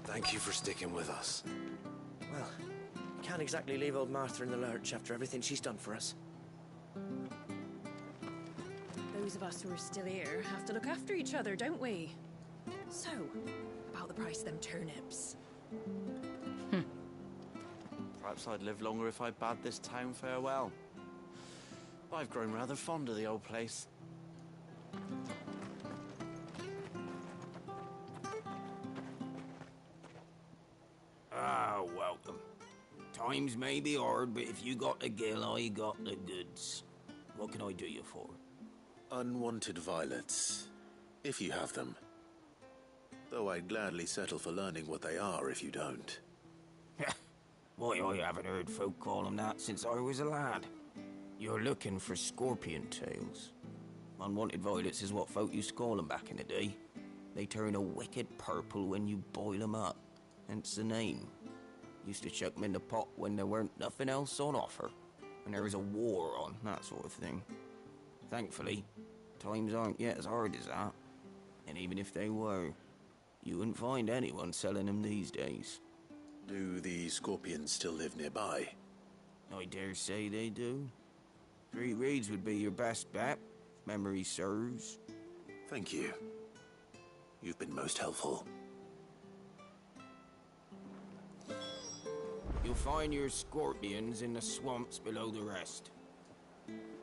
Thank you for sticking with us. Well, can't exactly leave old Martha in the lurch after everything she's done for us. Those of us who are still here have to look after each other, don't we? So, about the price of them turnips. Perhaps I'd live longer if I bade this town farewell. I've grown rather fond of the old place. Ah, welcome. Times may be hard, but if you got the gill, I got the goods. What can I do you for? Unwanted violets, if you have them. Though I'd gladly settle for learning what they are if you don't. Why, I haven't heard folk call them that since I was a lad. You're looking for scorpion tails. Unwanted violets is what folk used to call them back in the day. They turn a wicked purple when you boil them up, hence the name. Used to chuck them in the pot when there weren't nothing else on offer, when there was a war on, that sort of thing. Thankfully, times aren't yet as hard as that. And even if they were, you wouldn't find anyone selling them these days. Do the scorpions still live nearby? I dare say they do. 3 Reeds would be your best bet, if memory serves. Thank you. You've been most helpful. You'll find your scorpions in the swamps below the rest.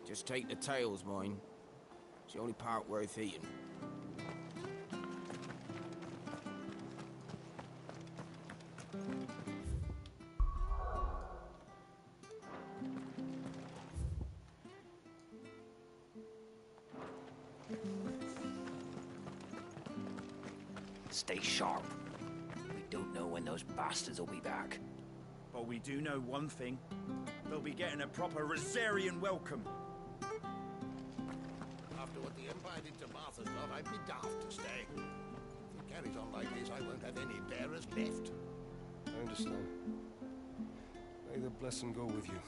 Just take the tails, mind. It's the only part worth eating. Stay sharp. We don't know when those bastards will be back. But we do know one thing. They'll be getting a proper Rosarian welcome. After what the Empire did to Martha's lot, I'd be daft to stay. If it carries on like this, I won't have any bearers left. I understand. May the blessing go with you.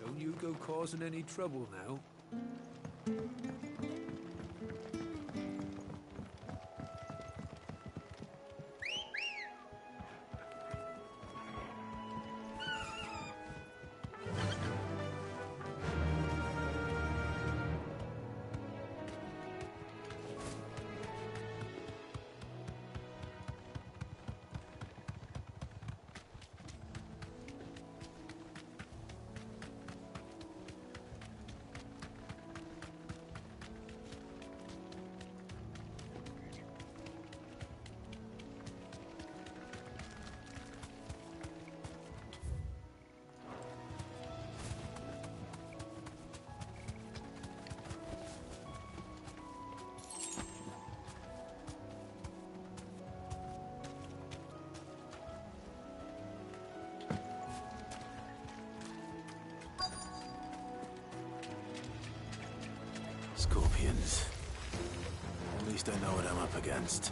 Don't you go causing any trouble now. Scorpions. At least I know what I'm up against.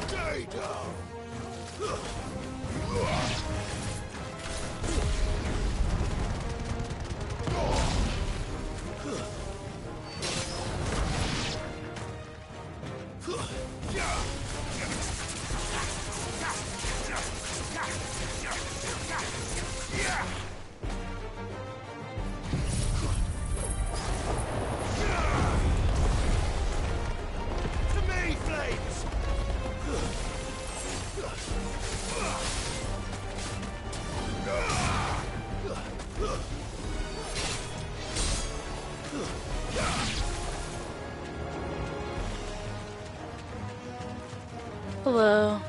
Stay down! To me, flames! Hello.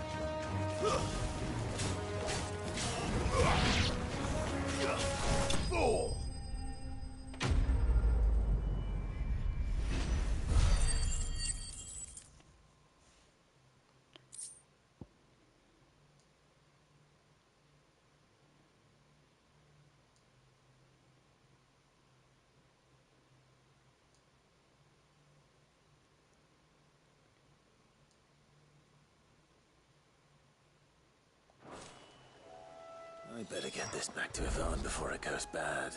I better get this back to Yvonne before it goes bad.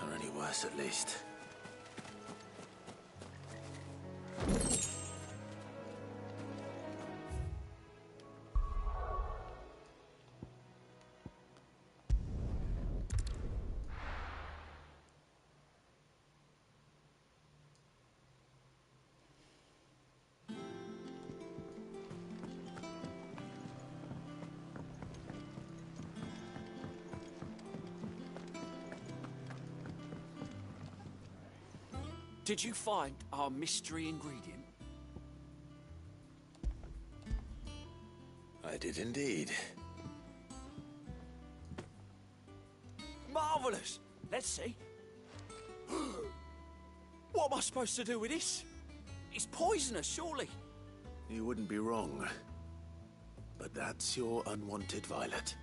Or any worse, at least. Did you find our mystery ingredient? I did indeed. Marvellous! Let's see. What am I supposed to do with this? It's poisonous, surely. You wouldn't be wrong. But that's your unwanted violet.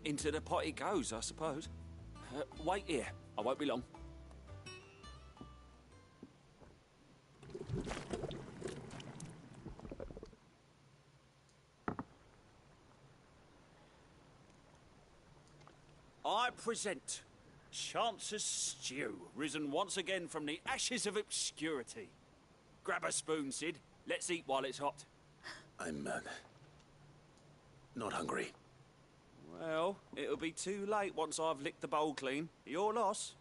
Into the pot it goes, I suppose. Wait here. I won't be long. I present Chance's Stew, risen once again from the ashes of obscurity. Grab a spoon, Sid. Let's eat while it's hot. I'm, not hungry. Well, it'll be too late once I've licked the bowl clean. Your loss.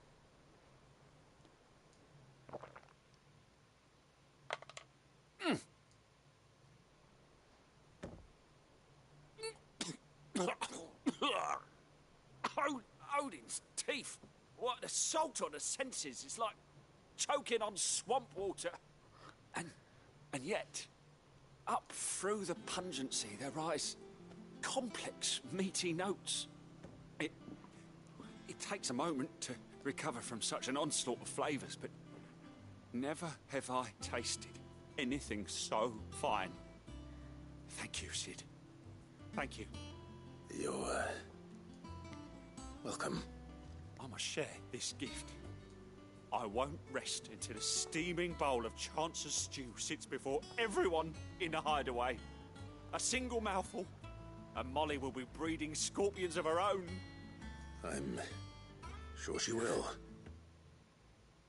Odin's teeth. What the salt on the senses. It's like choking on swamp water. And yet, up through the pungency there rise complex, meaty notes. It takes a moment to recover from such an onslaught of flavours, but never have I tasted anything so fine. Thank you, Sid. Thank you. You're, welcome. I must share this gift. I won't rest until a steaming bowl of Chance's Stew sits before everyone in the hideaway. A single mouthful, and Molly will be breeding scorpions of her own. I'm sure she will.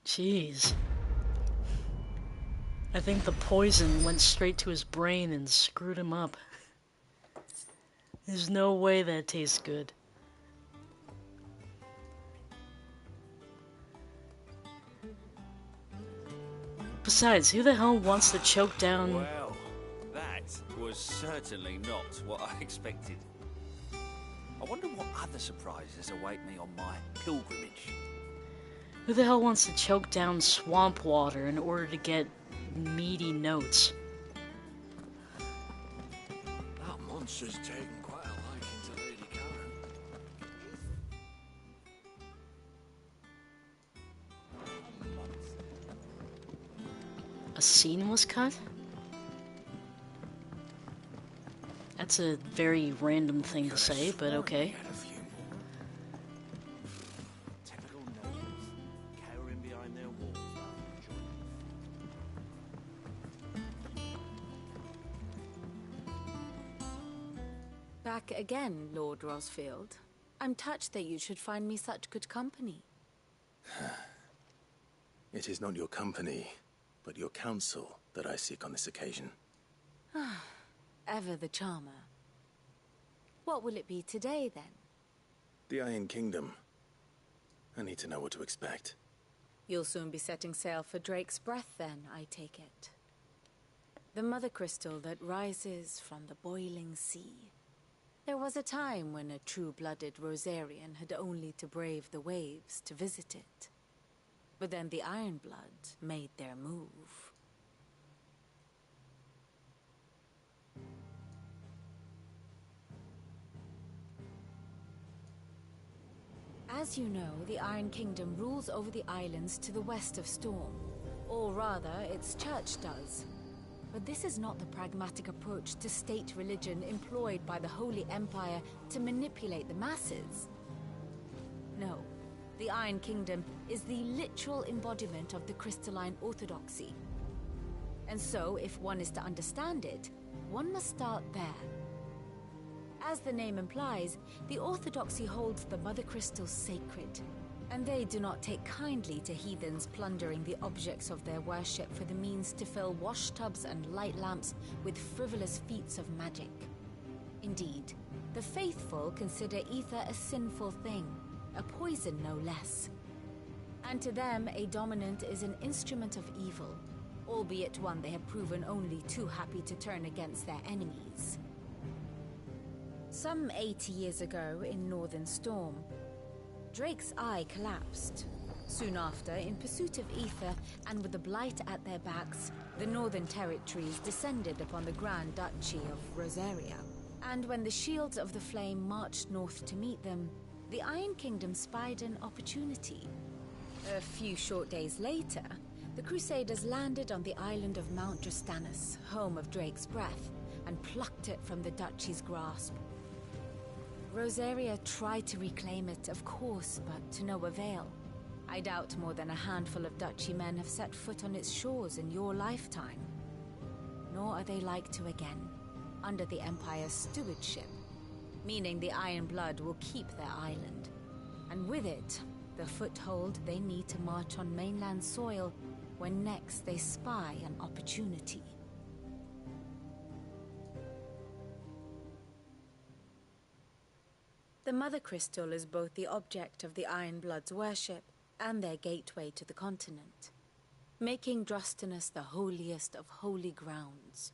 Jeez. I think the poison went straight to his brain and screwed him up. There's no way that tastes good. Besides, who the hell wants to choke down... Well, that was certainly not what I expected. I wonder what other surprises await me on my pilgrimage. Who the hell wants to choke down swamp water in order to get meaty notes? That monster's taken quite a liking to Lady Karen. A scene was cut? That's a very random thing to say, but okay. Typical nobles, cowering behind their walls Back again, Lord Rosfield. I'm touched that you should find me such good company. It is not your company, but your counsel that I seek on this occasion. Ever the charmer. What will it be today, then? The Iron Kingdom. I need to know what to expect. You'll soon be setting sail for Drake's Breath, then, I take it. The mother crystal that rises from the boiling sea. There was a time when a true-blooded Rosarian had only to brave the waves to visit it. But then the Ironblood made their move. As you know, the Iron Kingdom rules over the islands to the west of Storm. Or rather, its church does. But this is not the pragmatic approach to state religion employed by the Holy Empire to manipulate the masses. No, the Iron Kingdom is the literal embodiment of the crystalline orthodoxy. And so, if one is to understand it, one must start there. As the name implies, the Orthodoxy holds the Mother Crystals sacred, and they do not take kindly to heathens plundering the objects of their worship for the means to fill washtubs and light lamps with frivolous feats of magic. Indeed, the faithful consider ether a sinful thing, a poison no less. And to them, a dominant is an instrument of evil, albeit one they have proven only too happy to turn against their enemies. Some 80 years ago, in Northern Storm, Drake's eye collapsed. Soon after, in pursuit of ether and with the blight at their backs, the Northern Territories descended upon the Grand Duchy of Rosaria. And when the Shields of the Flame marched north to meet them, the Iron Kingdom spied an opportunity. A few short days later, the Crusaders landed on the island of Mount Drastanus, home of Drake's breath, and plucked it from the Duchy's grasp. Rosaria tried to reclaim it, of course, but to no avail. I doubt more than a handful of Duchy men have set foot on its shores in your lifetime. Nor are they like to again, under the Empire's stewardship, meaning the Iron Blood will keep their island. And with it, the foothold they need to march on mainland soil when next they spy an opportunity. The Mother Crystal is both the object of the Iron Blood's worship and their gateway to the continent, making Drastanus the holiest of holy grounds,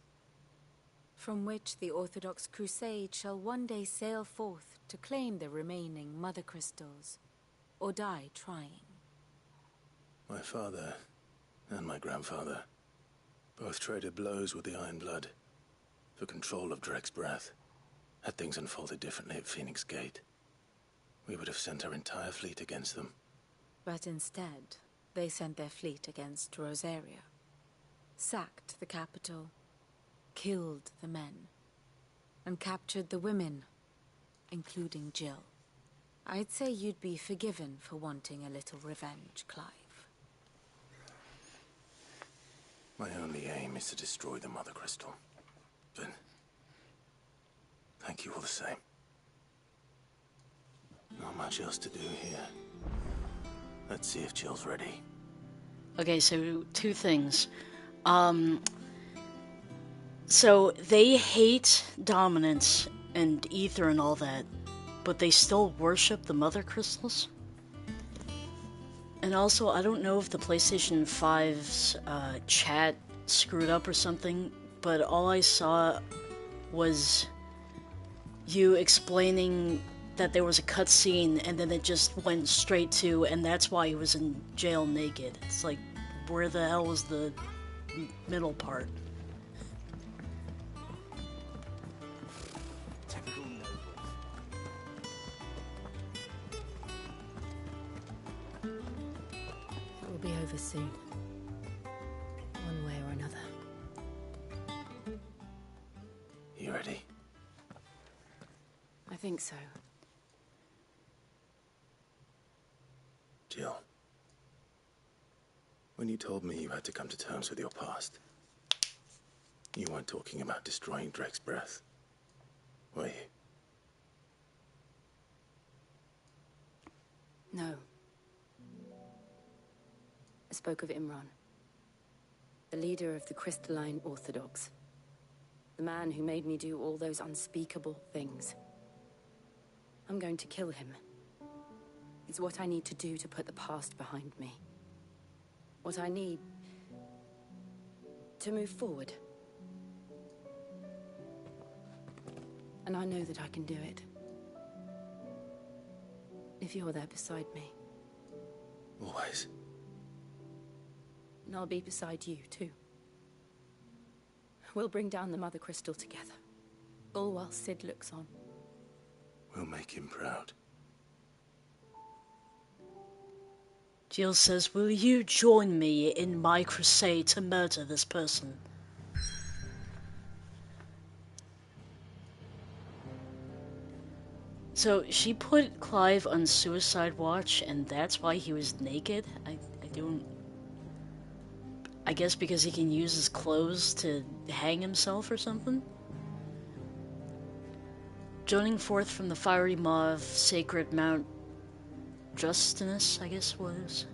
from which the Orthodox Crusade shall one day sail forth to claim the remaining Mother Crystals, or die trying. My father and my grandfather both traded blows with the Iron Blood for control of Drake's breath. Had things unfolded differently at Phoenix Gate, we would have sent our entire fleet against them. But instead, they sent their fleet against Rosaria, sacked the capital, killed the men, and captured the women, including Jill. I'd say you'd be forgiven for wanting a little revenge, Clive. My only aim is to destroy the Mother Crystal. But thank you all the same. Not much else to do here. Let's see if Jill's ready. Okay, so two things. So they hate dominance and ether and all that, but they still worship the Mother Crystals? And also, I don't know if the PlayStation 5's chat screwed up or something, but all I saw was you explaining that there was a cutscene, and then it just went straight to, and that's why he was in jail naked. It's like, where the hell was the middle part? Typical noble. It will be over soon. One way or another. You ready? I think so. Jill, when you told me you had to come to terms with your past, you weren't talking about destroying Drake's breath, were you? No. I spoke of Imran, the leader of the Crystalline Orthodox. The man who made me do all those unspeakable things. I'm going to kill him. It's what I need to do to put the past behind me. What I need to move forward. And I know that I can do it. If you're there beside me. Always. And I'll be beside you, too. We'll bring down the Mother Crystal together. All while Sid looks on. We'll make him proud. Jill says, will you join me in my crusade to murder this person? So she put Clive on suicide watch, and that's why he was naked? I don't... I guess because he can use his clothes to hang himself or something? Joining forth from the fiery maw of sacred Mount Justinus, I guess was.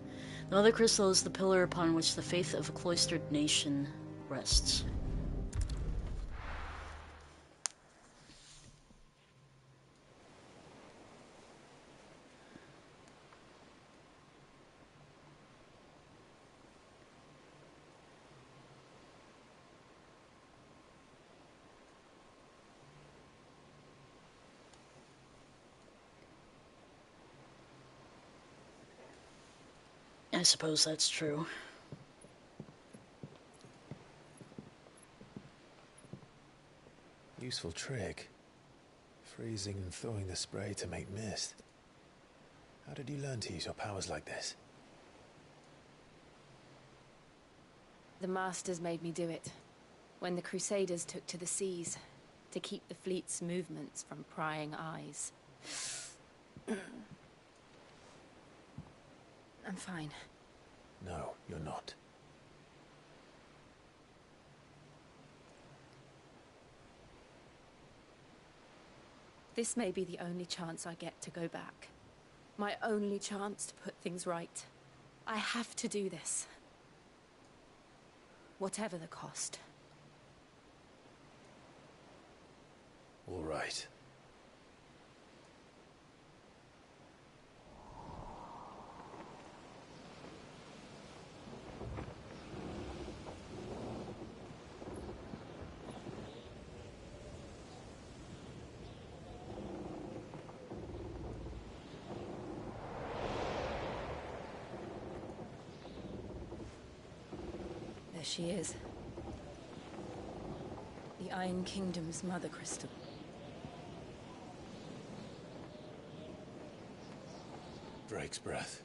The mother crystal is the pillar upon which the faith of a cloistered nation rests. I suppose that's true. Useful trick. Freezing and thawing the spray to make mist. How did you learn to use your powers like this? The Masters made me do it. When the Crusaders took to the seas, to keep the fleet's movements from prying eyes. I'm fine. No, you're not. This may be the only chance I get to go back. My only chance to put things right. I have to do this. Whatever the cost. All right. There she is. The Iron Kingdom's mother crystal. Drake's breath.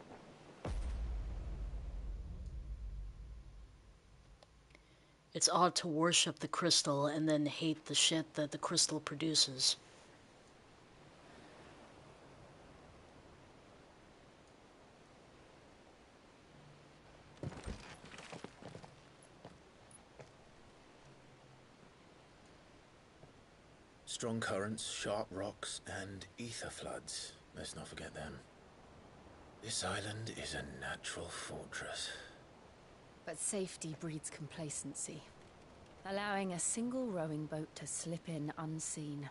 It's odd to worship the crystal and then hate the shit that the crystal produces. Strong currents, sharp rocks, and ether floods. Let's not forget them. This island is a natural fortress. But safety breeds complacency. Allowing a single rowing boat to slip in unseen.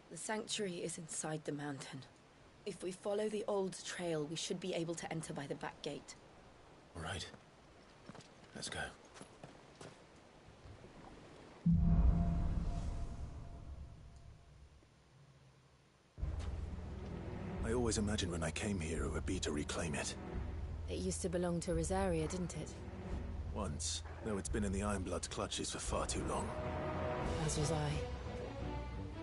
The sanctuary is inside the mountain. If we follow the old trail, we should be able to enter by the back gate. All right. Let's go. I always imagined when I came here it would be to reclaim it. It used to belong to Rosaria, didn't it? Once, though it's been in the Ironblood's clutches for far too long. As was I.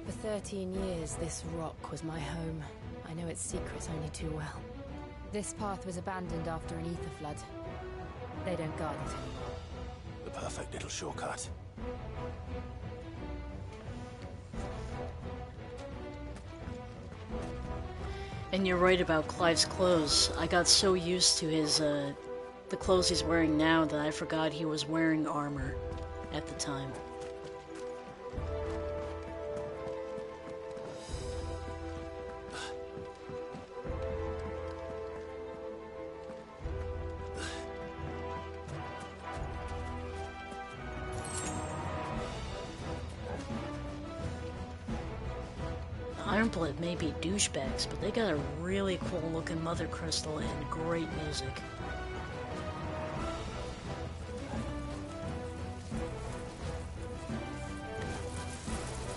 For 13 years, this rock was my home. I know its secrets only too well. This path was abandoned after an ether flood. They don't guard it anymore. The perfect little shortcut. And you're right about Clive's clothes. I got so used to his, the clothes he's wearing now that I forgot he was wearing armor at the time. Ironblood may be douchebags, but they got a really cool looking mother crystal and great music.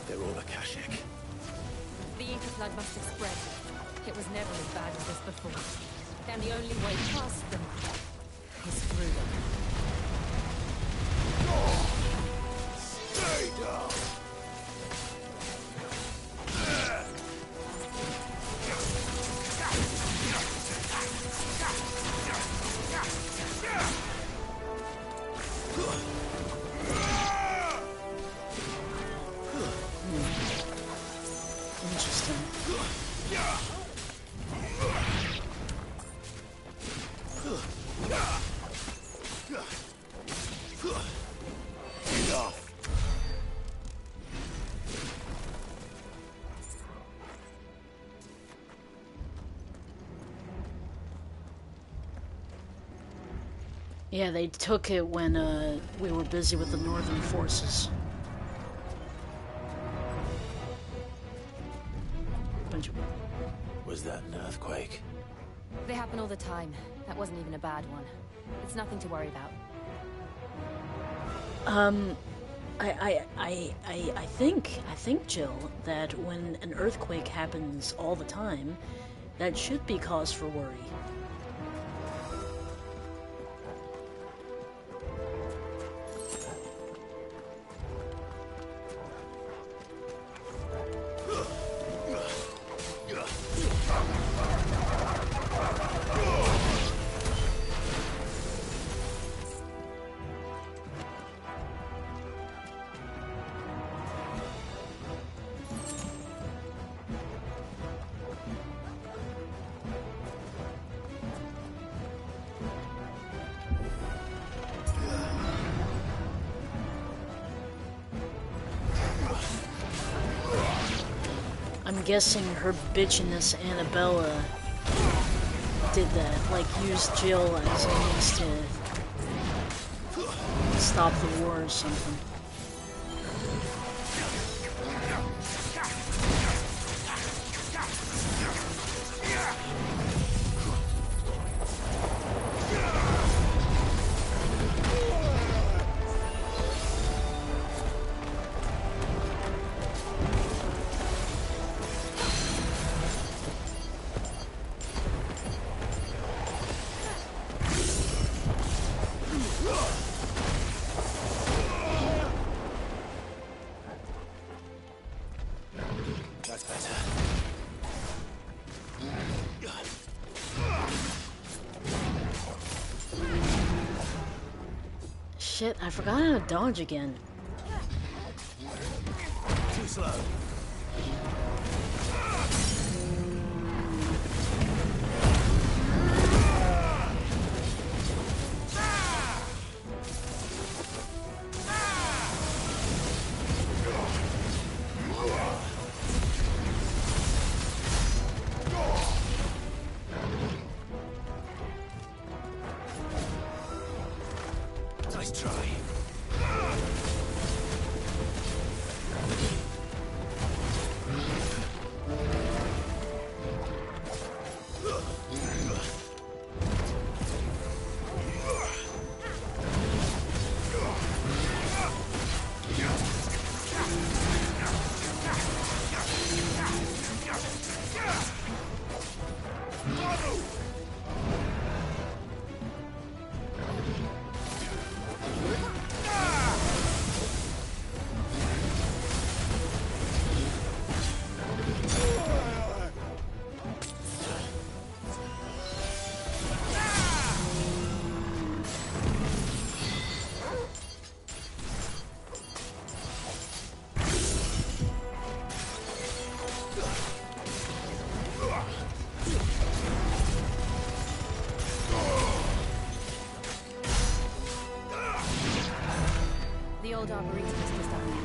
They're all Akashic. The ether flood must have spread. It was never as bad as this before. And the only way past them is through them. Stay down! Enough! Yeah, they took it when we were busy with the northern forces. Was that an earthquake? They happen all the time. That wasn't even a bad one. It's nothing to worry about. I think, Jill, that when an earthquake happens all the time, that should be cause for worry. I'm guessing her bitchiness Annabella did that, like used Jill as a means to stop the war or something. That's better. Shit, I forgot how to dodge again. Too slow. Nice try. The old arboretum is just up there.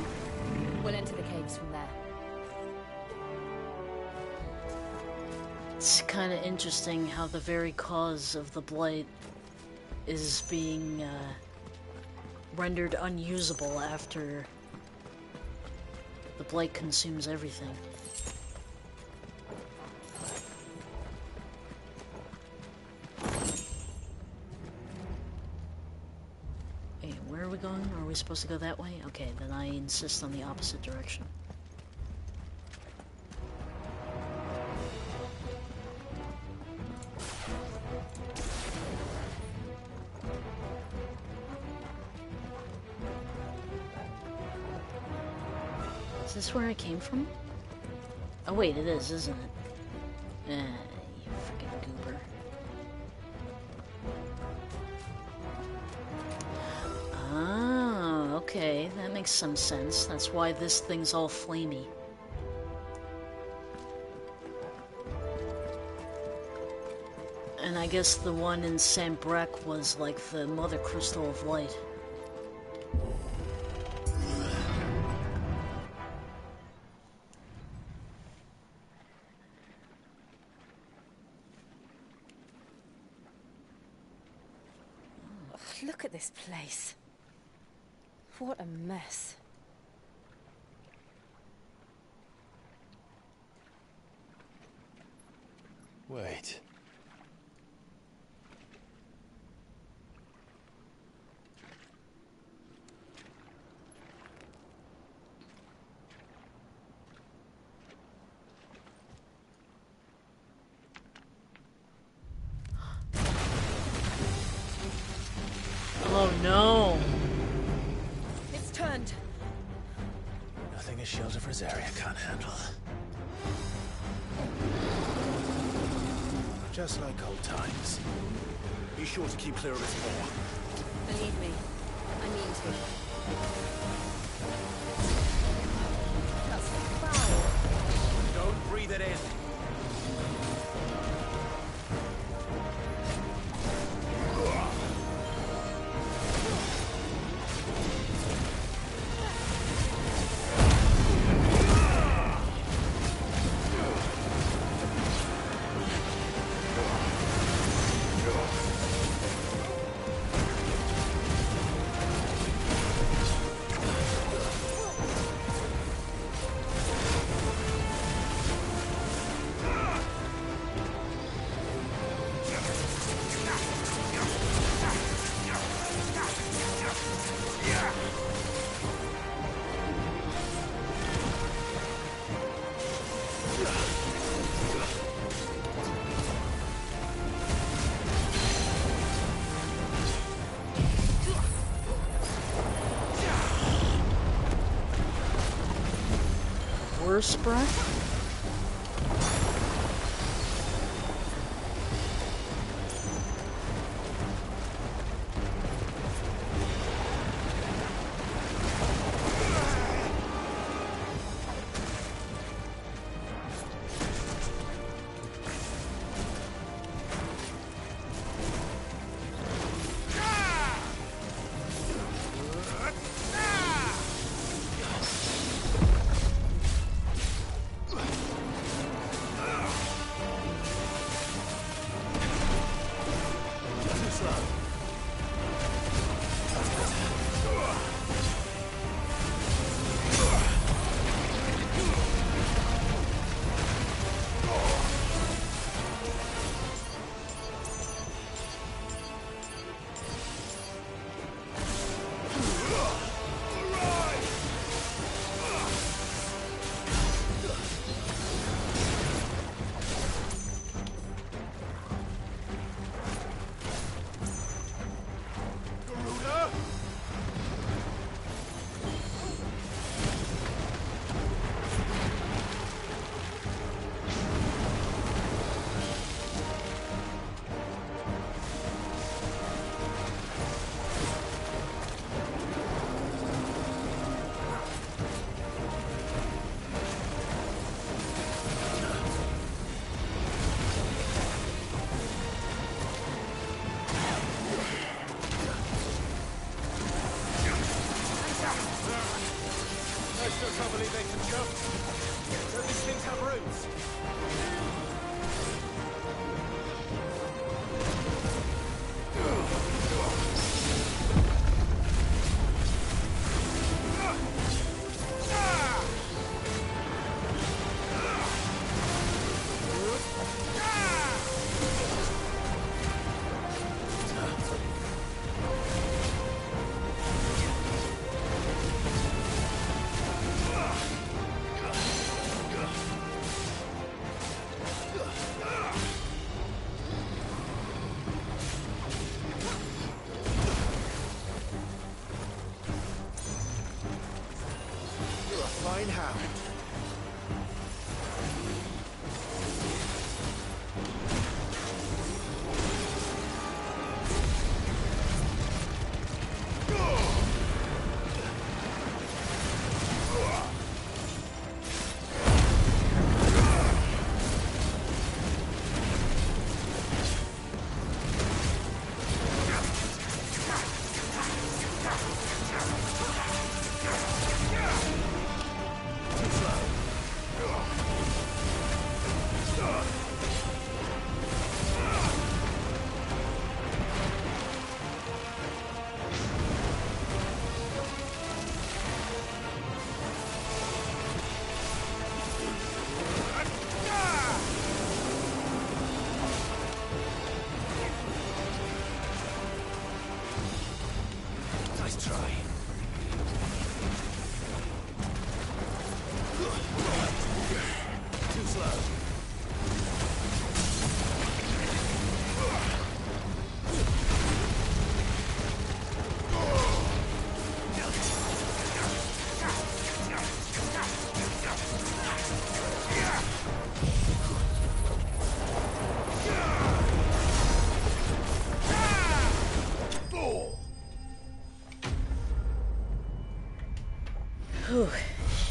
We'll enter the caves from there. It's kind of interesting how the very cause of the blight is being rendered unusable after the blight consumes everything. Wait, where are we going? Are we supposed to go that way? Okay, then I insist on the opposite direction. Is this where I came from? Oh wait, it is, isn't it? You freaking goober. Ah, okay, that makes some sense. That's why this thing's all flamey. And I guess the one in Saint Brec was like the Mother Crystal of Light. Look at this place. What a mess. Wait. Oh no. It's turned. Nothing a shelter for Zaria can't handle. Just like old times. Be sure to keep clear of its paw. Believe me, I mean to. That's foul. Don't breathe it in. Worst breath?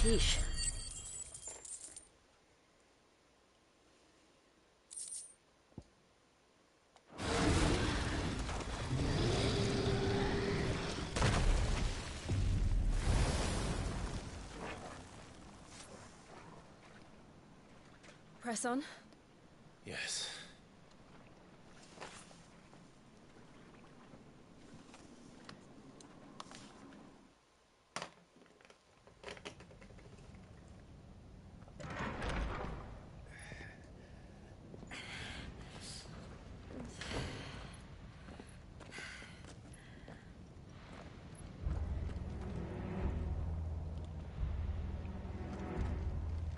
Sheesh. Press on. Yes.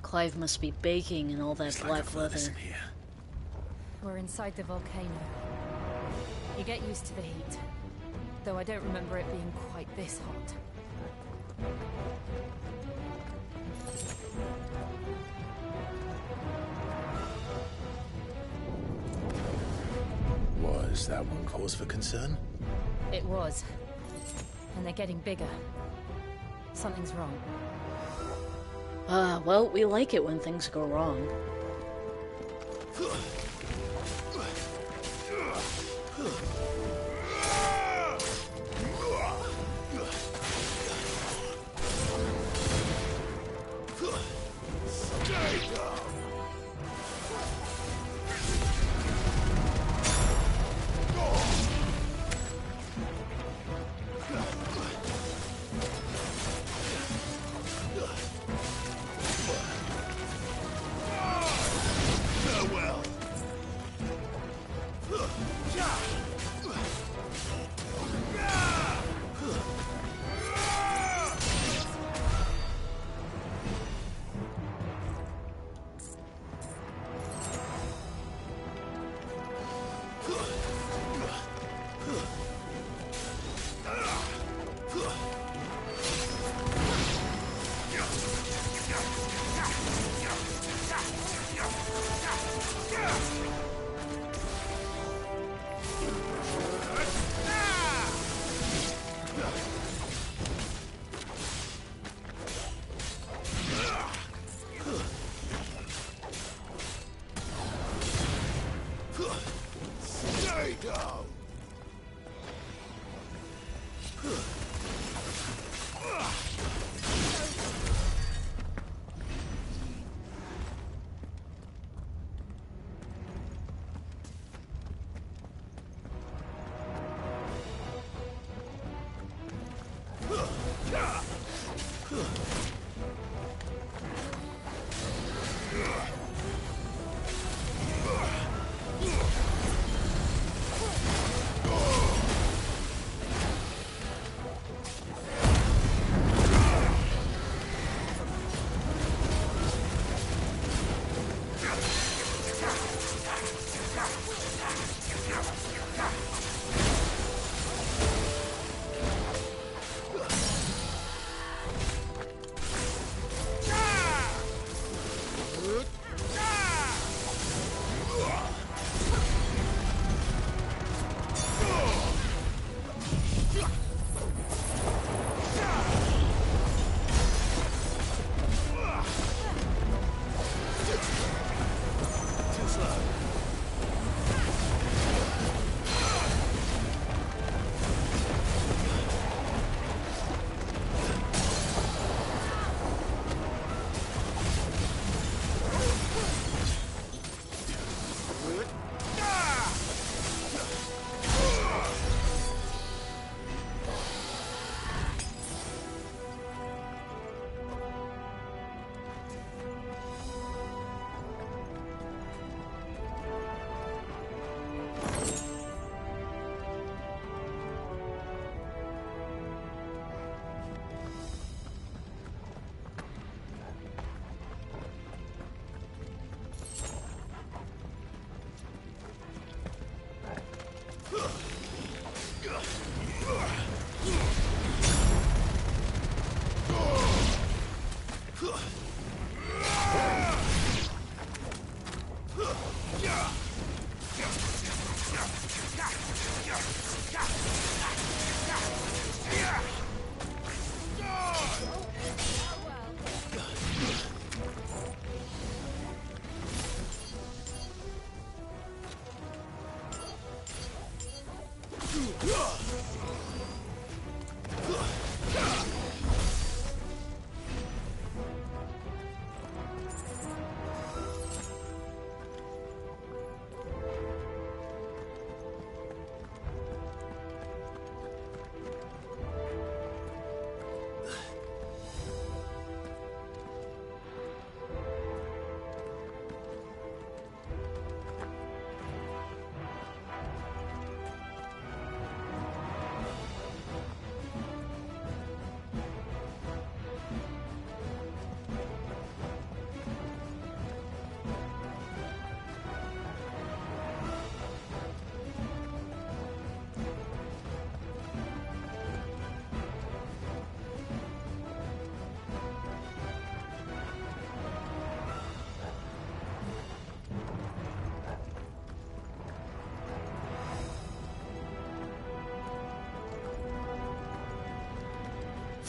Clive must be baking in all that It's black like a furnace leather. in here. We're inside the volcano. You get used to the heat, though I don't remember it being quite this hot. Was that one cause for concern? It was. And they're getting bigger. Something's wrong. Well, we like it when things go wrong.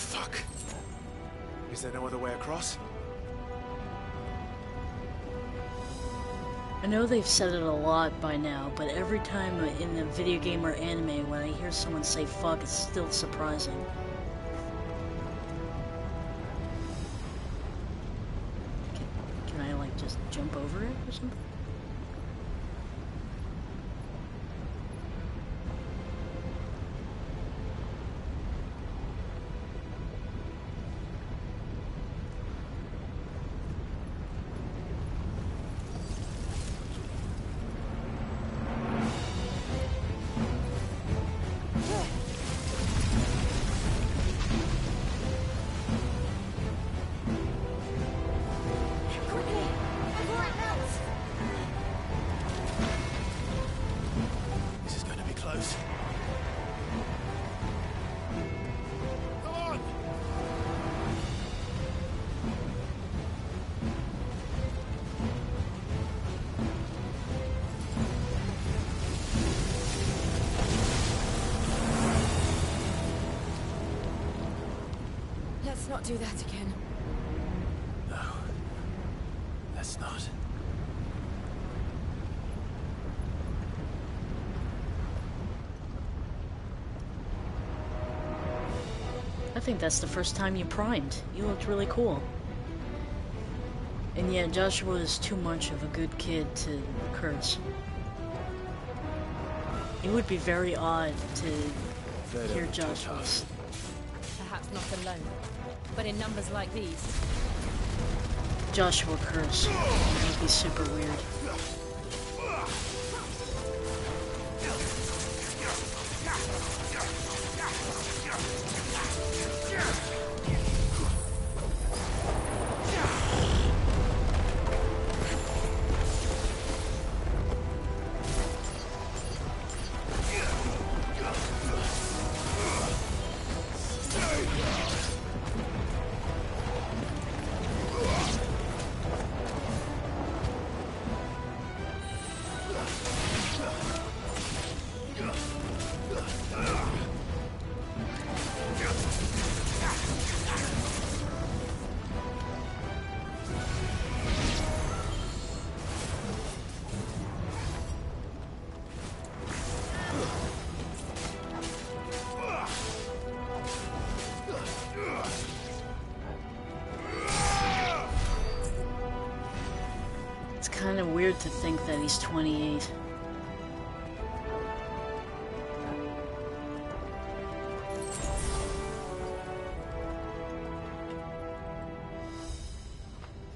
Fuck. Is there no other way across? I know they've said it a lot by now, but every time in a video game or anime when I hear someone say fuck, it's still surprising. Can I, like, just jump over it or something? Let's not do that again. No. Let's not. I think that's the first time you primed. You looked really cool. And yeah, Joshua is too much of a good kid to curse. It would be very odd to hear Joshua's. Perhaps not alone, but in numbers like these. Joshua curse. It would be super weird. Kind of weird to think that he's 28.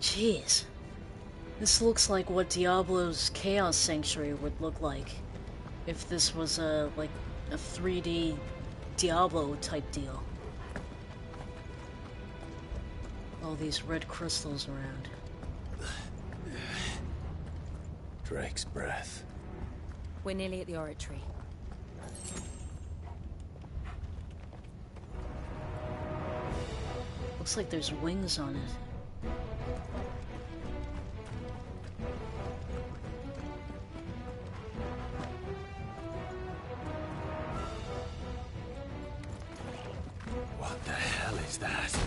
Jeez. This looks like what Diablo's Chaos Sanctuary would look like if this was like a 3D Diablo type deal. All these red crystals around. Drake's breath. We're nearly at the oratory. Looks like there's wings on it. What the hell is that?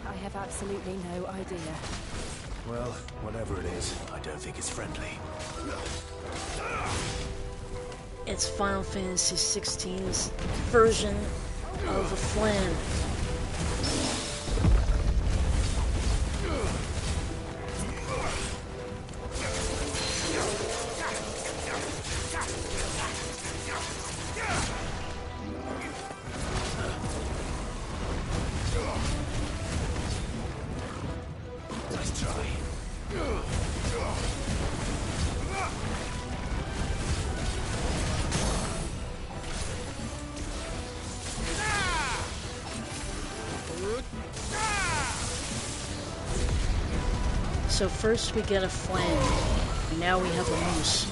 I have absolutely no idea. Well, whatever it is, I don't think it's friendly. It's Final Fantasy XVI's version of a flan. So first we get a flan, and now we have a moose.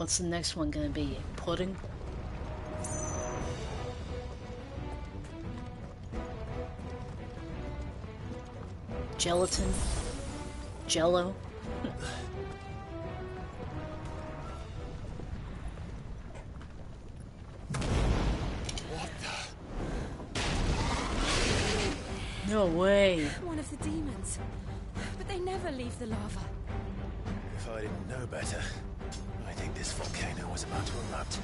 What's the next one gonna be? Pudding? Gelatin? Jello? No way. One of the demons. But they never leave the lava. If I didn't know better, I think this volcano was about to erupt.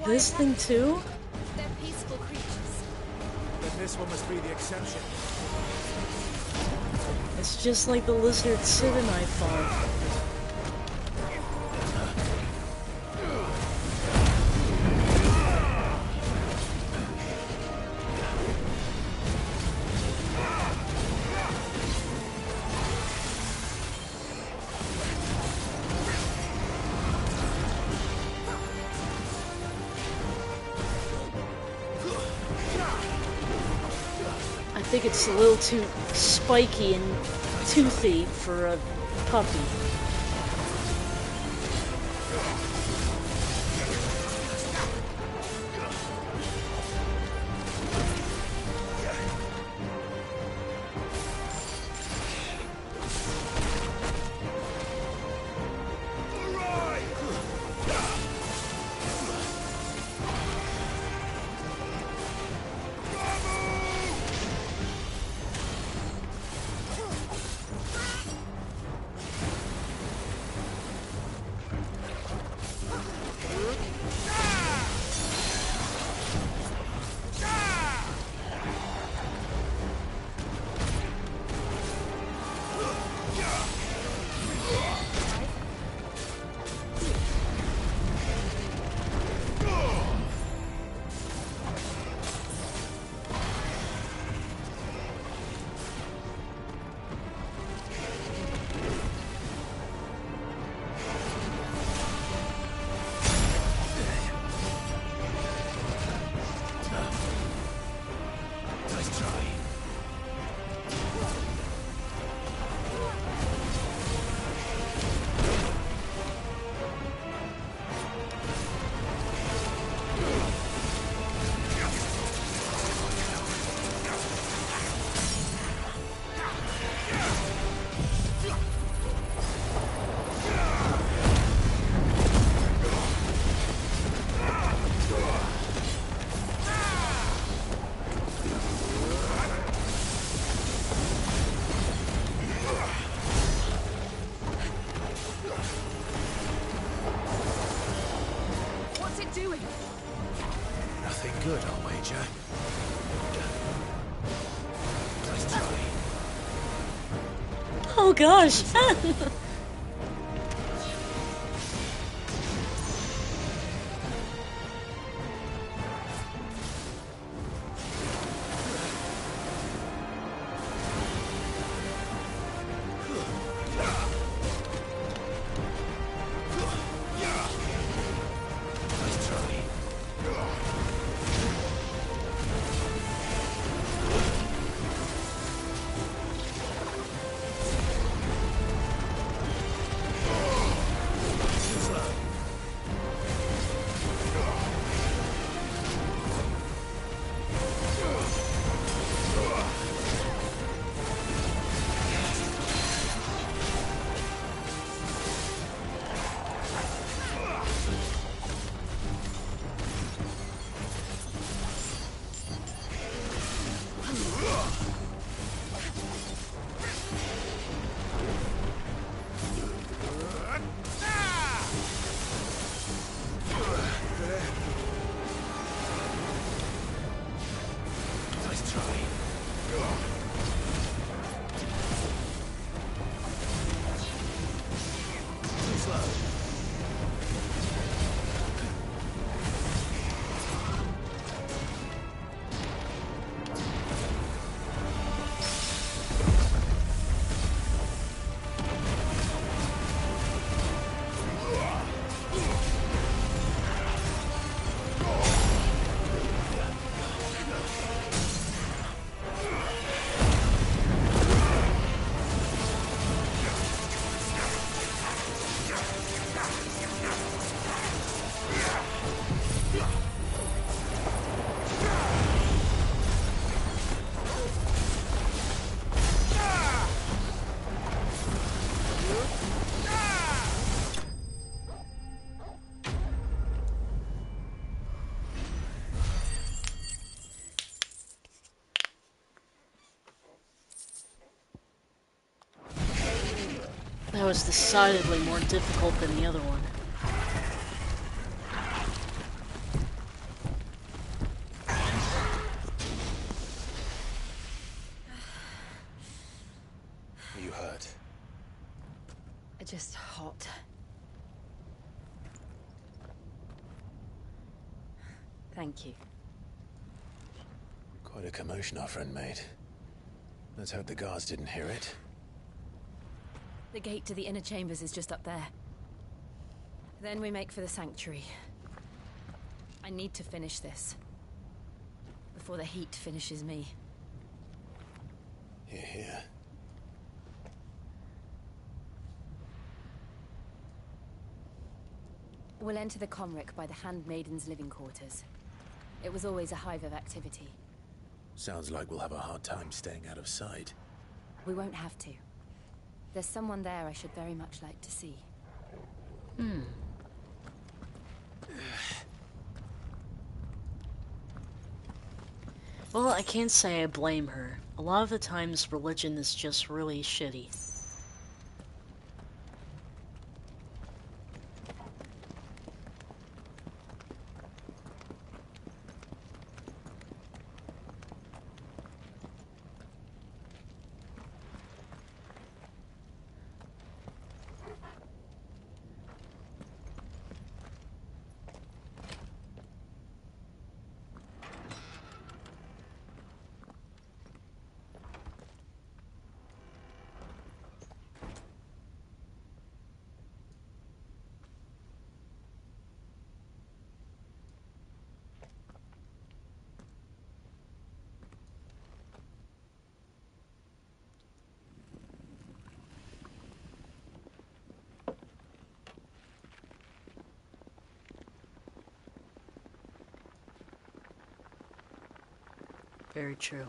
This thing too? They're peaceful creatures. Then this one must be the exception. It's just like the lizard Sid and I fought. I think it's a little too spiky and toothy for a puppy. Nothing good, I'll wager. Let's try. Oh gosh! That was decidedly more difficult than the other one. You hurt? Just hot. Thank you. Quite a commotion our friend made. Let's hope the guards didn't hear it. The gate to the inner chambers is just up there. Then we make for the sanctuary. I need to finish this. Before the heat finishes me. Hear, hear. We'll enter the Comric by the Handmaiden's living quarters. It was always a hive of activity. Sounds like we'll have a hard time staying out of sight. We won't have to. There's someone there I should very much like to see. Well, I can't say I blame her. A lot of the times, religion is just really shitty. Very true.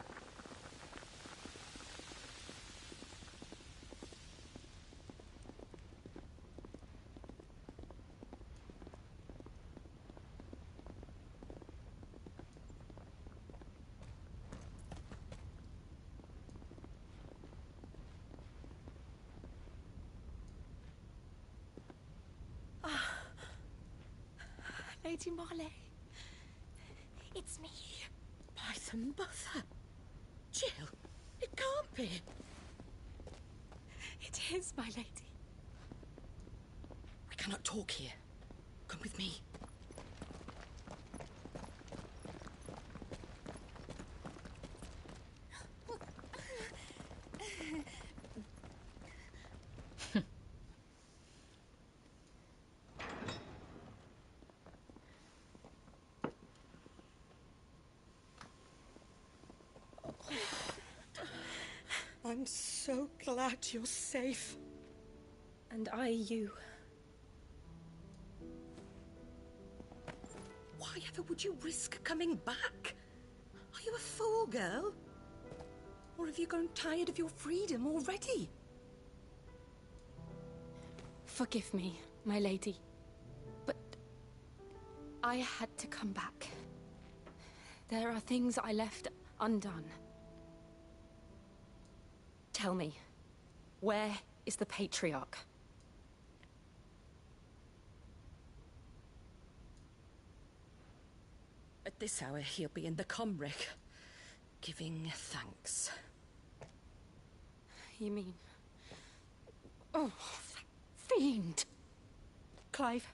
Lady Marley. It's me. By the mother. Jill, it can't be. It is, my lady. We cannot talk here. Come with me. I'm so glad you're safe. And I you. Why ever would you risk coming back? Are you a fool, girl? Or have you grown tired of your freedom already? Forgive me, my lady. But I had to come back. There are things I left undone. Tell me, where is the Patriarch? At this hour, he'll be in the Comric, giving thanks. You mean... Oh, that fiend! Clive,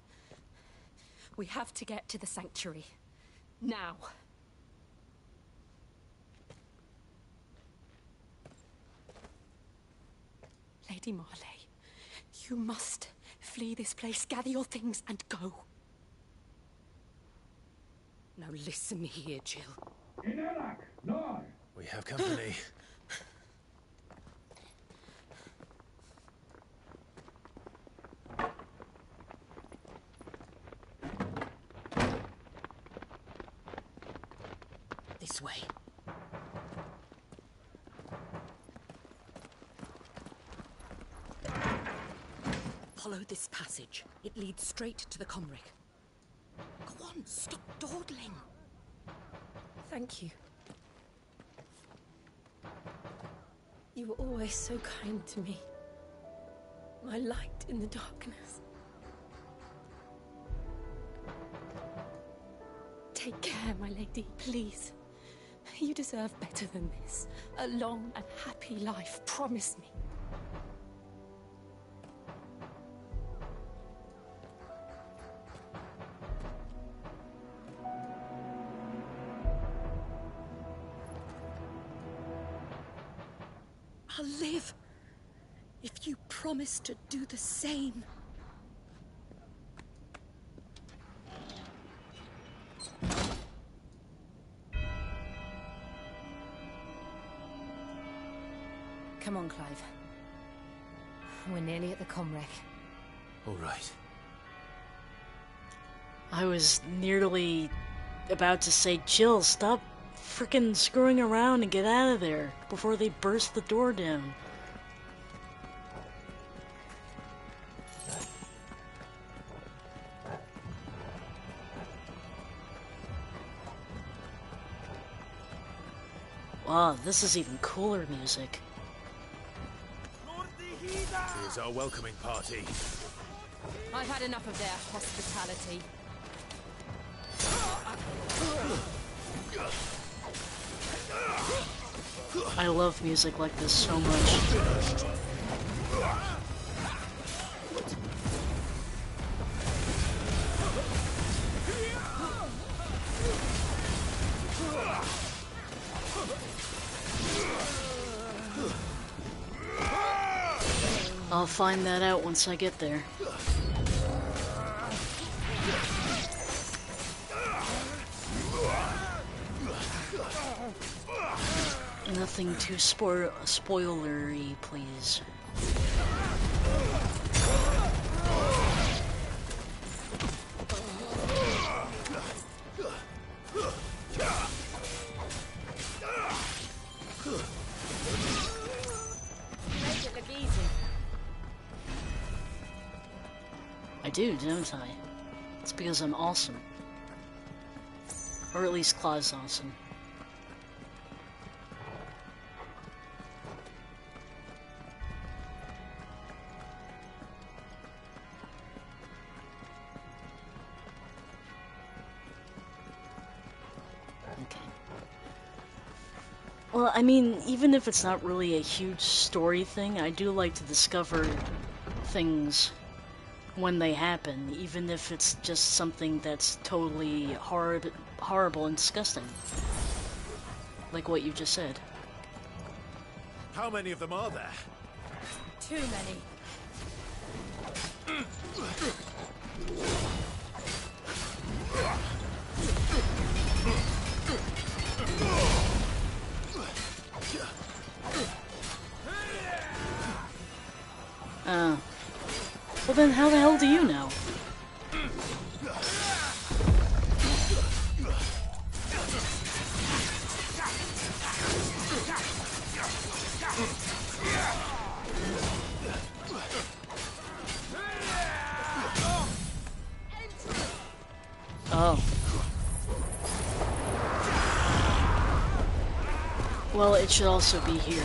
we have to get to the sanctuary. Now. Lady Marley, you must flee this place, gather your things, and go. Now listen here, Jill. We have company. This way. Follow this passage. It leads straight to the Comric. Go on, stop dawdling. Thank you. You were always so kind to me. my light in the darkness. Take care, my lady, please. You deserve better than this. A long and happy life, promise me. I'll live if you promise to do the same. Come on, Clive. We're nearly at the comwreck. All right. I was nearly about to say, Jill, stop frickin' screwing around and get out of there before they burst the door down. Wow, this is even cooler music. Here's our welcoming party. I've had enough of their hospitality. I love music like this so much. I'll find that out once I get there. Nothing too spoilery, please. Make it look easy. I do, don't I? It's because I'm awesome. Or at least Claw's awesome. Well, I mean, even if it's not really a huge story thing, I do like to discover things when they happen, even if it's just something that's totally horrible and disgusting. Like what you just said. How many of them are there? Too many. Well then how the hell do you know? Oh. Well, it should also be here.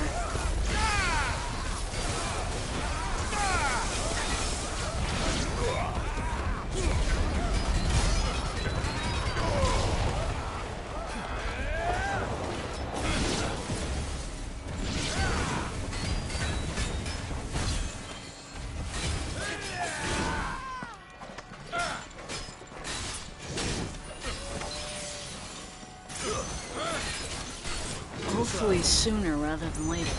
Hopefully sooner rather than later.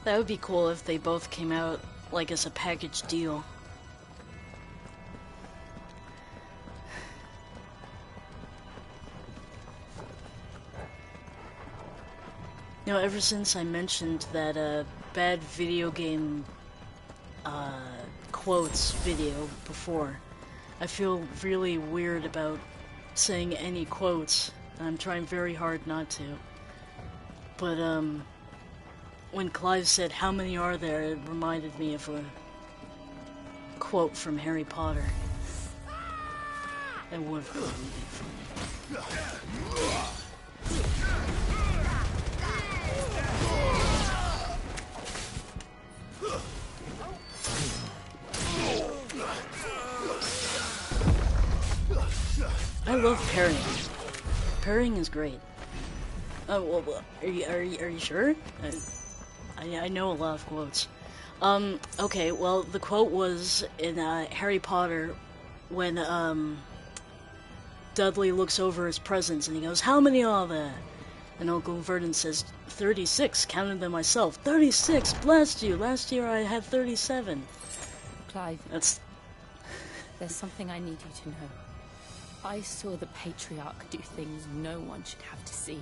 That would be cool if they both came out like as a package deal. You know, ever since I mentioned that bad video game quotes video before, I feel really weird about saying any quotes. I'm trying very hard not to. But when Clive said, "How many are there?" it reminded me of a quote from Harry Potter. It would have been really funny. I love parrying. Parrying is great. Oh, well, are you sure? I know a lot of quotes. Okay, well, the quote was in Harry Potter when Dudley looks over his presents and he goes, "How many are there?" And Uncle Vernon says, 36, counted them myself. 36, blast you! Last year I had 37. Clive, There's something I need you to know. I saw the Patriarch do things no one should have to see.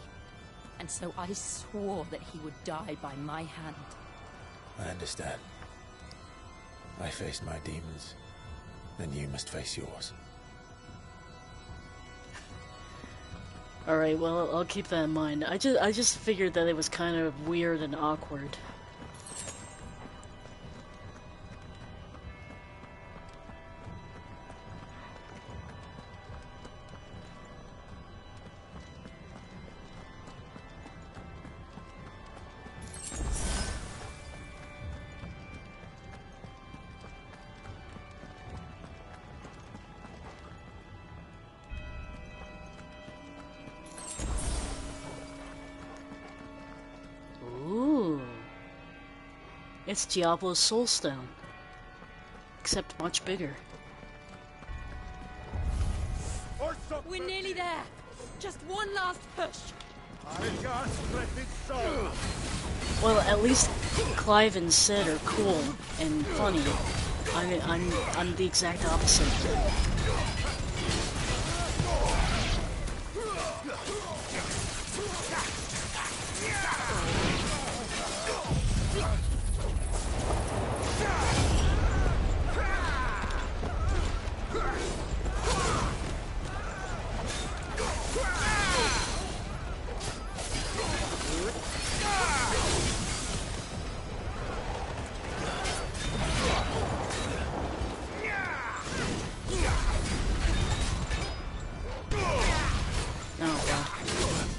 And so I swore that he would die by my hand. I understand. I faced my demons, then you must face yours. Alright, well, I'll keep that in mind. I just figured that it was kind of weird and awkward. It's Diablo's Soulstone, except much bigger. We're nearly there. Just one last push. I can't let it so. Well, at least Clive and Sid are cool and funny. I'm the exact opposite.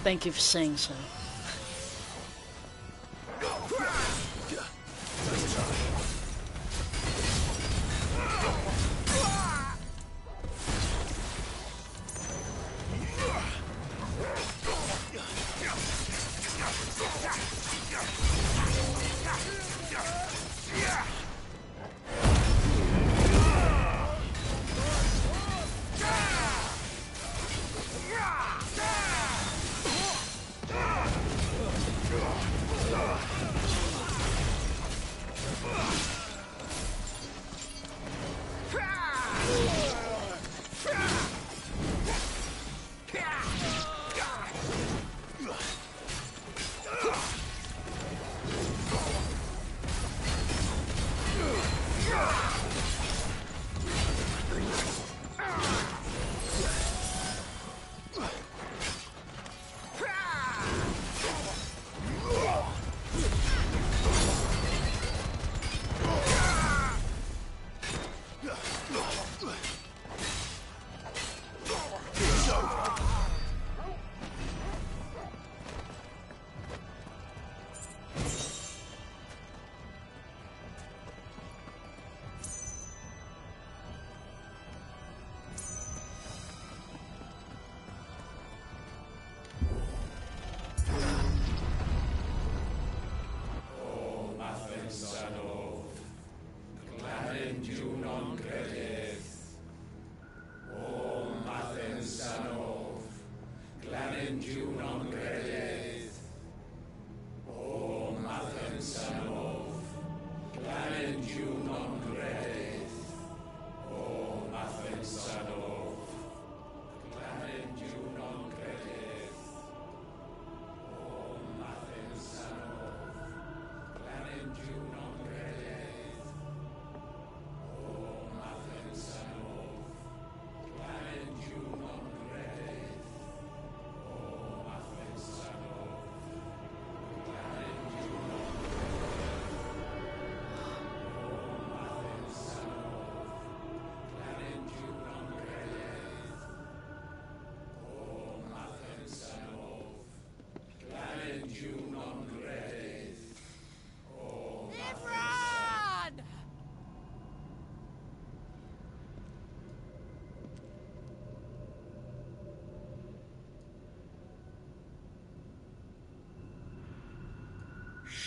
Thank you for saying so.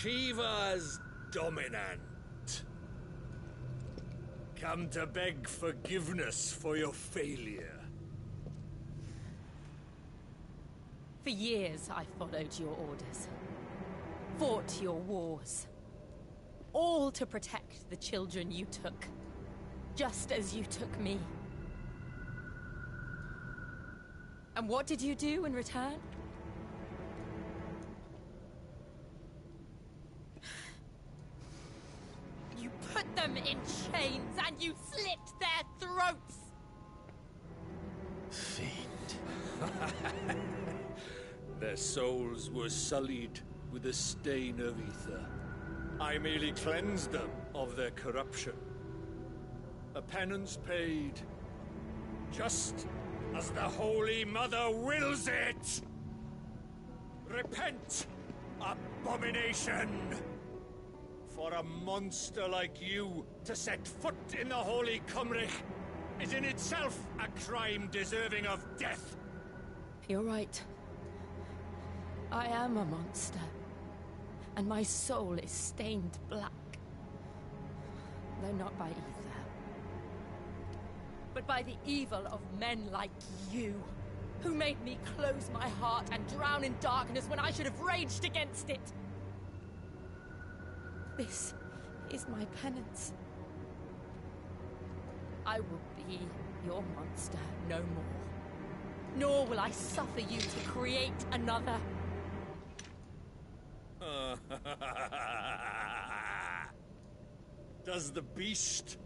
Shiva's dominant. Come to beg forgiveness for your failure. For years, I followed your orders. Fought your wars. All to protect the children you took. Just as you took me. And what did you do in return? You put them in chains and you slit their throats! Fiend. Their souls were sullied with the stain of ether. I merely cleansed them of their corruption. A penance paid, just as the Holy Mother wills it! Repent, abomination! For a monster like you to set foot in the Holy Cymric is in itself a crime deserving of death! You're right. I am a monster. And my soul is stained black. Though not by ether. But by the evil of men like you, who made me close my heart and drown in darkness when I should have raged against it. This is my penance. I will be your monster no more. Nor will I suffer you to create another. Does the beast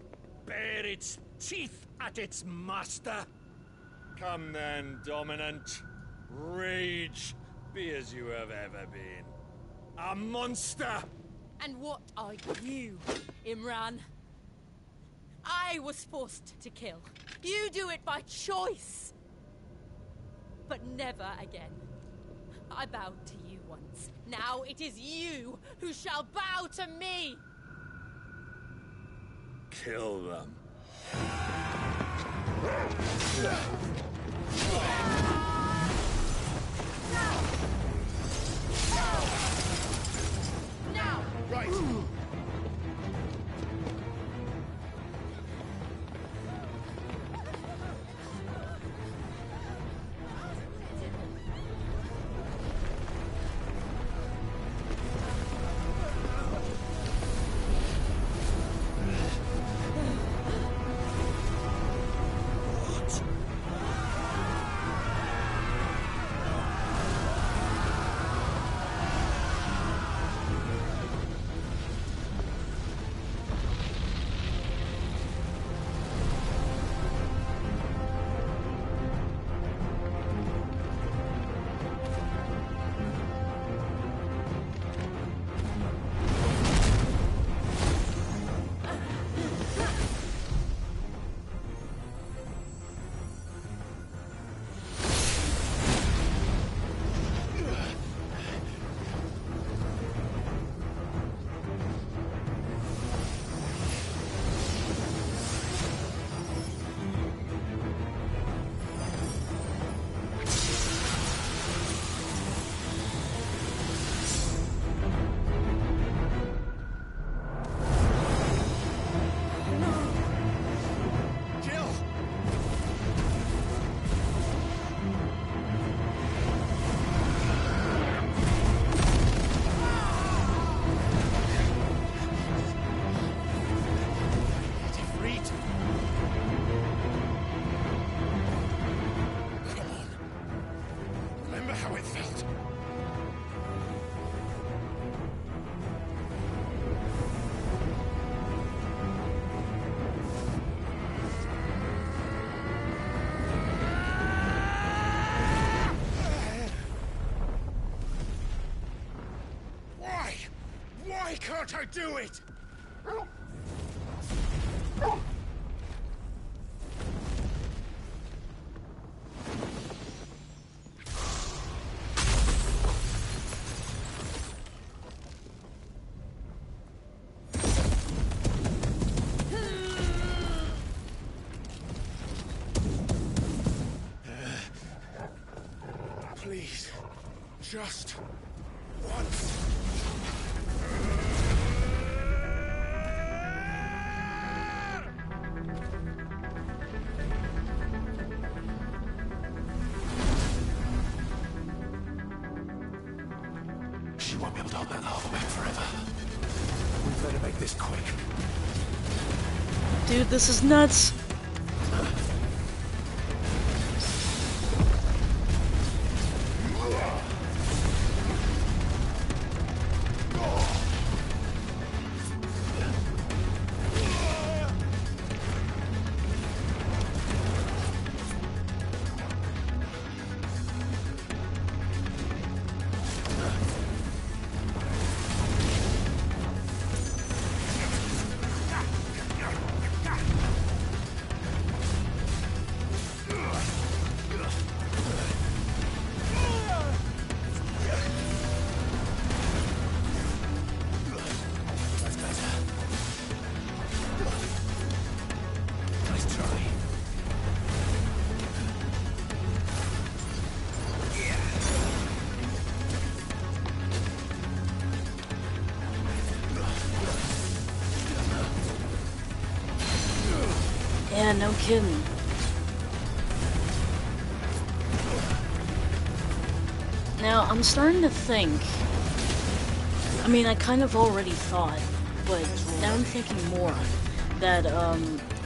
bare its teeth at its master? Come then, dominant. Rage, be as you have ever been. A monster! And what are you, Imran? I was forced to kill. You do it by choice. But never again. I bowed to you once. Now it is you who shall bow to me! Kill them. Now! Right. Why can't I do it? Please, just once. Better make this quick. Dude, this is nuts. Yeah, no kidding. Now, I'm starting to think... I mean, I kind of already thought, but now I'm thinking more, that,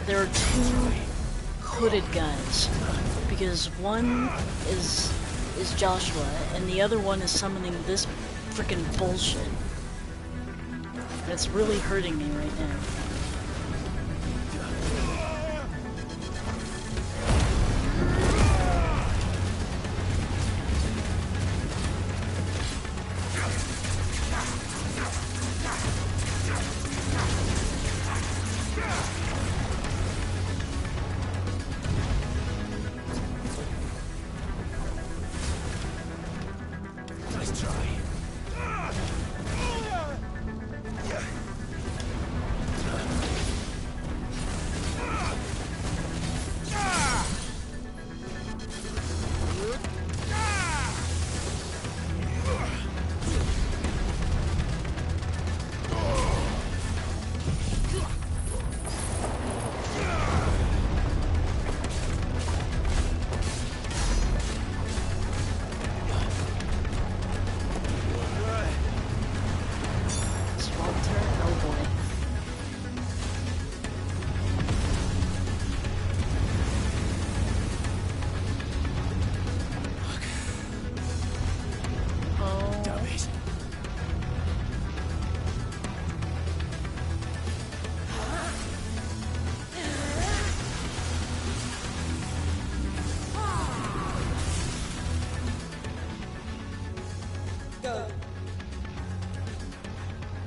there are two hooded guys. Because one is Joshua, and the other one is summoning this freaking bullshit. That's really hurting me right now.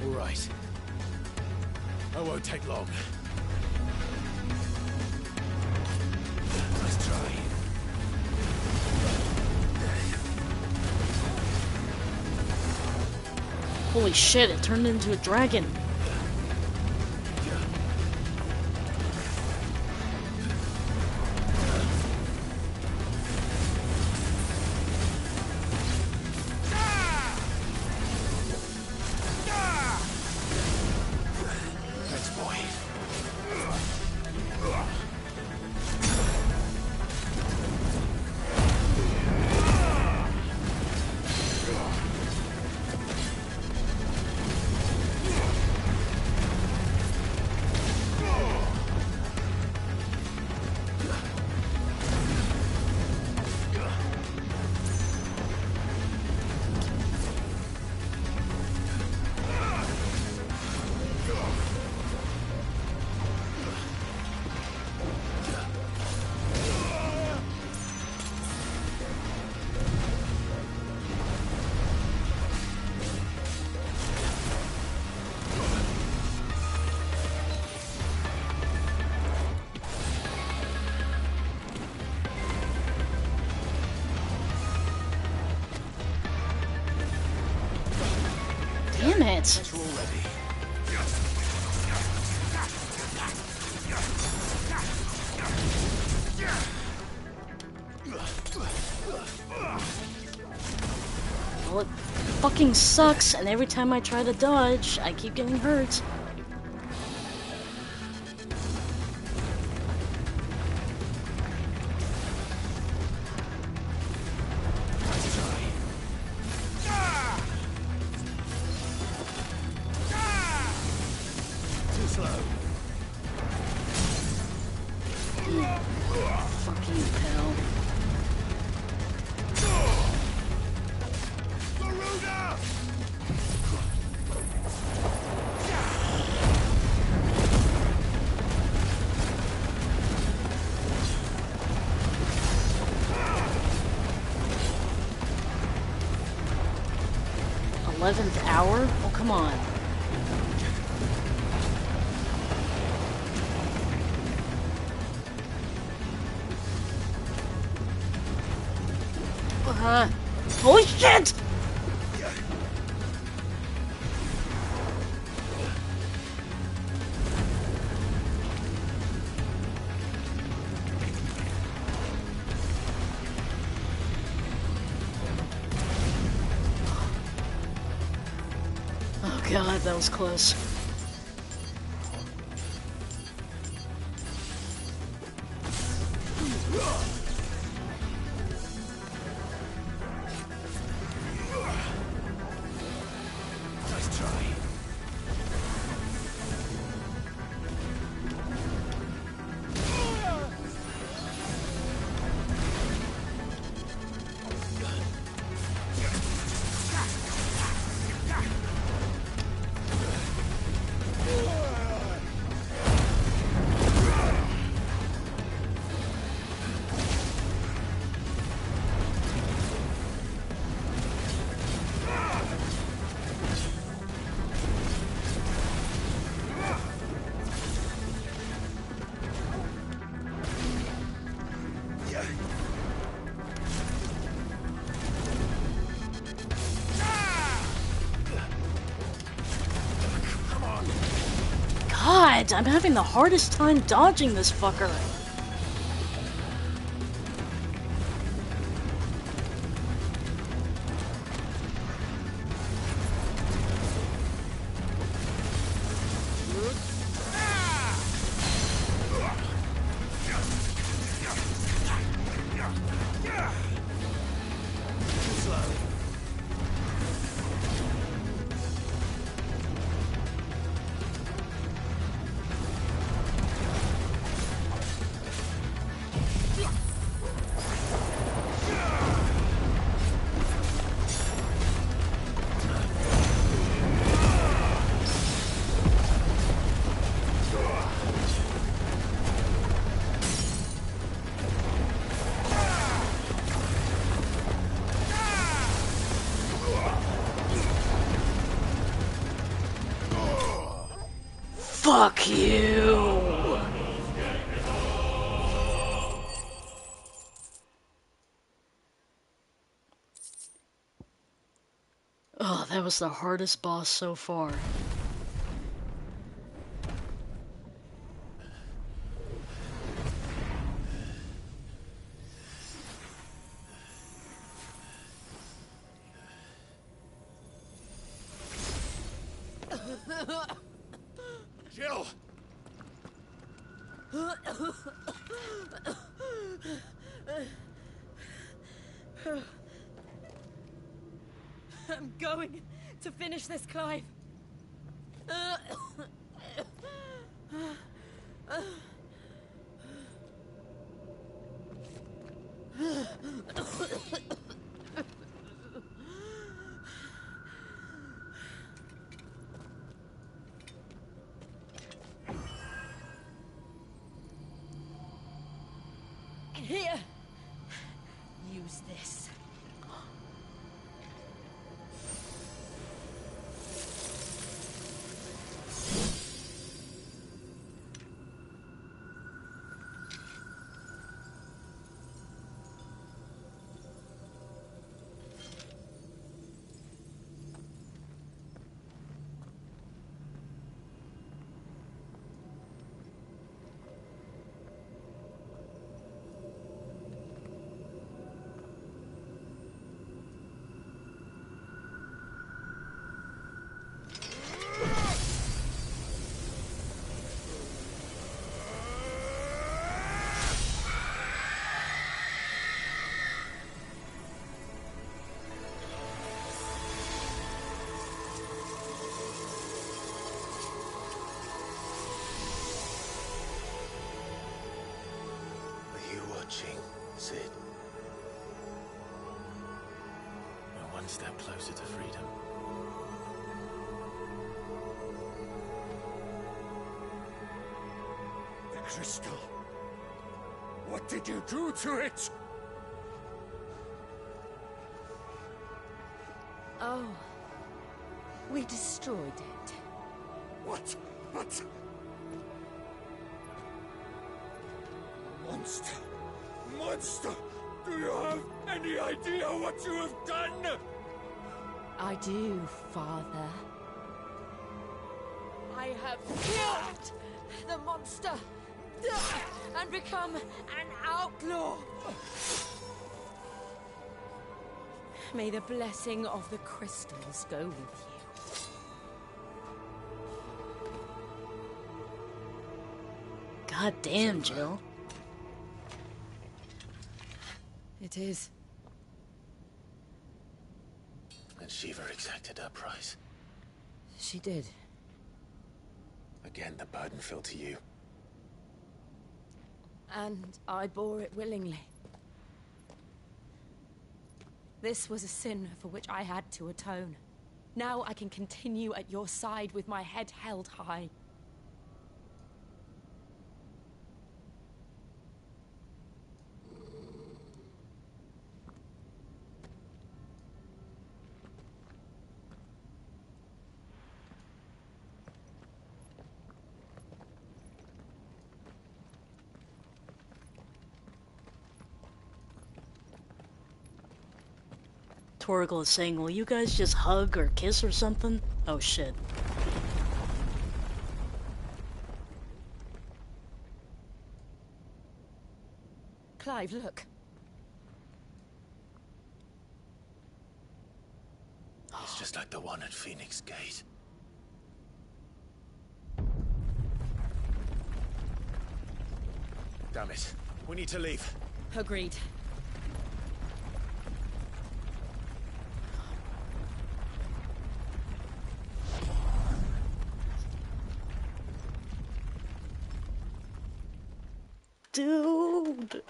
Right. I won't take long. Nice try. Holy shit, it turned into a dragon. Damn it! Well, it fucking sucks, and every time I try to dodge, I keep getting hurt. slow. Fuck you, pal. Garuda! 11th hour? Oh, come on. Holy shit! Oh god, that was close. Nice try. God, I'm having the hardest time dodging this fucker. Fuck you! Oh, that was the hardest boss so far. Jill! I'm going to finish this, Clive. Here. Use this. watching, Sid. We're one step closer to freedom. The crystal. What did you do to it? Oh, we destroyed it. What? What? Monster! Monster! Do you have any idea what you have done? I do, Father. I have killed the monster and become an outlaw. May the blessing of the crystals go with you. God damn, Jill. It is. And Shiva exacted her price. She did. Again, the burden fell to you. And I bore it willingly. This was a sin for which I had to atone. Now I can continue at your side with my head held high. Torgal is saying, will you guys just hug or kiss or something? Oh shit. Clive, look. It's just like the one at Phoenix Gate. Damn it. We need to leave. Agreed. Dude.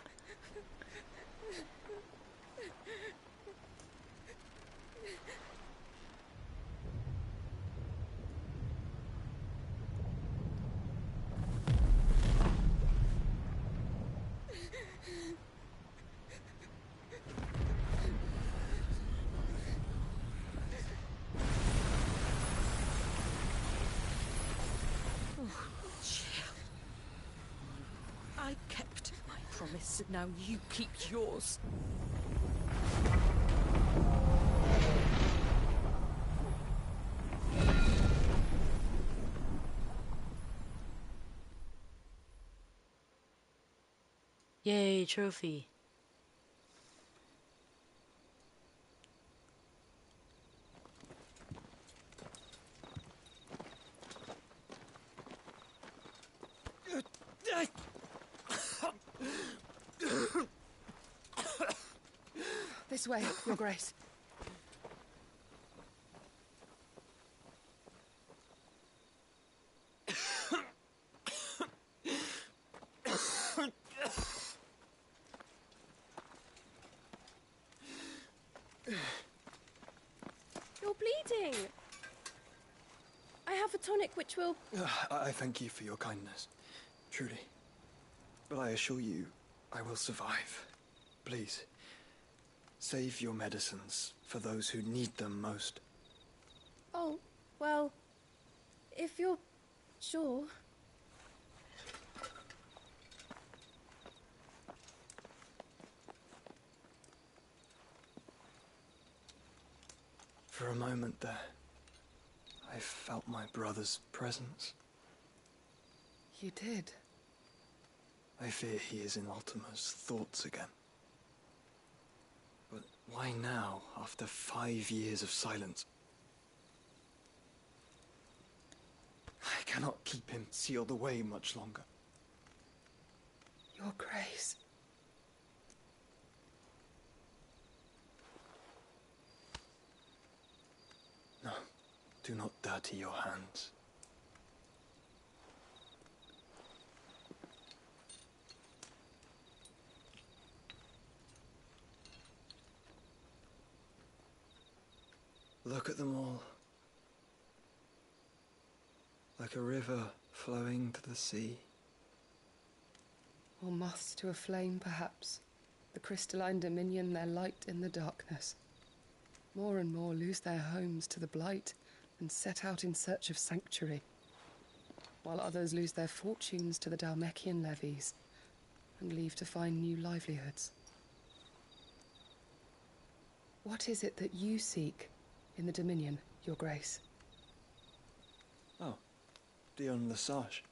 I kept my promise, and now you keep yours. Yay, trophy. This way, Your Grace. You're bleeding. I have a tonic which will... I thank you for your kindness, truly. But I assure you, I will survive. Please, save your medicines for those who need them most. Oh, well, if you're sure. For a moment there, I felt my brother's presence. You did? I fear he is in Ultima's thoughts again. But why now, after 5 years of silence? I cannot keep him sealed away much longer. Your Grace. No, do not dirty your hands. Look at them all. Like a river flowing to the sea. Or moths to a flame, perhaps. The crystalline dominion their light in the darkness. More and more lose their homes to the blight and set out in search of sanctuary, while others lose their fortunes to the Dhalmekian levies and leave to find new livelihoods. What is it that you seek in the Dominion, Your Grace? Oh, Dion Lesage.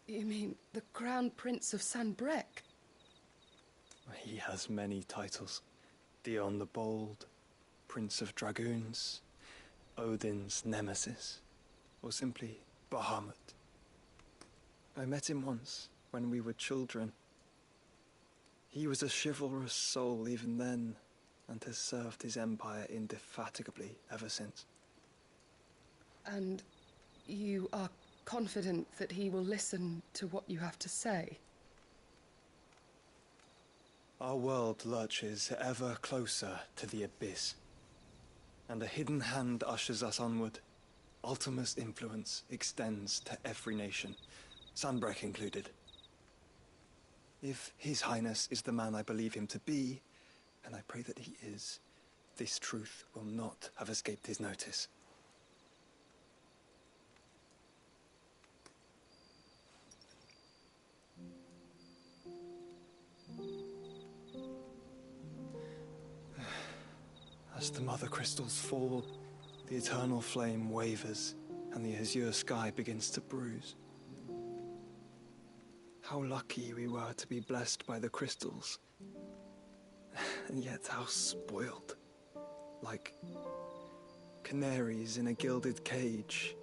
You mean the Crown Prince of Sanbreque? He has many titles. Dion the Bold, Prince of Dragoons, Odin's Nemesis, or simply Bahamut. I met him once, when we were children. He was a chivalrous soul even then, and has served his empire indefatigably ever since. And you are confident that he will listen to what you have to say? Our world lurches ever closer to the abyss, and a hidden hand ushers us onward. Ultima's influence extends to every nation, Sanbreque included. If His Highness is the man I believe him to be, and I pray that he is, this truth will not have escaped his notice. As the mother crystals fall, the eternal flame wavers, and the azure sky begins to bruise. How lucky we were to be blessed by the crystals, and yet how spoiled. Like canaries in a gilded cage,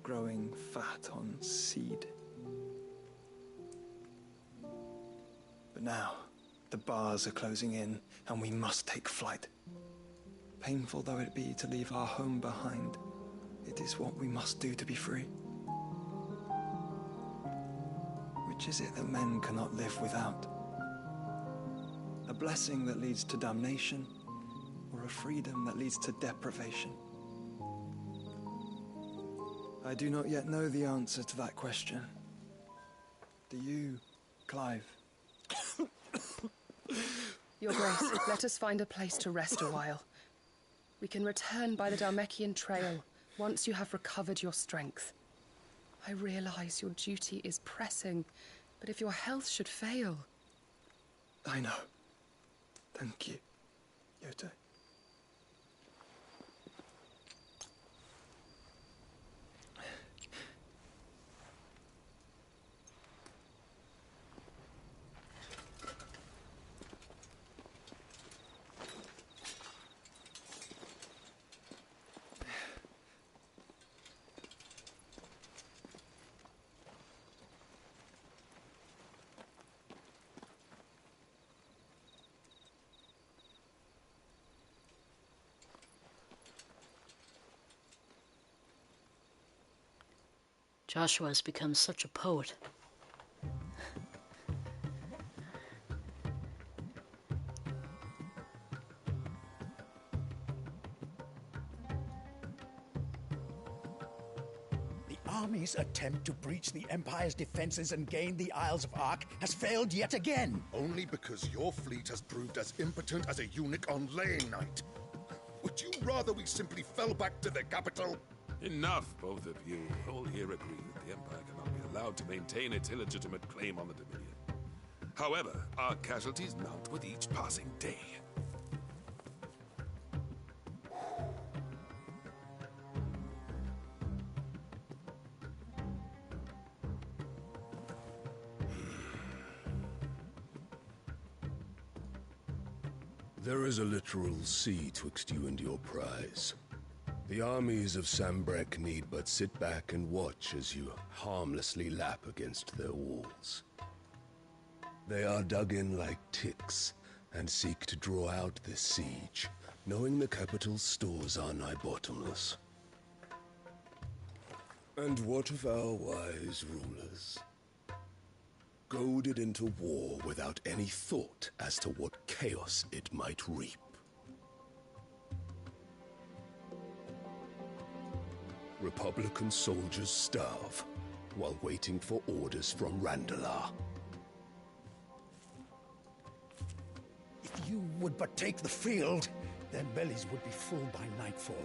growing fat on seed. But now, the bars are closing in, and we must take flight. Painful though it be to leave our home behind, it is what we must do to be free. Which is it that men cannot live without? A blessing that leads to damnation, or a freedom that leads to deprivation? I do not yet know the answer to that question. Do you, Clive? Your Grace, let us find a place to rest a while. We can return by the Dhalmekian trail once you have recovered your strength. I realize your duty is pressing, but if your health should fail... I know. Thank you, Yote. Joshua has become such a poet. The army's attempt to breach the Empire's defenses and gain the Isles of Ark has failed yet again. Only because your fleet has proved as impotent as a eunuch on laying night. Would you rather we simply fell back to the capital? Enough, both of you. All here agree that the Empire cannot be allowed to maintain its illegitimate claim on the Dominion. However, our casualties mount with each passing day. There is a literal sea twixt you and your prize. The armies of Sanbreque need but sit back and watch as you harmlessly lap against their walls. They are dug in like ticks and seek to draw out this siege, knowing the capital's stores are nigh bottomless. And what of our wise rulers? Goaded into war without any thought as to what chaos it might reap. Republican soldiers starve while waiting for orders from Randalar. If you would but take the field, their bellies would be full by nightfall.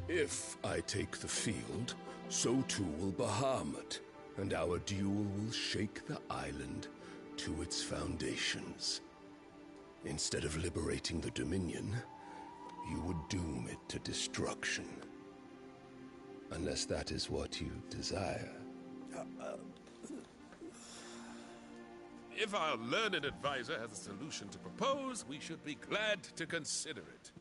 If I take the field, so too will Bahamut, and our duel will shake the island to its foundations. Instead of liberating the Dominion, you would doom it to destruction. Unless that is what you desire. If our learned advisor has a solution to propose, we should be glad to consider it.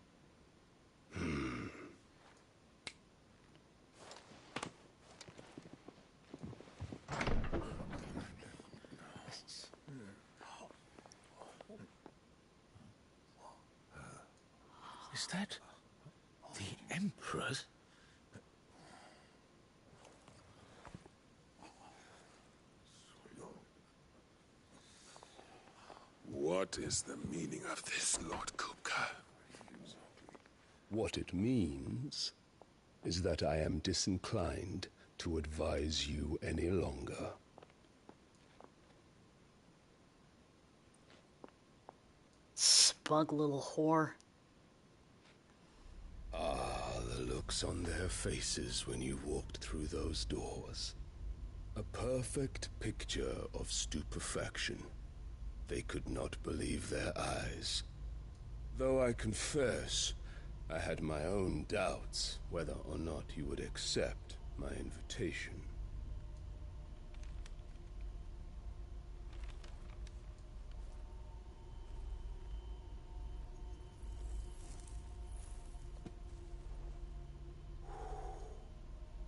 Is that the Emperor's? What is the meaning of this, Lord Kupka? What it means is that I am disinclined to advise you any longer. Spug little whore. Ah, the looks on their faces when you walked through those doors. A perfect picture of stupefaction. They could not believe their eyes. Though I confess, I had my own doubts whether or not you would accept my invitation.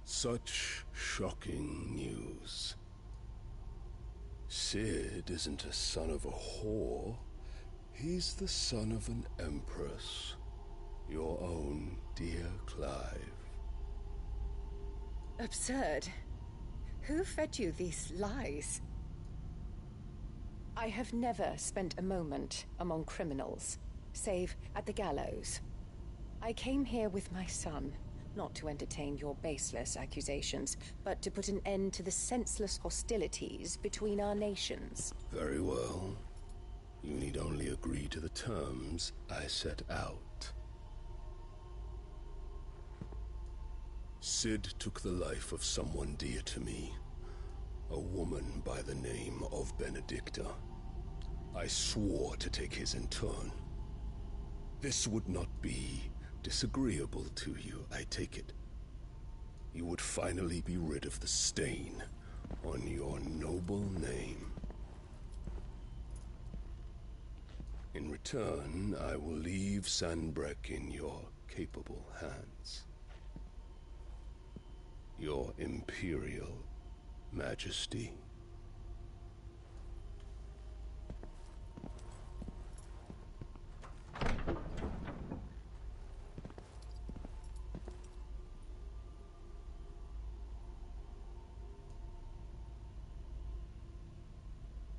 Such shocking news. Sid isn't a son of a whore. He's the son of an empress. Your own dear Clive. Absurd. Who fed you these lies? I have never spent a moment among criminals, save at the gallows. I came here with my son, not to entertain your baseless accusations, but to put an end to the senseless hostilities between our nations. Very well. You need only agree to the terms I set out. Sid took the life of someone dear to me, a woman by the name of Benedicta. I swore to take his in turn. This would not be disagreeable to you, I take it. You would finally be rid of the stain on your noble name. In return, I will leave Sanbreque in your capable hands. Your Imperial Majesty.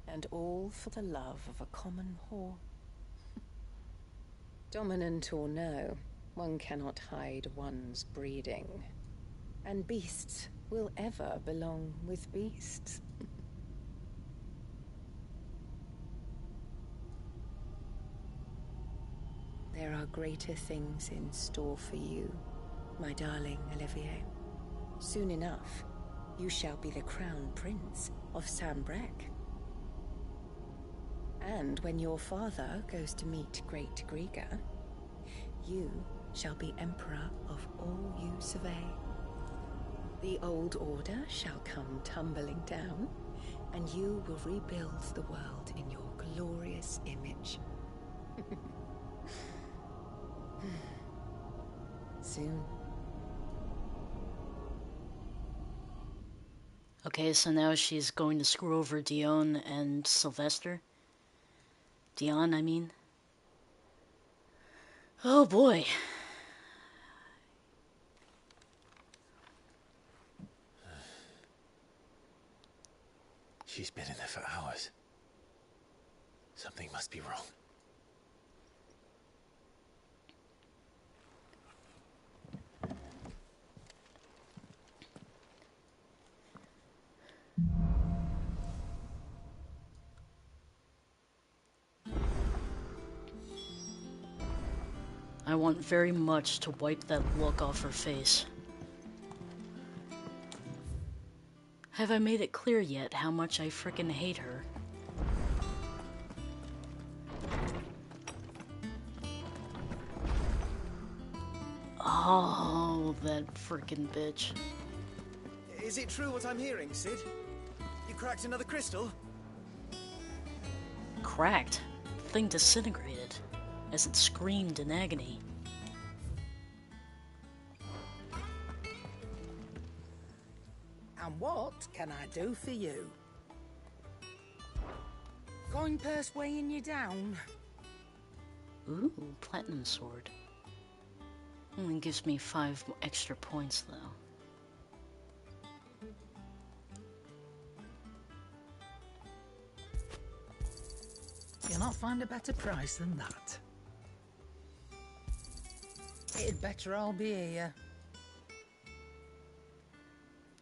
And all for the love of a common whore. Dominant or no, one cannot hide one's breeding. And beasts will ever belong with beasts. There are greater things in store for you, my darling Olivier. Soon enough, you shall be the crown prince of Sanbreque. And when your father goes to meet Great Griga, you shall be emperor of all you survey. The old order shall come tumbling down, and you will rebuild the world in your glorious image. Soon. Okay, so now she's going to screw over Dion and Sylvester. Dion, I mean. Oh boy. She's been in there for hours. Something must be wrong. I want very much to wipe that look off her face. Have I made it clear yet how much I frickin' hate her? Oh, that frickin' bitch. Is it true what I'm hearing, Sid? You cracked another crystal? Cracked. The thing disintegrated as it screamed in agony. And what can I do for you? Coin purse weighing you down? Ooh, platinum sword. Only gives me 5 extra points, though. You'll not find a better price than that. It'd better all be here.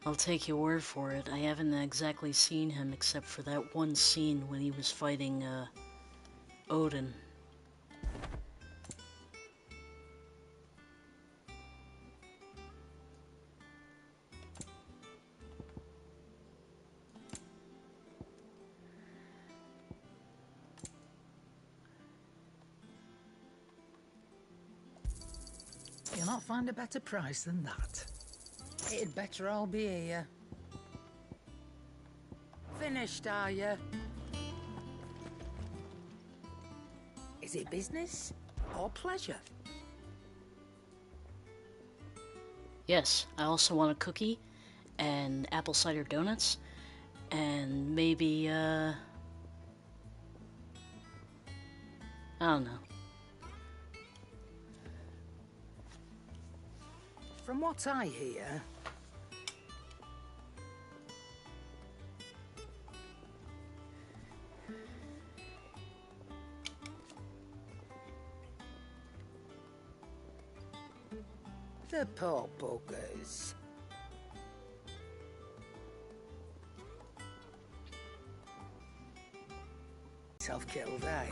I'll take your word for it. I haven't exactly seen him except for that one scene when he was fighting, Odin. You'll not find a better price than that. It'd better all be here. Finished, are you? Is it business or pleasure? Yes, I also want a cookie and apple cider donuts and maybe, I don't know. From what I hear, the poor buggers. Self-killed, eh?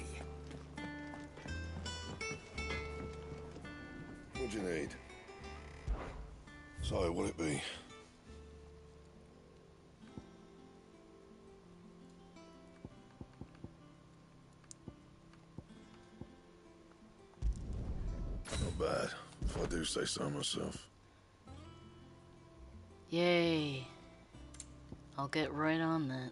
What do you need? So, what'll it be? Not bad, if I do say so myself. Yay. I'll get right on that.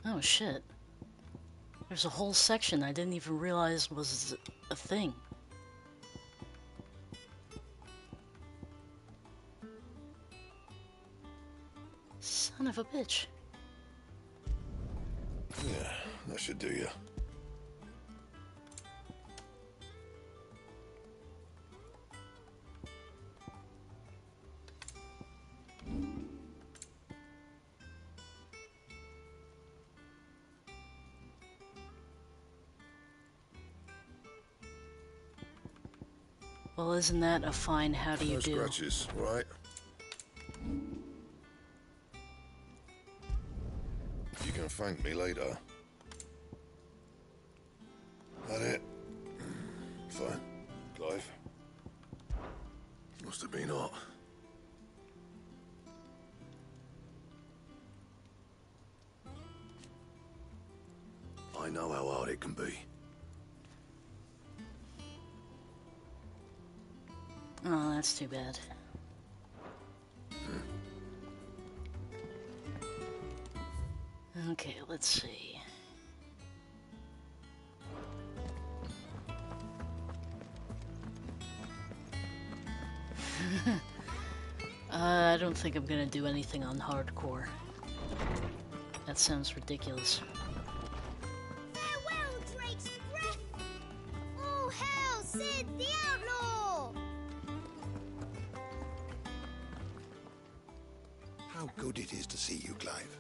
Oh shit. There's a whole section I didn't even realize was a thing. Son of a bitch. Yeah, that should do you. Well, isn't that a fine how do you do? No scratches, right? You can thank me later. That it? Fine. Clive? Must have been hot. I know how hard it can be. Oh, that's too bad. Okay, let's see. I don't think I'm gonna do anything on hardcore. That sounds ridiculous. Farewell, Drake's breath! All hail Sid the Outlaw! How good it is to see you, Clive.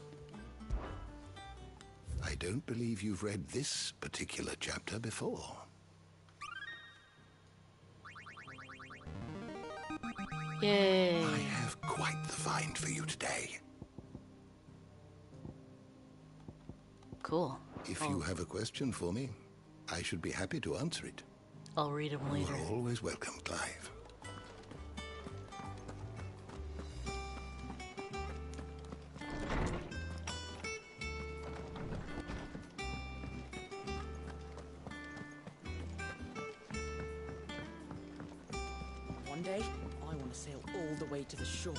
I don't believe you've read this particular chapter before. Yay! I have quite the find for you today. Cool. If you have a question for me, I should be happy to answer it. I'll read them later. You're always welcome, Clive. One day, I want to sail all the way to the shore.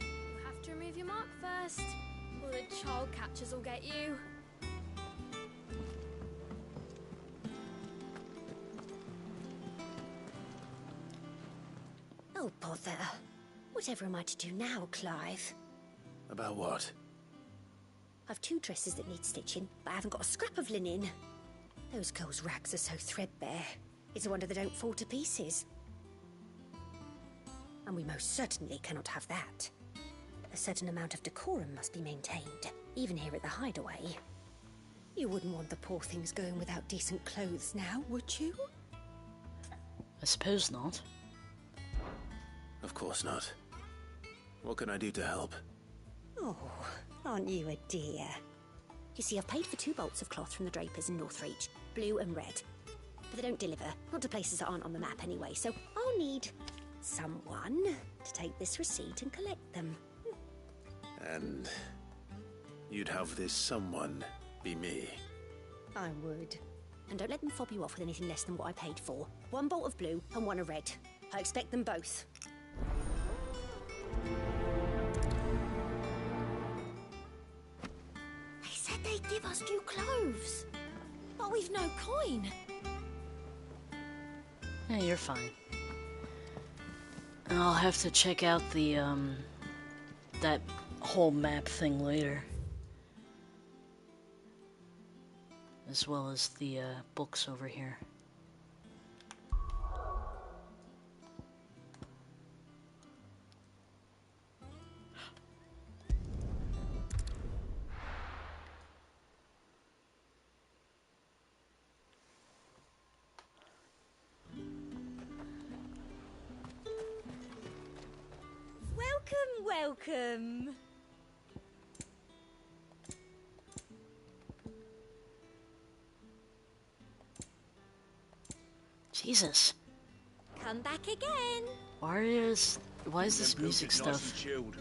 You'll have to remove your mark first, or the child catchers will get you. Oh, bother. Whatever am I to do now, Clive? About what? I've 2 dresses that need stitching, but I haven't got a scrap of linen. Those girls' rags are so threadbare. It's a wonder they don't fall to pieces. And we most certainly cannot have that. A certain amount of decorum must be maintained, even here at the hideaway. You wouldn't want the poor things going without decent clothes now, would you? I suppose not. Of course not. What can I do to help? Oh, aren't you a dear? You see, I've paid for 2 bolts of cloth from the drapers in Northreach, blue and red. But they don't deliver, not to places that aren't on the map anyway, so I'll need someone to take this receipt and collect them. And you'd have this someone be me. I would. And don't let them fob you off with anything less than what I paid for. 1 bolt of blue and 1 of red. I expect them both. They said they'd give us new clothes, but we've no coin. Yeah, you're fine. And I'll have to check out the, that whole map thing later. As well as the, books over here. Welcome. Jesus. Come back again. Why is this Them music boots are nice stuff? and chilled.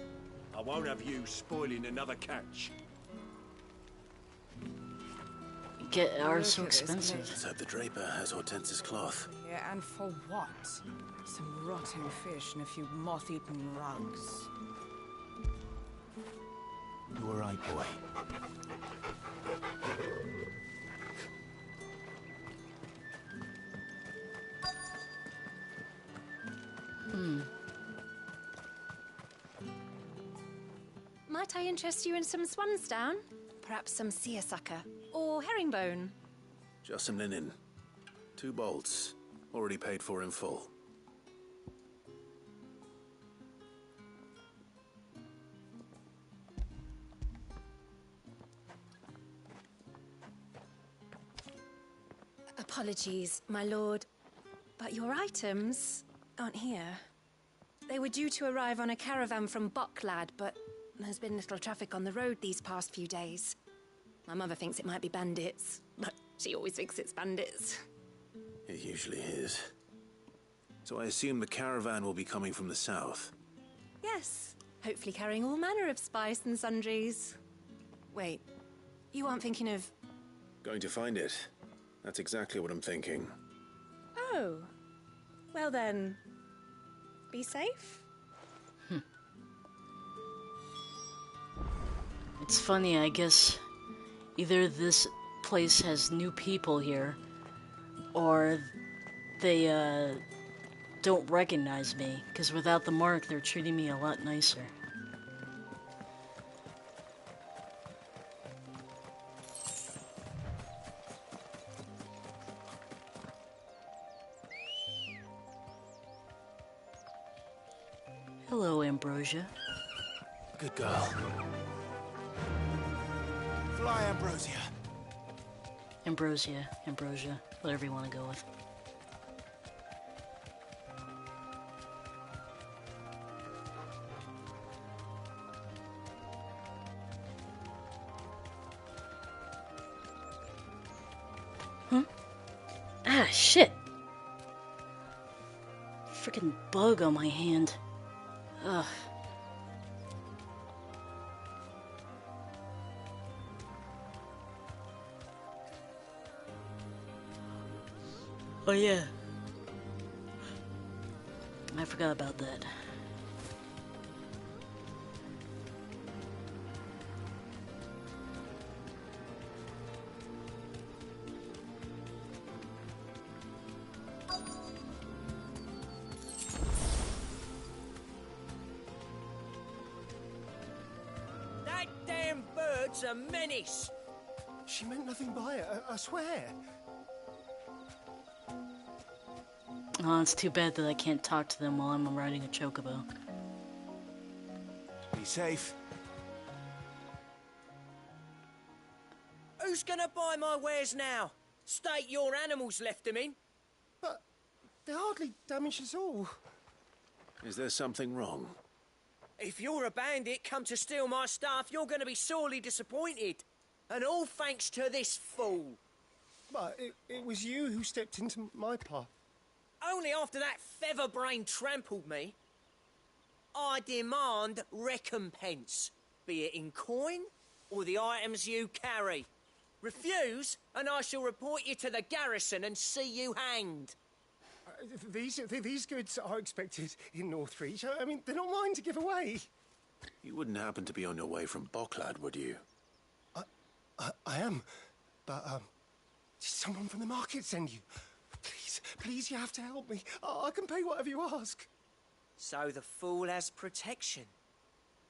I won't have you spoiling another catch. Are Look so at this expensive. list. Let's hope the draper has Hortense's cloth. Yeah, and for what? Some rotten fish and a few moth-eaten rugs. You were right, boy. Might I interest you in some swansdown? Perhaps some seersucker or herringbone? Just some linen. 2 bolts. Already paid for in full. Apologies, my lord, but your items aren't here. They were due to arrive on a caravan from Bucklad, but there's been little traffic on the road these past few days. My mother thinks it might be bandits, but she always thinks it's bandits. It usually is. So I assume the caravan will be coming from the south. Yes, hopefully carrying all manner of spice and sundries. Wait, you aren't thinking of... Going to find it. That's exactly what I'm thinking. Oh, well then, be safe. It's funny, I guess either this place has new people here, or they, don't recognize me, because without the mark, they're treating me a lot nicer. Hello, Ambrosia. Good girl. Fly, Ambrosia. Ambrosia, whatever you want to go with. Huh? Ah, shit! Freaking bug on my hand. Ugh. Oh yeah. I forgot about that. That damn bird's a menace. She meant nothing by it, I swear. Oh, it's too bad that I can't talk to them while I'm riding a chocobo. Be safe. Who's gonna buy my wares now? State your animals left them in. But they hardly damaged us all. Is there something wrong? If you're a bandit come to steal my stuff, you're gonna be sorely disappointed. And all thanks to this fool. But it was you who stepped into my path. Only after that feather-brain trampled me. I demand recompense, be it in coin or the items you carry. Refuse, and I shall report you to the garrison and see you hanged. These goods are expected in Northreach. I mean, they're not mine to give away. You wouldn't happen to be on your way from Bocklad, would you? I am, but did someone from the market send you? Please, you have to help me. I can pay whatever you ask. So the fool has protection.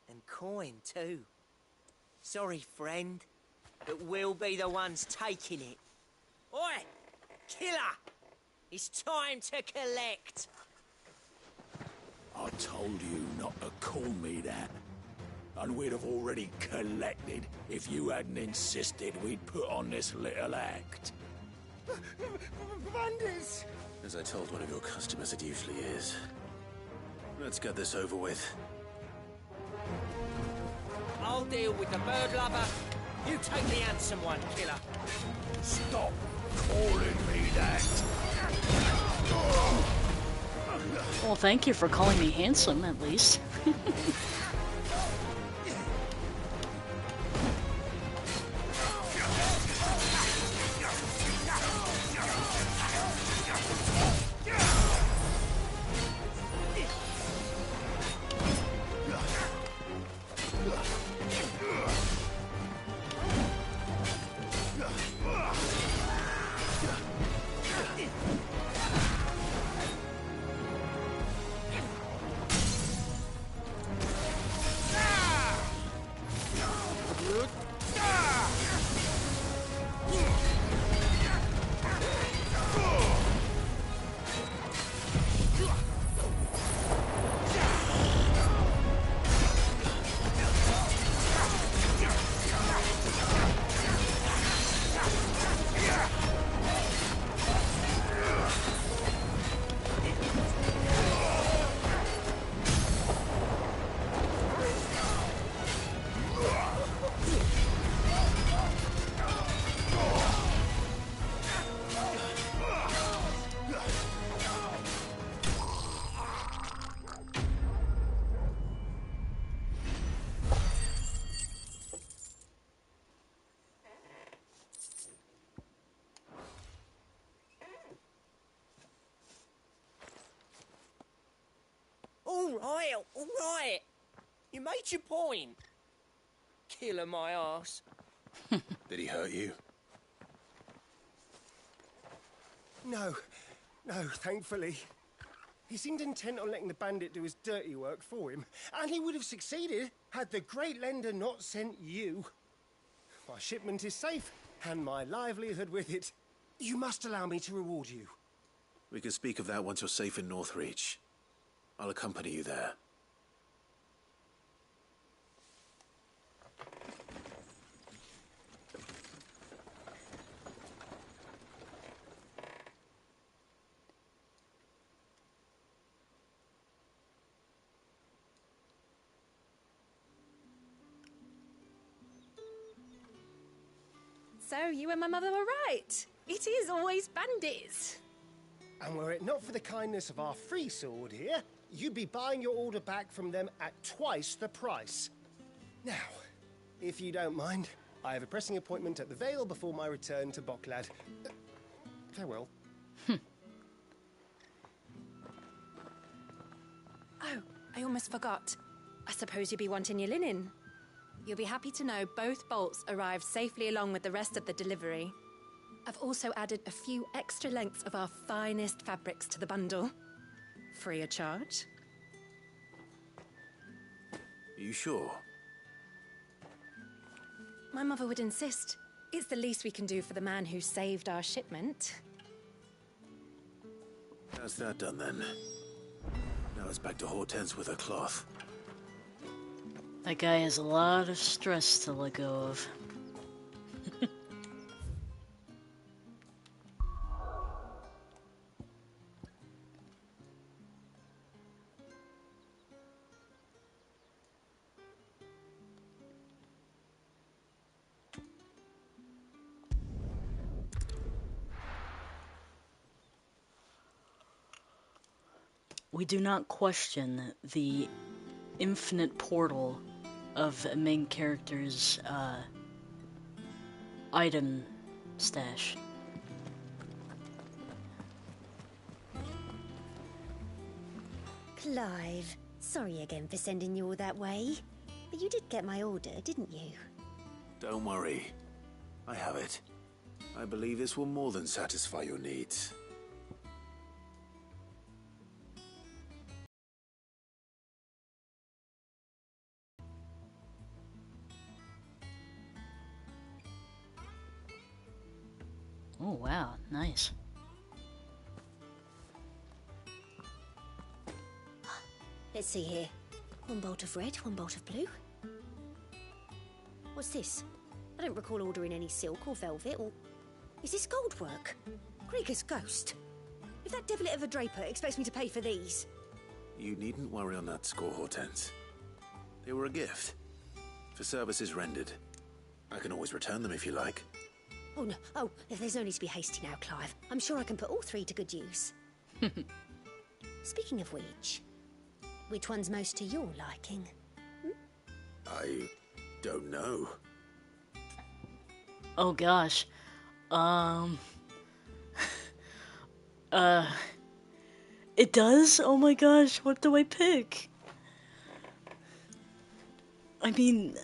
And coin, too. Sorry, friend, but we'll be the ones taking it. Oi! Killer! It's time to collect. I told you not to call me that. And we'd have already collected if you hadn't insisted we'd put on this little act. Bandits! As I told one of your customers, it usually is. Let's get this over with. I'll deal with the bird lover. You take the handsome one, killer. Stop calling me that. Well, thank you for calling me handsome, at least. All right. You made your point. Killer my ass. Did he hurt you? No, thankfully. He seemed intent on letting the bandit do his dirty work for him, and he would have succeeded had the great lender not sent you. My shipment is safe, and my livelihood with it. You must allow me to reward you. We can speak of that once you're safe in Northreach. I'll accompany you there. So you and my mother were right. It is always bandits. And were it not for the kindness of our free sword here, you'd be buying your order back from them at twice the price. Now, if you don't mind, I have a pressing appointment at the Vale before my return to Bocklad. Farewell. Oh, I almost forgot. I suppose you'll be wanting your linen. You'll be happy to know both bolts arrived safely along with the rest of the delivery. I've also added a few extra lengths of our finest fabrics to the bundle. Free of charge. Are you sure? My mother would insist. It's the least we can do for the man who saved our shipment. That's that done then. Now it's back to Hortense with her cloth. That guy has a lot of stress to let go of. We do not question the infinite portal of a main character's item stash. Clive, sorry again for sending you all that way. But you did get my order, didn't you? Don't worry. I have it. I believe this will more than satisfy your needs. Oh wow, nice. Let's see here. One bolt of red, one bolt of blue. What's this? I don't recall ordering any silk or velvet or... Is this gold work? Krieger's ghost. If that devilit of a draper expects me to pay for these... You needn't worry on that score, Hortense. They were a gift. For services rendered. I can always return them if you like. Oh, no. Oh, there's no need to be hasty now, Clive. I'm sure I can put all three to good use. Speaking of which one's most to your liking? I don't know. Oh gosh. It does? Oh my gosh, what do I pick? I mean,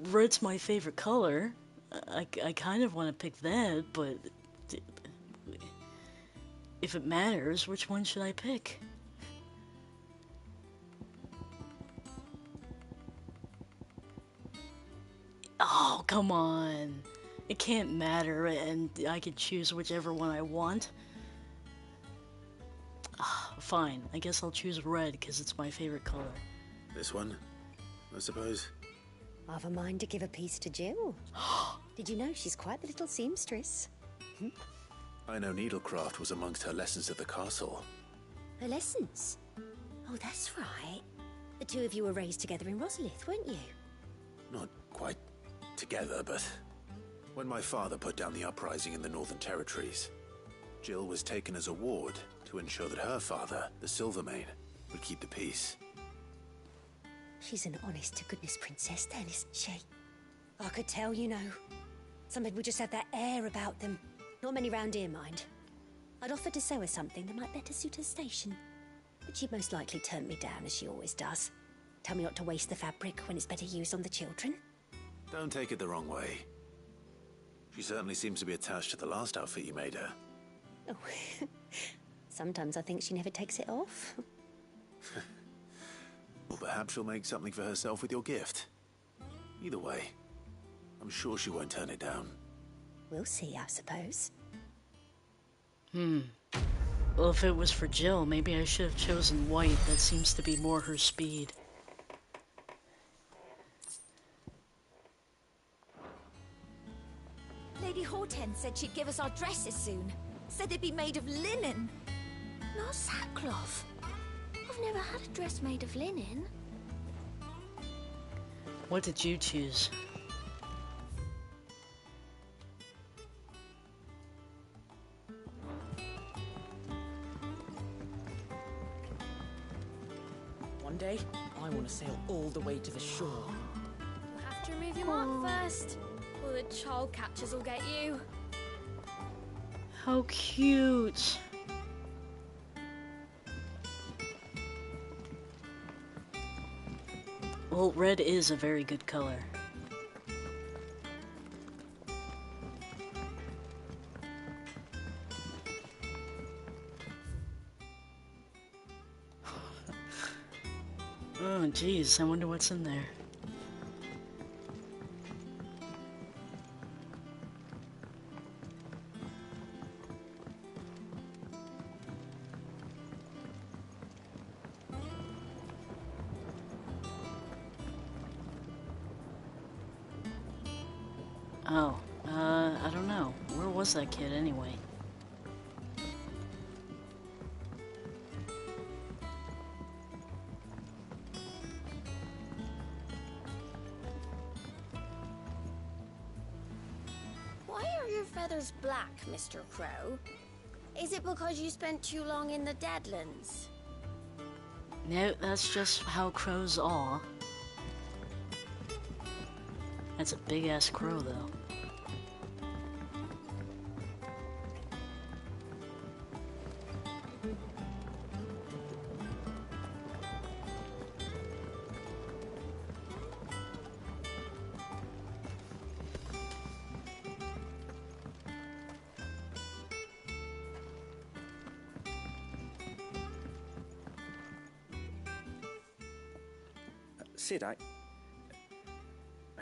red's my favorite color. I kind of want to pick that, but if it matters, which one should I pick? Oh, come on. It can't matter, and I can choose whichever one I want. Fine, I guess I'll choose red, because it's my favorite color. This one, I suppose? I've a mind to give a piece to Jill. Did you know she's quite the little seamstress? I know needlecraft was amongst her lessons at the castle. Her lessons? Oh, that's right. The two of you were raised together in Rosalith, weren't you? Not quite together, but when my father put down the uprising in the Northern Territories, Jill was taken as a ward to ensure that her father, the Silvermane, would keep the peace. She's an honest-to-goodness princess then, isn't she? I could tell, you know. Some people just have that air about them. Not many round here, mind. I'd offered to sew her something that might better suit her station. But she'd most likely turn me down, as she always does. Tell me not to waste the fabric when it's better used on the children. Don't take it the wrong way. She certainly seems to be attached to the last outfit you made her. Oh, sometimes I think she never takes it off. Or perhaps she'll make something for herself with your gift. Either way, I'm sure she won't turn it down. We'll see, I suppose. Well, if it was for Jill, maybe I should have chosen white. That seems to be more her speed. Lady Hortense said she'd give us our dresses soon. Said they'd be made of linen. Not sackcloth. I've never had a dress made of linen. What did you choose? One day, I want to sail all the way to the shore. You'll have to remove your mark first, or the child catchers will get you. How cute. Well, red is a very good color. Oh, geez, I wonder what's in there. Oh, I don't know. Where was that kid anyway? Why are your feathers black, Mr. Crow? Is it because you spent too long in the Deadlands? No, that's just how crows are. That's a big-ass crow, though. Sid, I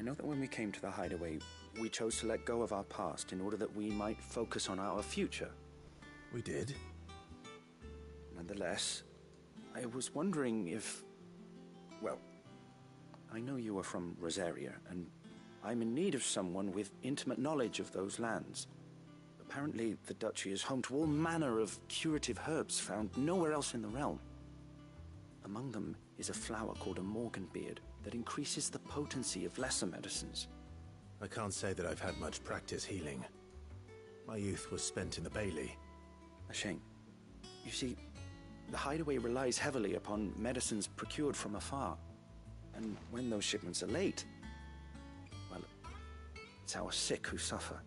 know that when we came to the hideaway, we chose to let go of our past in order that we might focus on our future. We did. Nonetheless, I was wondering if... Well, I know you are from Rosaria, and I'm in need of someone with intimate knowledge of those lands. Apparently, the duchy is home to all manner of curative herbs found nowhere else in the realm. Among them is a flower called a morganbeard that increases the potency of lesser medicines. I can't say that I've had much practice healing. My youth was spent in the Bailey. A shame. You see, the hideaway relies heavily upon medicines procured from afar. And when those shipments are late, well, it's our sick who suffer.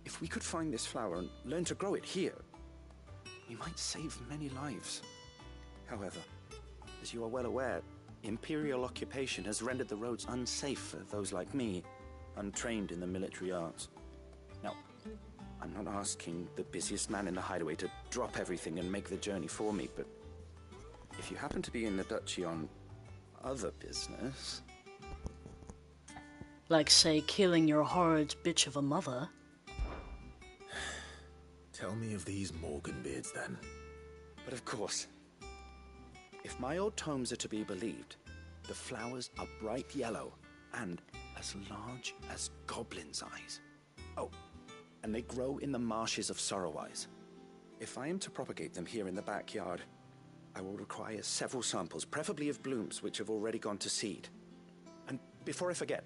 If we could find this flower and learn to grow it here, we might save many lives. However, as you are well aware, Imperial occupation has rendered the roads unsafe for those like me, untrained in the military arts. Now, I'm not asking the busiest man in the hideaway to drop everything and make the journey for me, but if you happen to be in the duchy on other business... Like, say, killing your horrid bitch of a mother. Tell me of these morganbeards, then. But of course. If my old tomes are to be believed, the flowers are bright yellow and as large as goblins' eyes. Oh, and they grow in the marshes of Sorrowise. If I am to propagate them here in the backyard, I will require several samples, preferably of blooms which have already gone to seed. And before I forget,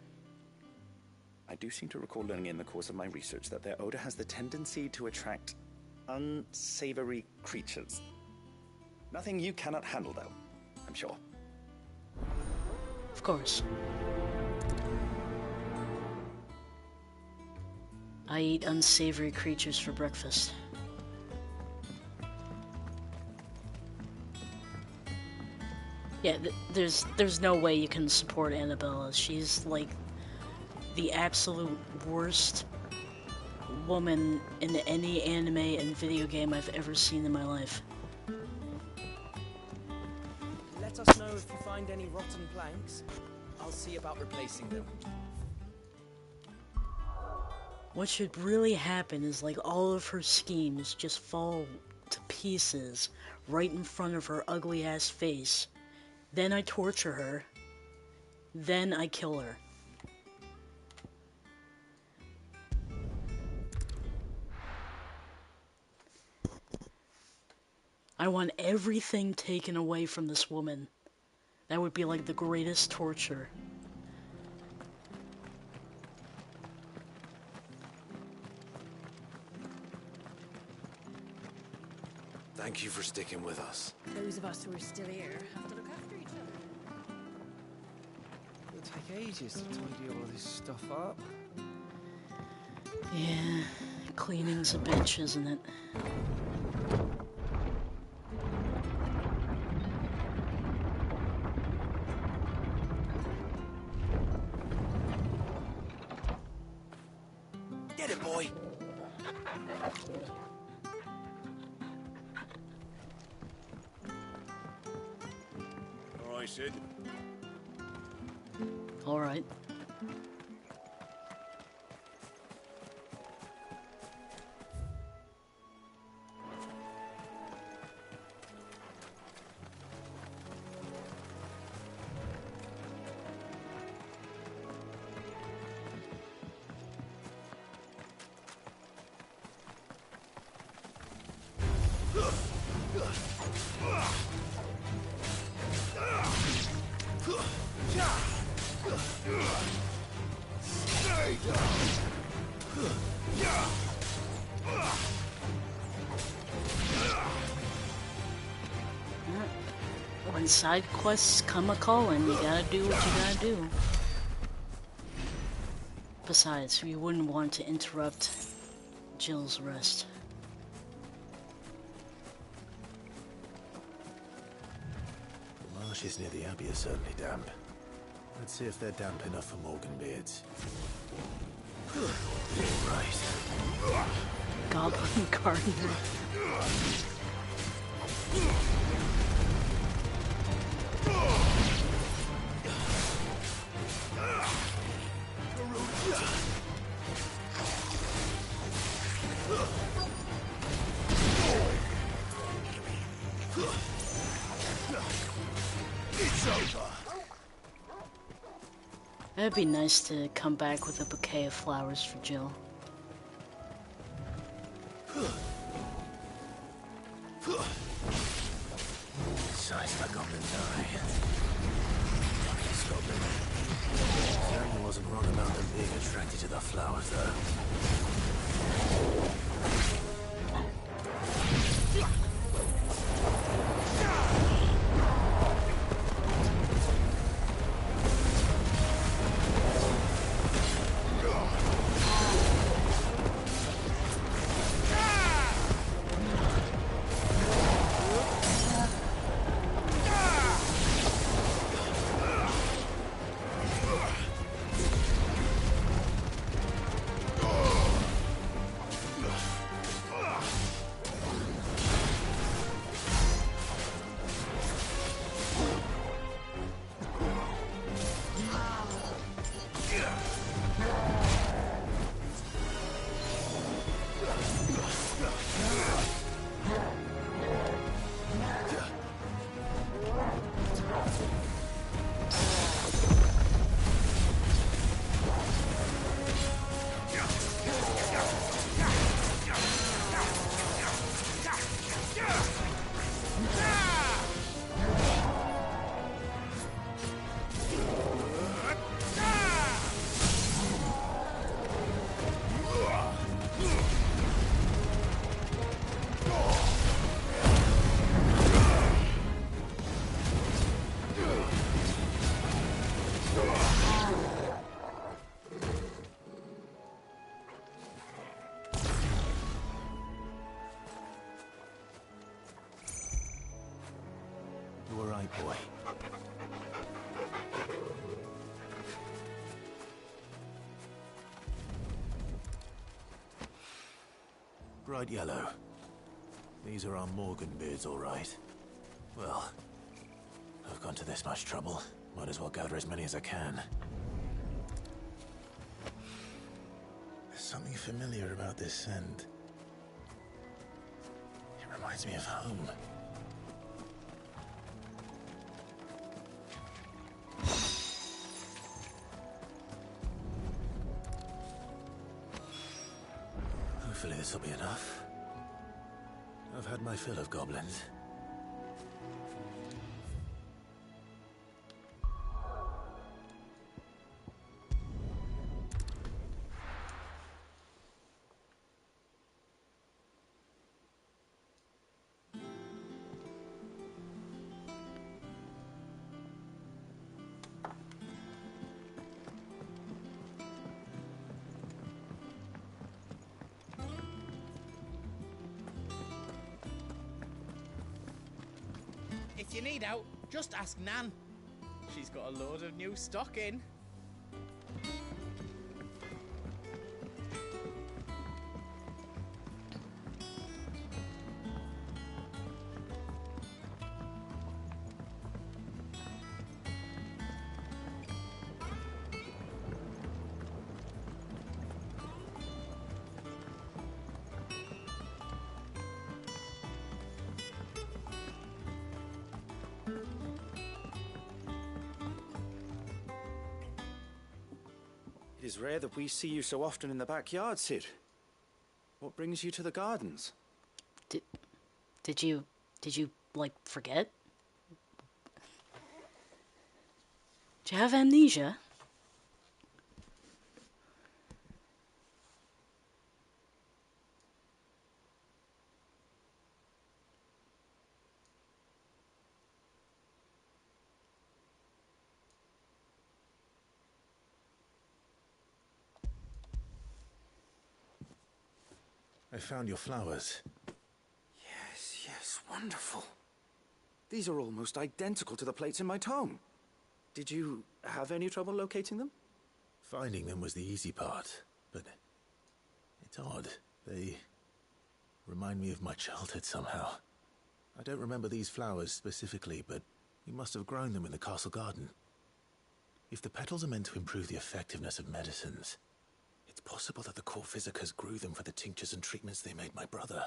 I do seem to recall learning in the course of my research that their odor has the tendency to attract unsavory creatures. Nothing you cannot handle, though, I'm sure. Of course. I eat unsavory creatures for breakfast. Yeah, there's no way you can support Annabella. She's like the absolute worst woman in any anime and video game I've ever seen in my life. Let us know if you find any rotten planks. I'll see about replacing them. What should really happen is like all of her schemes just fall to pieces right in front of her ugly ass face. Then I torture her. Then I kill her. I want everything taken away from this woman. That would be like the greatest torture. Thank you for sticking with us. Those of us who are still here have to look after each other. ages to tidy all of this stuff up. Yeah, cleaning's a bitch, isn't it? Get it, boy. All right, Sid. All right. When side quests come a-calling, you gotta do what you gotta do. Besides, we wouldn't want to interrupt Jill's rest. The marshes near the Abbey are certainly damp. Let's see if they're damp enough for Morgan beards. Right. Goblin gardener. It's over. It'd be nice to come back with a bouquet of flowers for Jill. Size of a goblin's eye. This goblin. Certainly wasn't wrong about them being attracted to the flowers, though. Boy. Bright yellow. These are our Morgan beards, all right. Well, I've gone to this much trouble. Might as well gather as many as I can. There's something familiar about this scent. It reminds me of home. Hopefully this will be enough. I've had my fill of goblins. you need out, just ask Nan. She's got a load of new stock in. It is rare that we see you so often in the backyard, Sid. What brings you to the gardens? Did you, like, forget? Do you have amnesia? I found your flowers. Yes, wonderful. These are almost identical to the plates in my tome. Did you have any trouble locating them? Finding them was the easy part, but it's odd. They remind me of my childhood somehow. I don't remember these flowers specifically, but we must have grown them in the castle garden. If the petals are meant to improve the effectiveness of medicines, it's possible that the court physicers grew them for the tinctures and treatments they made my brother.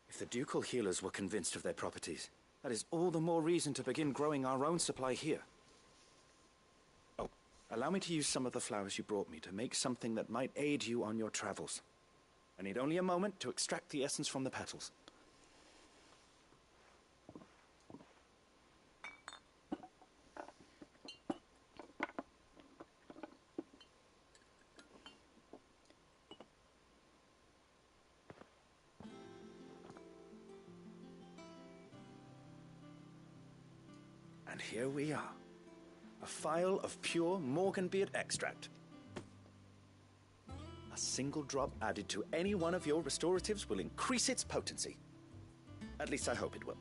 If the ducal healers were convinced of their properties, that is all the more reason to begin growing our own supply here. Oh, allow me to use some of the flowers you brought me to make something that might aid you on your travels. I need only a moment to extract the essence from the petals. And here we are. A phial of pure Morganbeard extract. A single drop added to any one of your restoratives will increase its potency. At least I hope it will.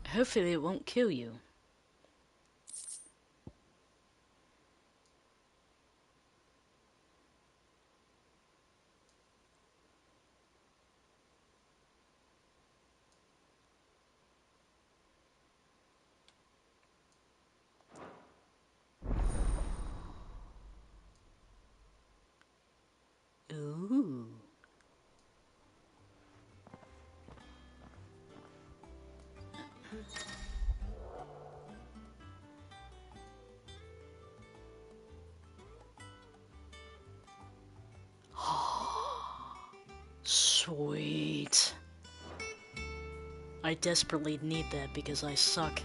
Hopefully it won't kill you. Ooh. Sweet. I desperately need that because I suck.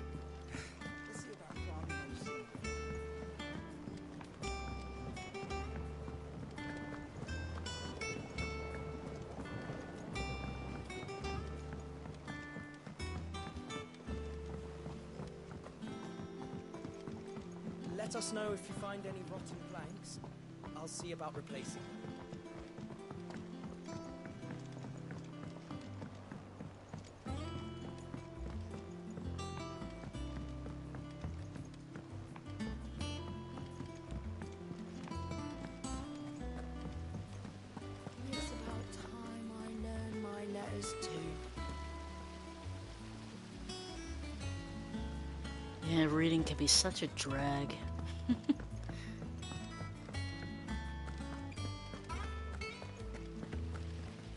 Let us know if you find any rotten planks. I'll see about replacing them. It's about time I learn my letters too. Yeah, reading can be such a drag.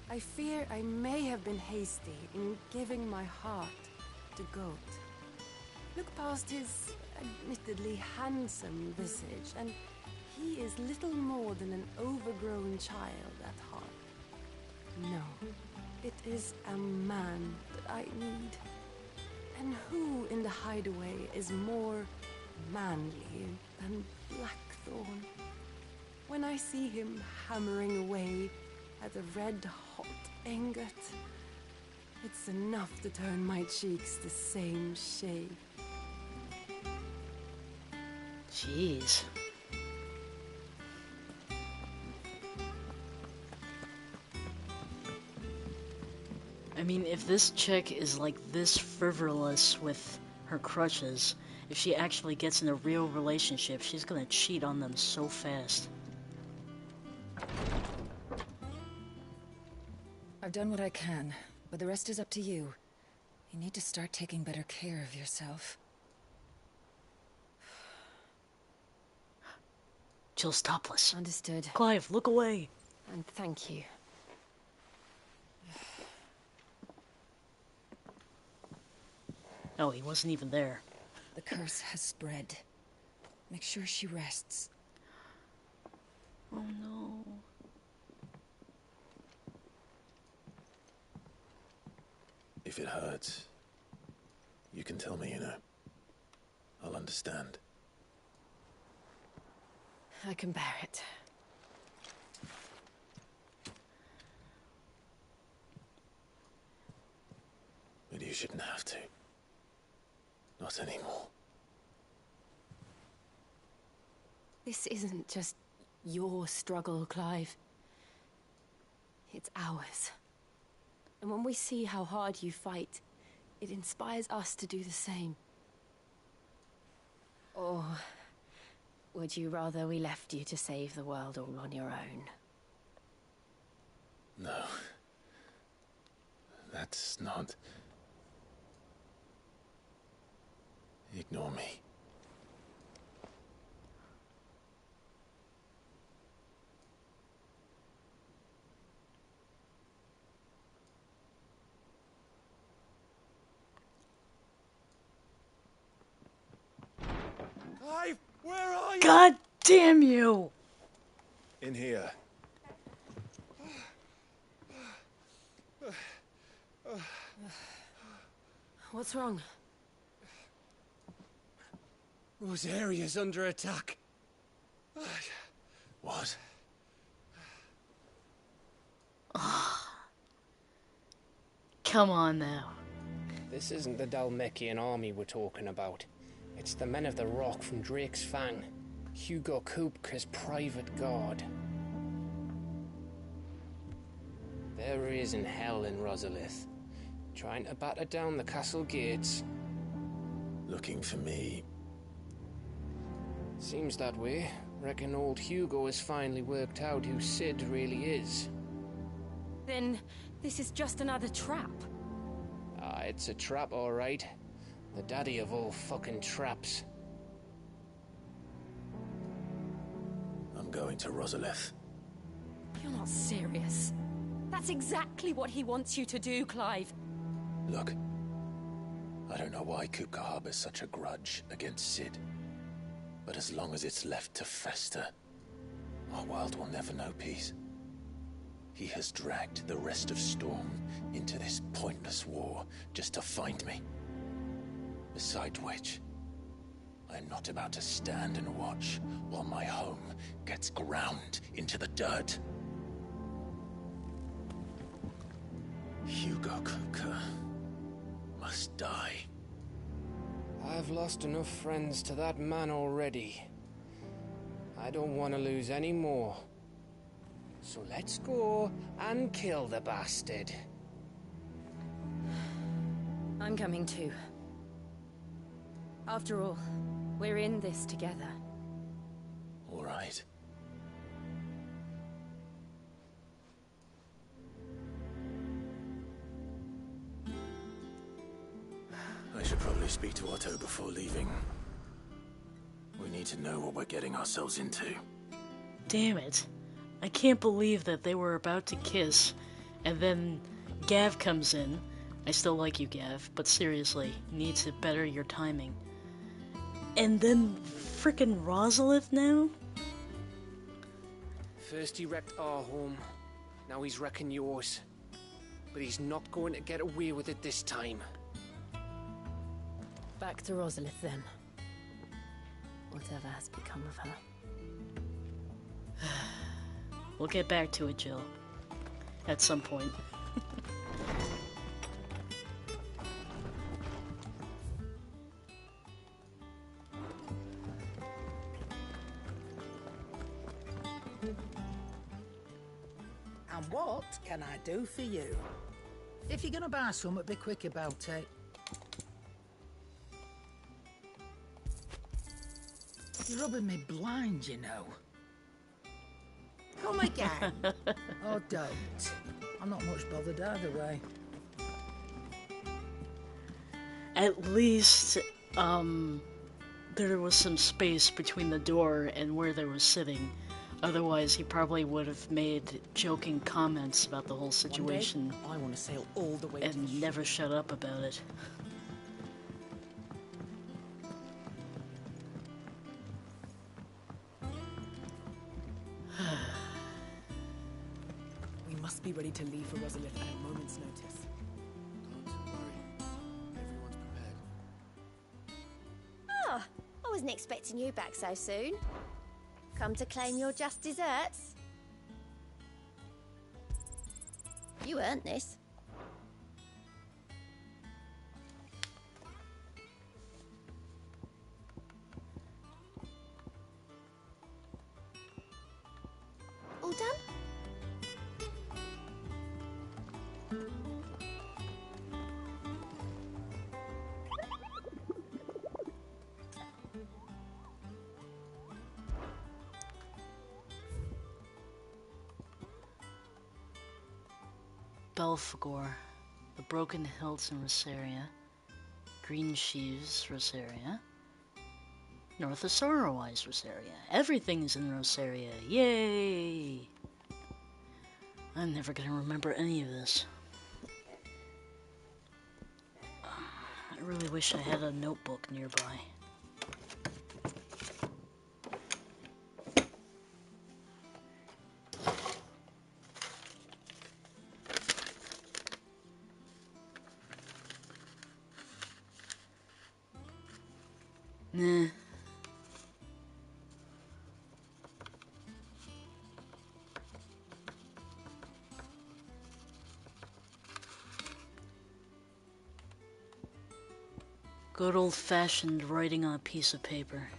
I fear I may have been hasty in giving my heart to Goat. Look past his admittedly handsome visage, and he is little more than an overgrown child at heart. No, it is a man that I need. And who in the hideaway is more manly than Blackthorn? When I see him hammering away at a red-hot ingot, it's enough to turn my cheeks the same shade. Jeez. I mean, if this chick is like this frivolous with her crushes, if she actually gets in a real relationship, she's gonna cheat on them so fast. I've done what I can, but the rest is up to you. You need to start taking better care of yourself. Jill's topless. Understood. Clive, look away. And thank you. Oh, he wasn't even there. The curse has spread. Make sure she rests. Oh no. If it hurts, you can tell me, you know. I'll understand. I can bear it. But you shouldn't have to. Not anymore. This isn't just your struggle, Clive. It's ours. And when we see how hard you fight, it inspires us to do the same. Or would you rather we left you to save the world all on your own? No. That's not... Ignore me. Clive, where are you? God damn you! In here. What's wrong? Rosaria's under attack. What? Come on now. This isn't the Dalmekian army we're talking about. It's the men of the Rock from Drake's Fang. Hugo Kupka's private guard. There he is in hell in Rosalith, trying to batter down the castle gates. Looking for me. Seems that way. Reckon old Hugo has finally worked out who Sid really is. Then this is just another trap. Ah, it's a trap, all right. The daddy of all fucking traps. I'm going to Rosalith. You're not serious. That's exactly what he wants you to do, Clive. Look, I don't know why Kupka harbors such a grudge against Sid. But as long as it's left to fester, our world will never know peace. He has dragged the rest of Storm into this pointless war just to find me. Besides which, I am not about to stand and watch while my home gets ground into the dirt. Hugo Kupka must die. I've lost enough friends to that man already. I don't want to lose any more. So let's go and kill the bastard. I'm coming too. After all, we're in this together. All right. I should probably speak to Otto before leaving. We need to know what we're getting ourselves into. Damn it. I can't believe that they were about to kiss, and then Gav comes in. I still like you, Gav, but seriously, you need to better your timing. And then frickin' Rosalith now? First he wrecked our home, now he's wrecking yours. But he's not going to get away with it this time. Back to Rosalith, then. Whatever has become of her. We'll get back to it, Jill. At some point. And what can I do for you? If you're gonna buy something, be quick about it. You're rubbing me blind, you know. Come again. Oh, don't. I'm not much bothered either way. At least, there was some space between the door and where they were sitting. Otherwise, he probably would have made joking comments about the whole situation. One day, I want to sail all the way and never shut up about it. We must be ready to leave for Rosalith at a moment's notice. Don't worry. Everyone's prepared. Ah, I wasn't expecting you back so soon. Come to claim your just desserts? You earned this. All done? Belphegor, the Broken Hills in Rosaria, Green Sheaves, Rosaria, North of Sorrowwise, Rosaria. Everything's in Rosaria. Yay! I'm never gonna remember any of this. I really wish I had a notebook nearby. Nah. Good old-fashioned writing on a piece of paper.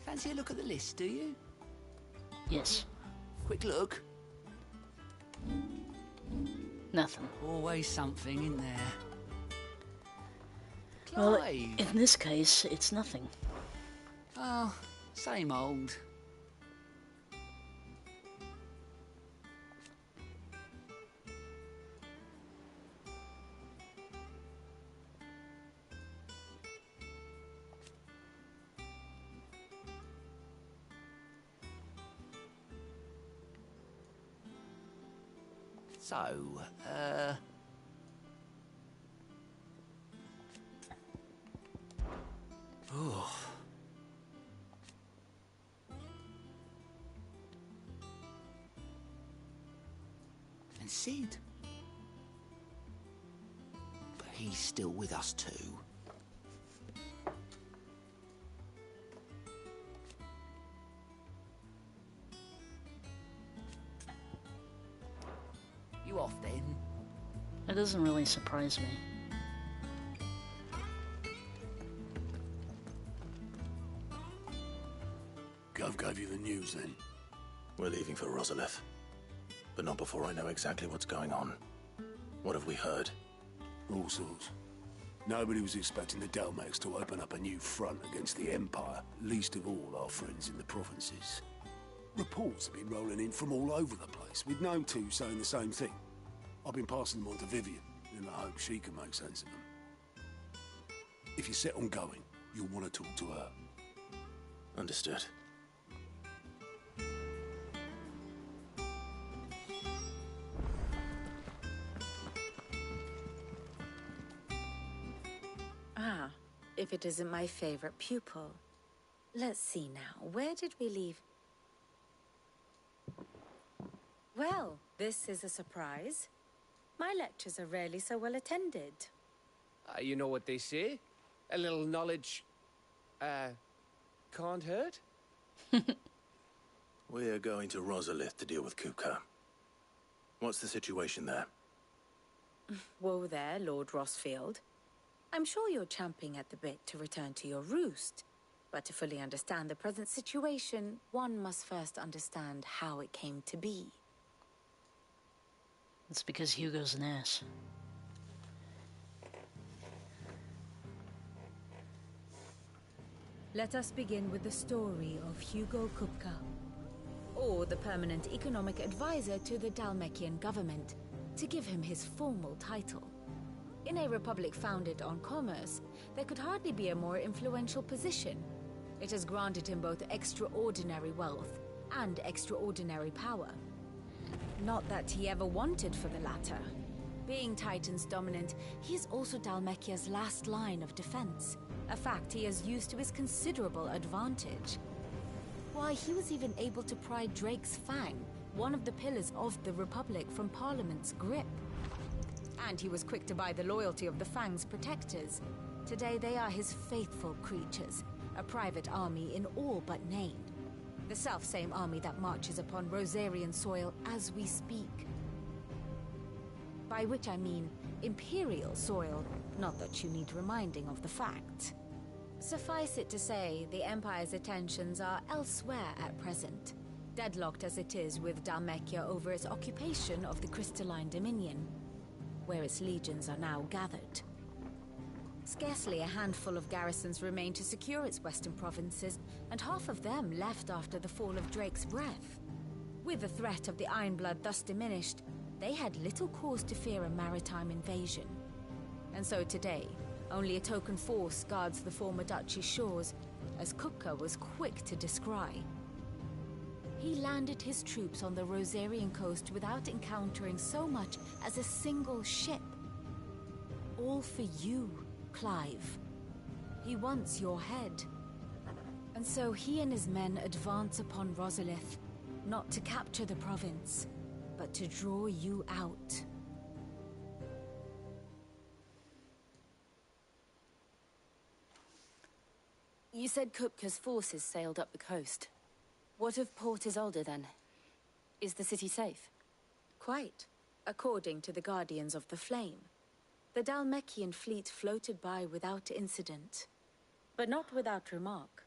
Fancy a look at the list, do you? Yes. Quick look. Nothing. Always something in there. Well, Clive. in this case, it's nothing. Oh, same old. So, oh. And Sid. But he's still with us too. You off then? That doesn't really surprise me. Gov gave you the news then? We're leaving for Rosalith. But not before I know exactly what's going on. What have we heard? All sorts. Nobody was expecting the Delmex to open up a new front against the Empire, least of all our friends in the provinces. Reports have been rolling in from all over the place, with no two saying the same thing. I've been passing them on to Vivian, in the hope she can make sense of them. If you're set on going, you'll want to talk to her. Understood. Ah, if it isn't my favorite pupil. Let's see now, where did we leave? Well, this is a surprise. My lectures are rarely so well attended. You know what they say? A little knowledge, can't hurt? We're going to Rosalith to deal with Kupka. What's the situation there? Whoa there, Lord Rossfield. I'm sure you're champing at the bit to return to your roost. But to fully understand the present situation, one must first understand how it came to be. It's because Hugo's an ass. Let us begin with the story of Hugo Kupka, or the permanent economic advisor to the Dhalmekian government, to give him his formal title. In a republic founded on commerce, there could hardly be a more influential position. It has granted him both extraordinary wealth and extraordinary power. Not that he ever wanted for the latter. Being Titan's dominant, he is also Dhalmekia's last line of defense, a fact he has used to his considerable advantage. Why, he was even able to pry Drake's Fang, one of the pillars of the Republic, from Parliament's grip. And he was quick to buy the loyalty of the Fang's protectors. Today they are his faithful creatures, a private army in all but name. The self-same army that marches upon Rosarian soil as we speak. By which I mean Imperial soil, not that you need reminding of the fact. Suffice it to say, the Empire's attentions are elsewhere at present, deadlocked as it is with Dhalmekia over its occupation of the Crystalline Dominion, where its legions are now gathered. Scarcely a handful of garrisons remain to secure its western provinces, and half of them left after the fall of Drake's Breath. With the threat of the Ironblood thus diminished, they had little cause to fear a maritime invasion. And so today, only a token force guards the former duchy's shores, as Kupka was quick to descry. He landed his troops on the Rosarian coast without encountering so much as a single ship. All for you, Clive. He wants your head. And so he and his men advance upon Rosalith, not to capture the province, but to draw you out. You said Kupka's forces sailed up the coast. What of Port Isolde, then? Is the city safe? Quite, according to the Guardians of the Flame. The Dhalmekian fleet floated by without incident, but not without remark.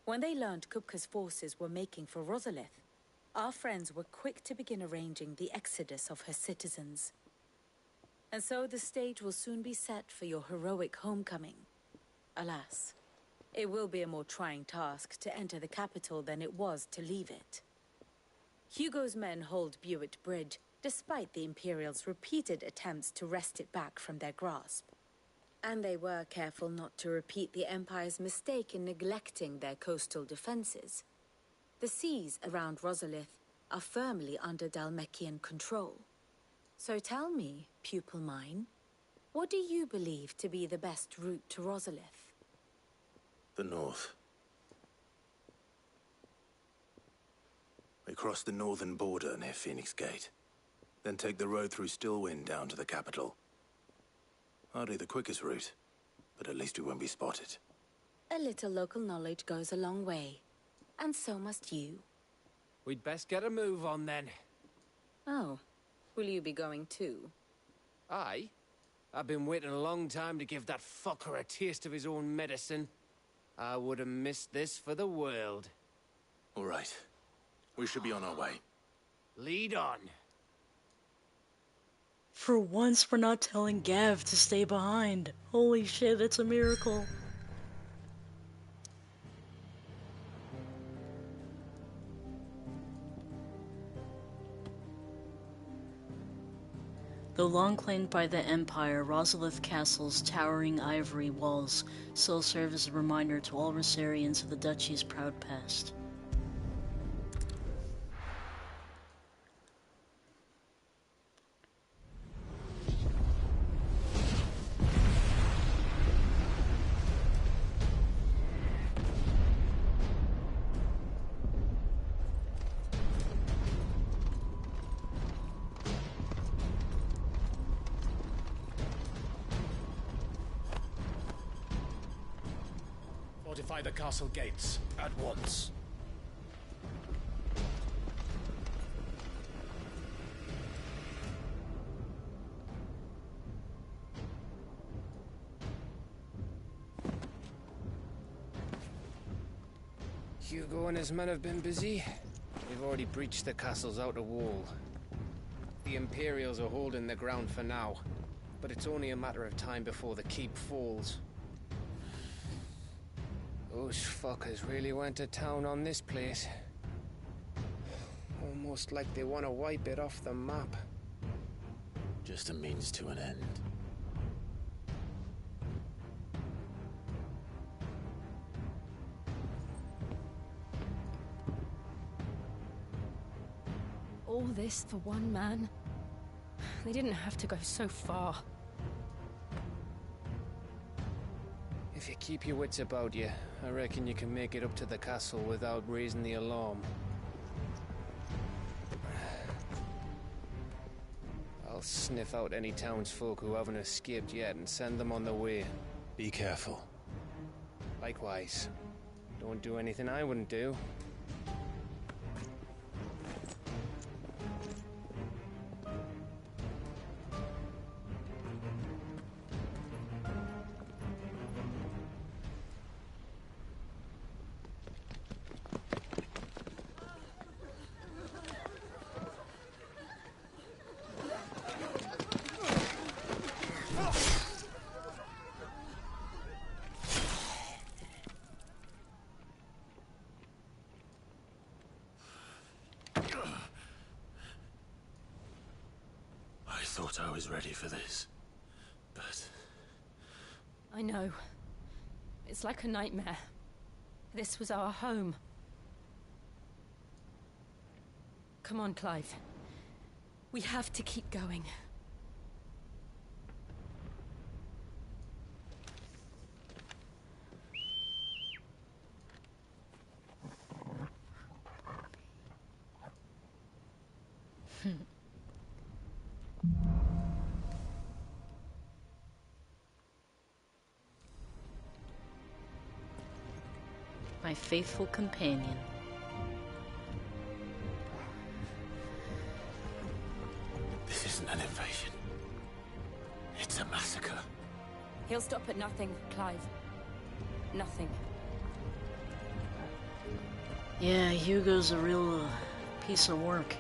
When they learned Kupka's forces were making for Rosalith, our friends were quick to begin arranging the exodus of her citizens. And so the stage will soon be set for your heroic homecoming. Alas, it will be a more trying task to enter the capital than it was to leave it. Hugo's men hold Buet Bridge, despite the Imperials' repeated attempts to wrest it back from their grasp. And they were careful not to repeat the Empire's mistake in neglecting their coastal defenses. The seas around Rosalith are firmly under Dhalmekian control. So tell me, pupil mine, what do you believe to be the best route to Rosalith? The north. We cross the northern border near Phoenix Gate. Then take the road through Stillwind down to the capital. Hardly the quickest route, but at least we won't be spotted. A little local knowledge goes a long way. And so must you. We'd best get a move on then. Oh, will you be going too? Aye. I've been waiting a long time to give that fucker a taste of his own medicine. I would have missed this for the world. All right. We should be on our way. Lead on. For once, we're not telling Gav to stay behind. Holy shit, it's a miracle. Though long claimed by the Empire, Rosalith Castle's towering ivory walls still serve as a reminder to all Rosarians of the Duchy's proud past. Fortify the castle gates at once. Hugo and his men have been busy. They've already breached the castle's outer wall. The Imperials are holding the ground for now, but it's only a matter of time before the keep falls. Those fuckers really went to town on this place. Almost like they want to wipe it off the map. Just a means to an end. All this for one man? They didn't have to go so far. If you keep your wits about you, I reckon you can make it up to the castle without raising the alarm. I'll sniff out any townsfolk who haven't escaped yet and send them on their way. Be careful. Likewise. Don't do anything I wouldn't do. I thought I was ready for this, but... I know. It's like a nightmare. This was our home. Come on, Clive. We have to keep going. My faithful companion. This isn't an invasion. It's a massacre. He'll stop at nothing, Clive. Nothing. Yeah, Hugo's a real piece of work.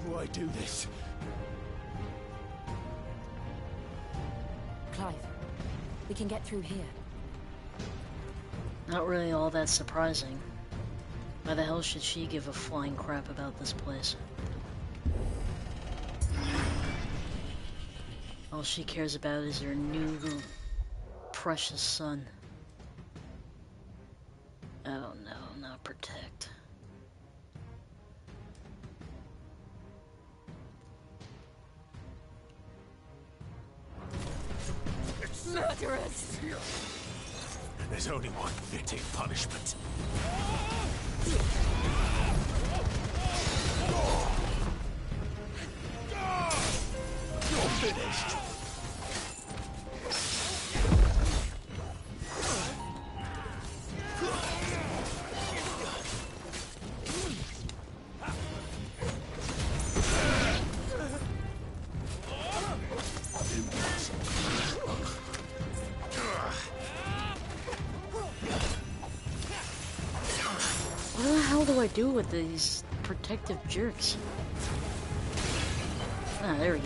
Why do this? Clive, we can get through here. Not really all that surprising. Why the hell should she give a flying crap about this place? All she cares about is her new precious son. Oh no, not protect. Murderers! There's only one fitting punishment. You're finished! What the hell do I do with these protective jerks? Ah, there we go.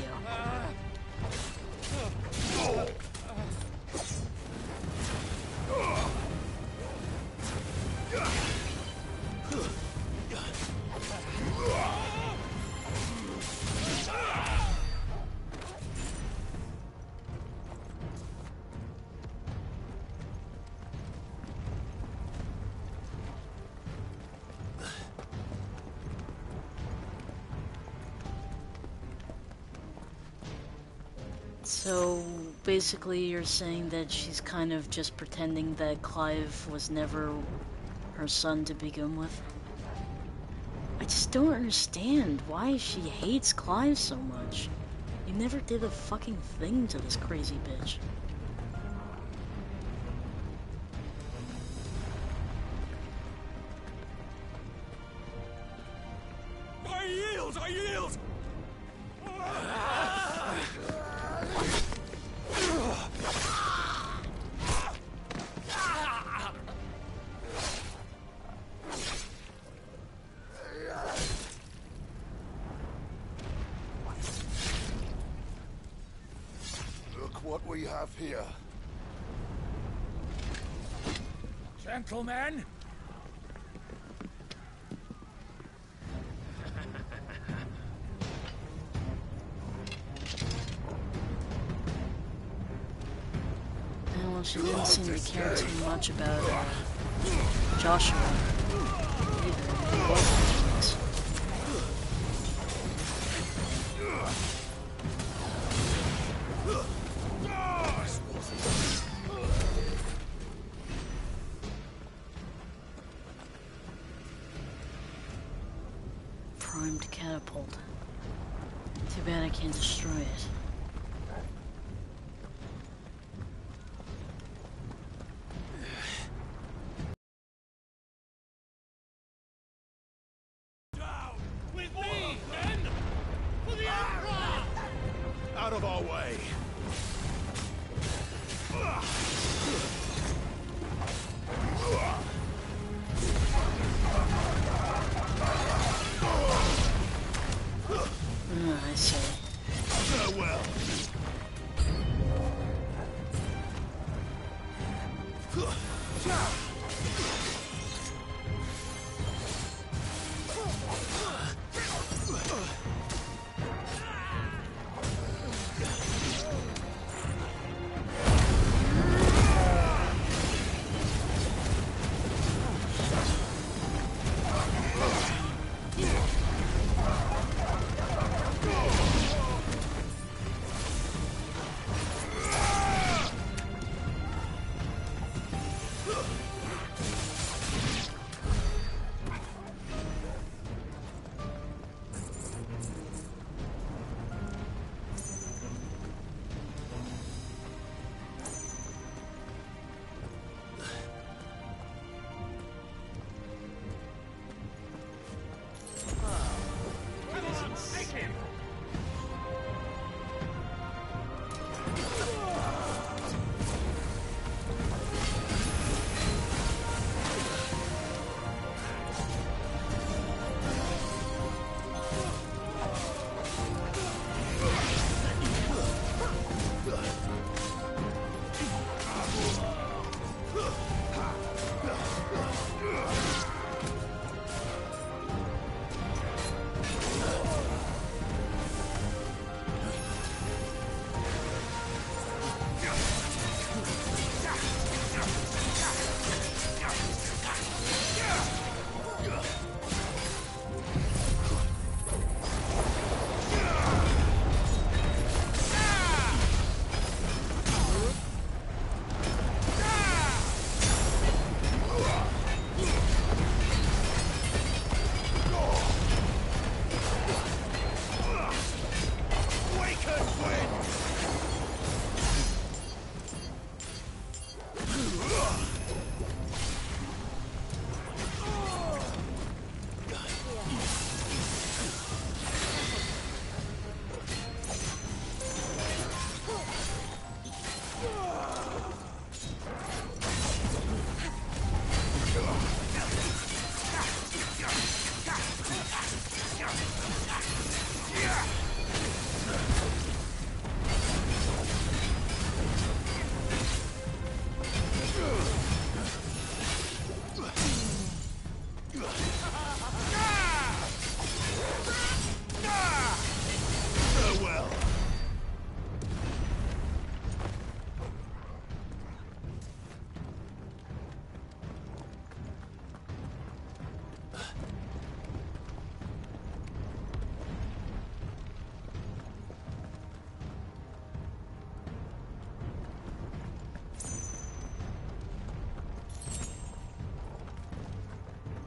So basically you're saying that she's kind of just pretending that Clive was never her son to begin with? I just don't understand why she hates Clive so much. He never did a fucking thing to this crazy bitch. what we have here. Gentlemen! Well, she didn't seem to care too much about Joshua either. Primed catapult. Too bad I can't destroy it. Out of our way! I see. Farewell!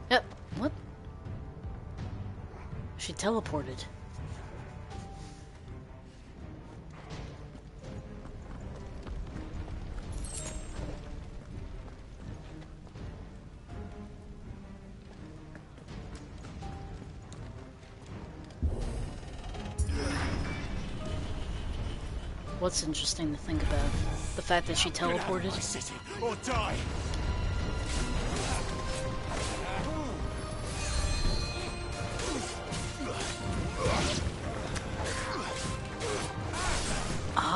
Yep. What? She teleported. What's interesting to think about? The fact that she teleported? City or die!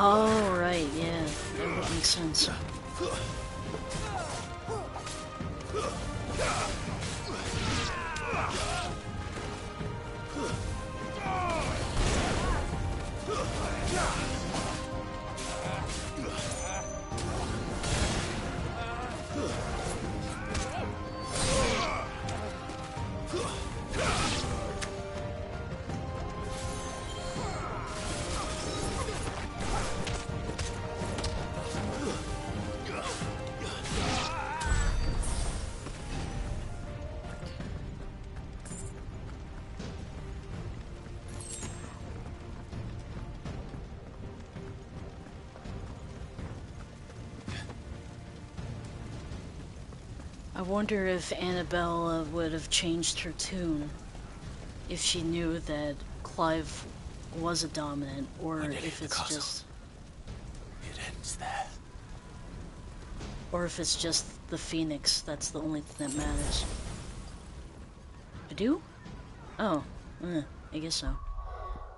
Oh, right, yeah. I wonder if Annabelle would have changed her tune if she knew that Clive was a dominant, or if it's just... It ends there. Or if it's just the Phoenix, that's the only thing that matters. I do? Oh, I guess so.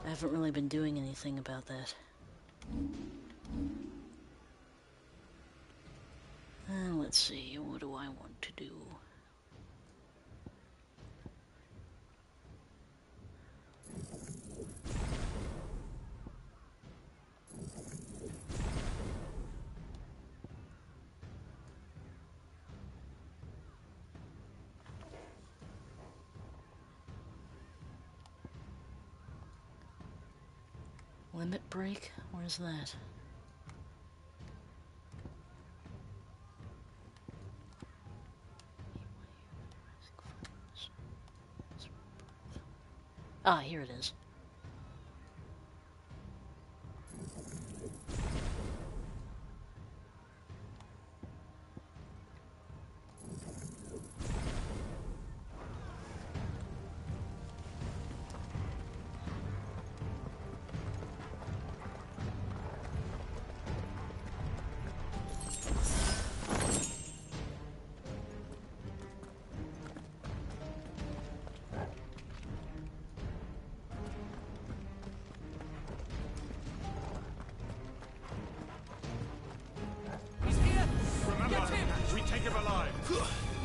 I haven't really been doing anything about that. Let's see, what do I want to do? Limit break? Where's that? Ah, here it is.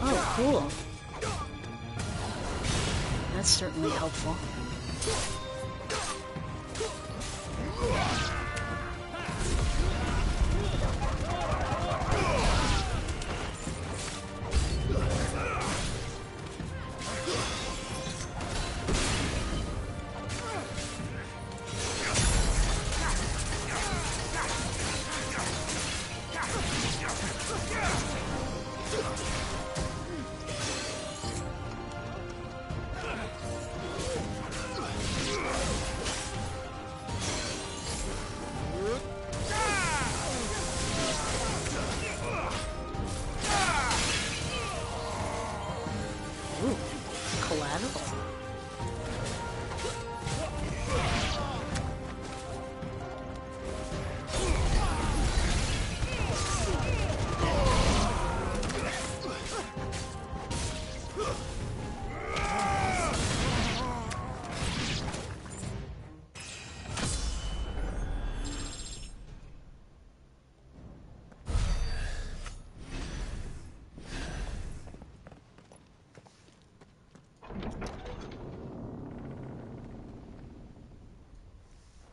Oh, cool. That's certainly helpful.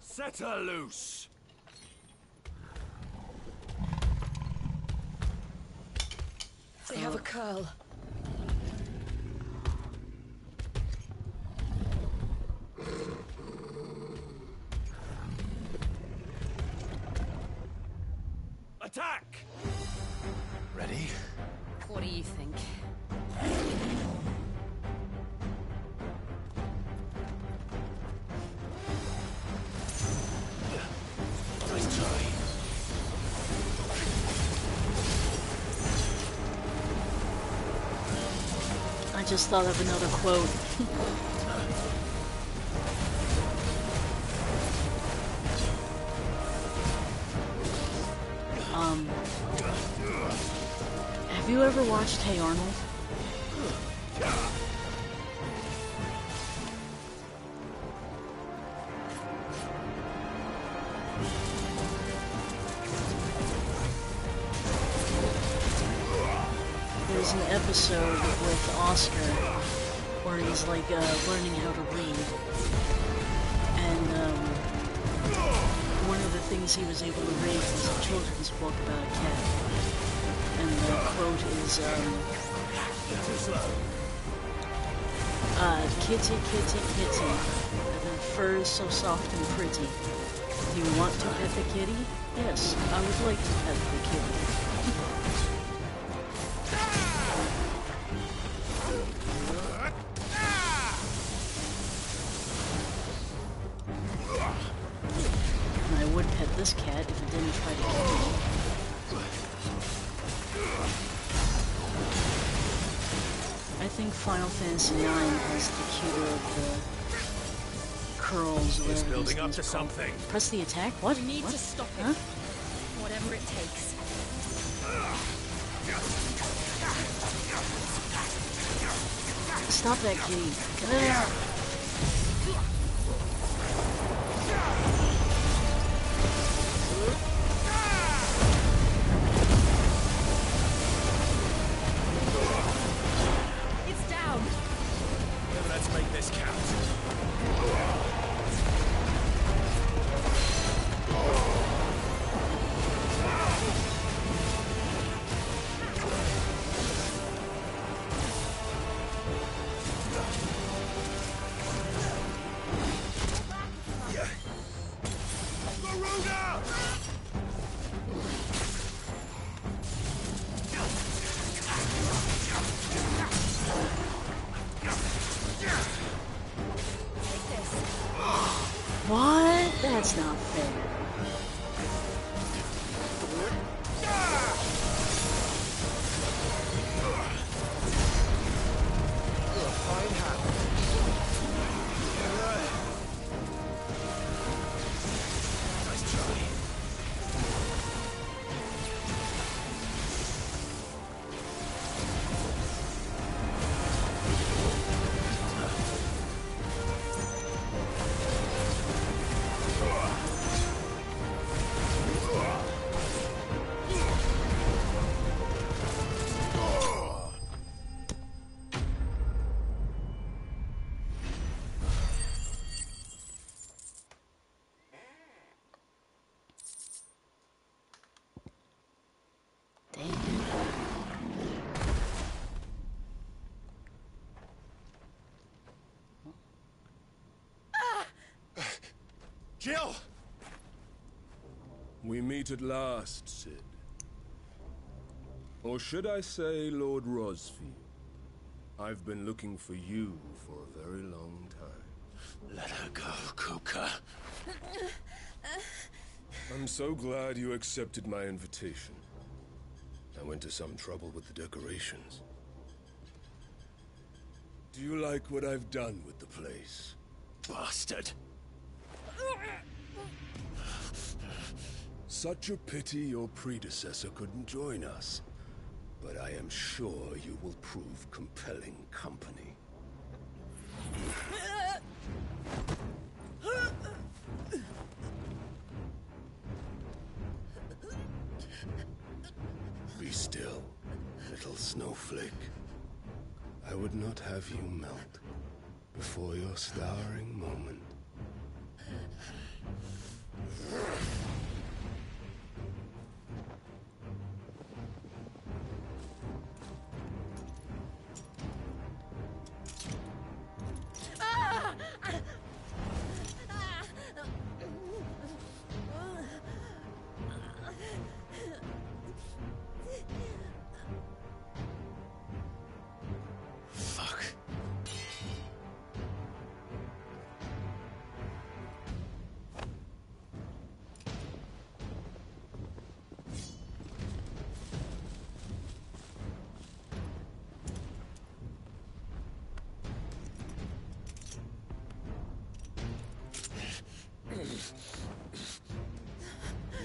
Set her loose! They have a curl. Attack! Ready? What do you think? Nice try. I just thought of another quote. Have you ever watched Hey Arnold? There's an episode with Oscar where he's like learning how to read, and one of the things he was able to read was a children's book about a cat, and the quote is kitty, kitty, kitty, the fur is so soft and pretty. Do you want to pet the kitty? Yes, I would like to pet the kitty. And I would pet this cat if it didn't try to kill me. think Final Fantasy IX has the cuter of the curls. It's building up to something. Press the attack? What? We need what? to stop it. Huh? Whatever it takes. Stop that kitty. Ugh. It's down. Let's make this count. What? That's not fair. Jill! We meet at last, Sid. Or should I say, Lord Rosfield? I've been looking for you for a very long time. Let her go, Kupka. I'm so glad you accepted my invitation. I went to some trouble with the decorations. Do you like what I've done with the place? Bastard! Such a pity your predecessor couldn't join us. But I am sure you will prove compelling company. Be still, little snowflake. I would not have you melt before your starring moment.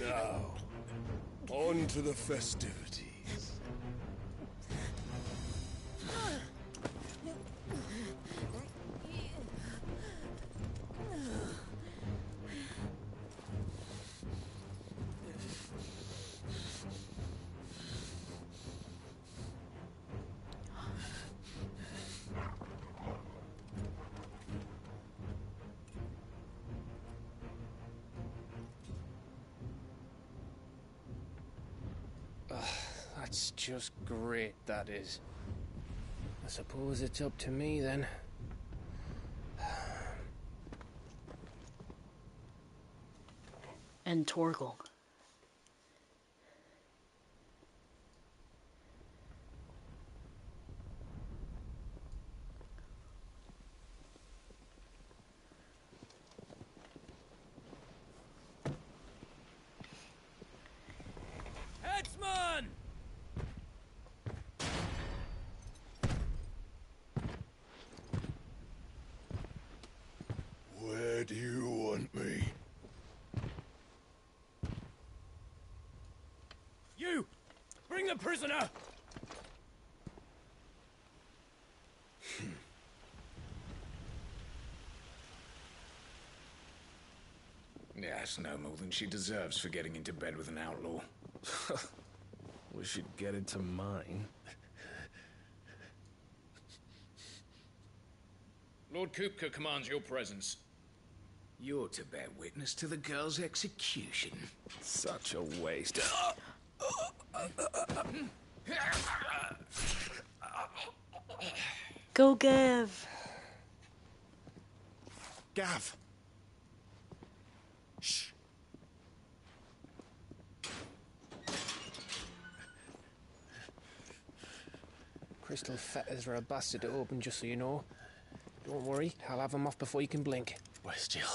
Now, on to the festivities. That's just great, that is. I suppose it's up to me then. And Torgal. Headsman! prisoner! Yes, no more than she deserves for getting into bed with an outlaw. We should get into mine. Lord Kupka commands your presence. You're to bear witness to the girl's execution. Such a waste. Go, Gav. Gav. Shh. Crystal fetters are a bastard to open, just so you know. Don't worry, I'll have them off before you can blink. Where's Jill?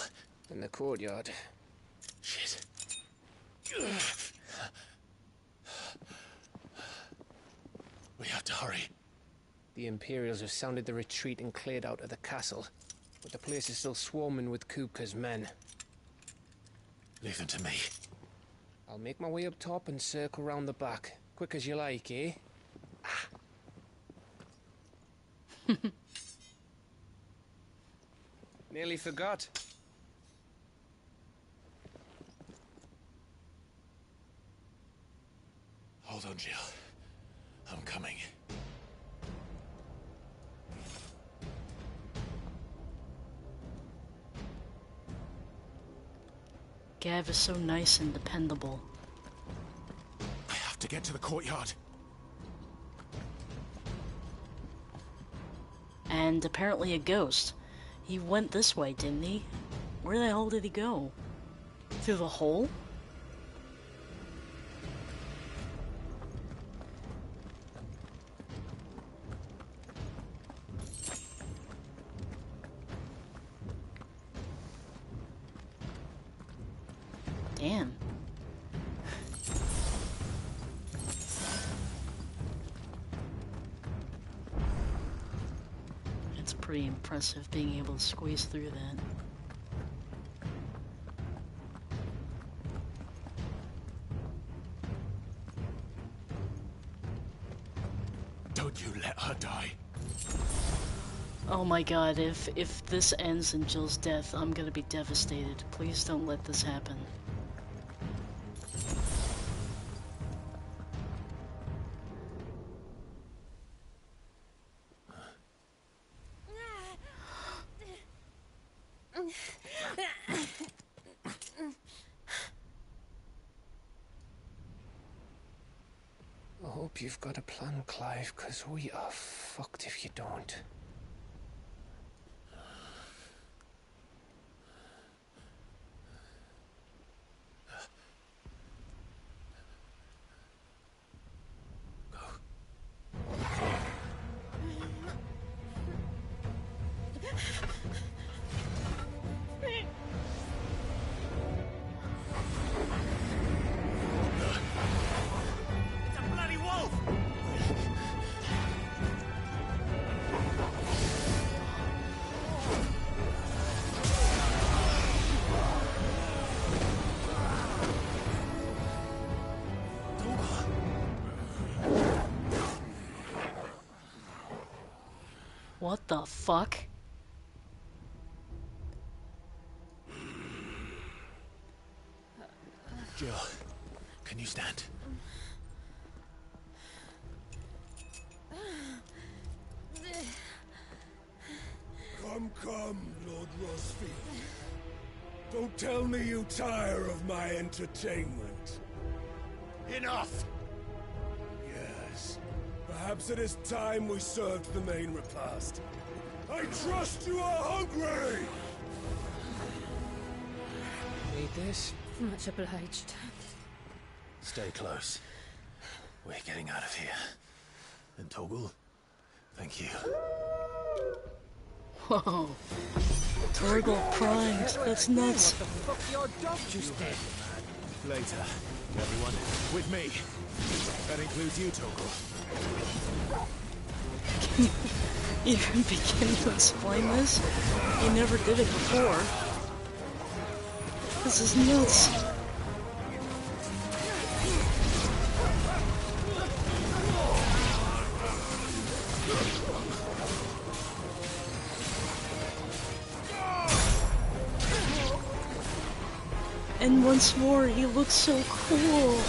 In the courtyard. Shit. We have to hurry. The Imperials have sounded the retreat and cleared out of the castle, but the place is still swarming with Kupka's men. Leave them to me. I'll make my way up top and circle round the back. Quick as you like, eh? Nearly forgot. Hold on, Jill. I'm coming. Gav is so nice and dependable. I have to get to the courtyard. And apparently a ghost. He went this way, didn't he? Where the hell did he go? Through the hole? Damn. It's pretty impressive being able to squeeze through that. Don't you let her die. Oh my god, if this ends in Jill's death, I'm gonna be devastated. Please don't let this happen. I hope you've got a plan, Clive, because we are fucked if you don't. What the fuck? Jill, can you stand? Come, Lord Rosfield. Don't tell me you tire of my entertainment. Enough! Yes. Perhaps it is time we served the main repast. I trust you are hungry! Need this? Much obliged. Stay close. We're getting out of here. And Toggle, thank you. Whoa. Torgal primed. That's nuts. What the fuck your dog just did? Later, everyone, with me. That includes you, Toggle. Can you even begin to explain this? He never did it before. This is nuts. And once more, he looks so cool.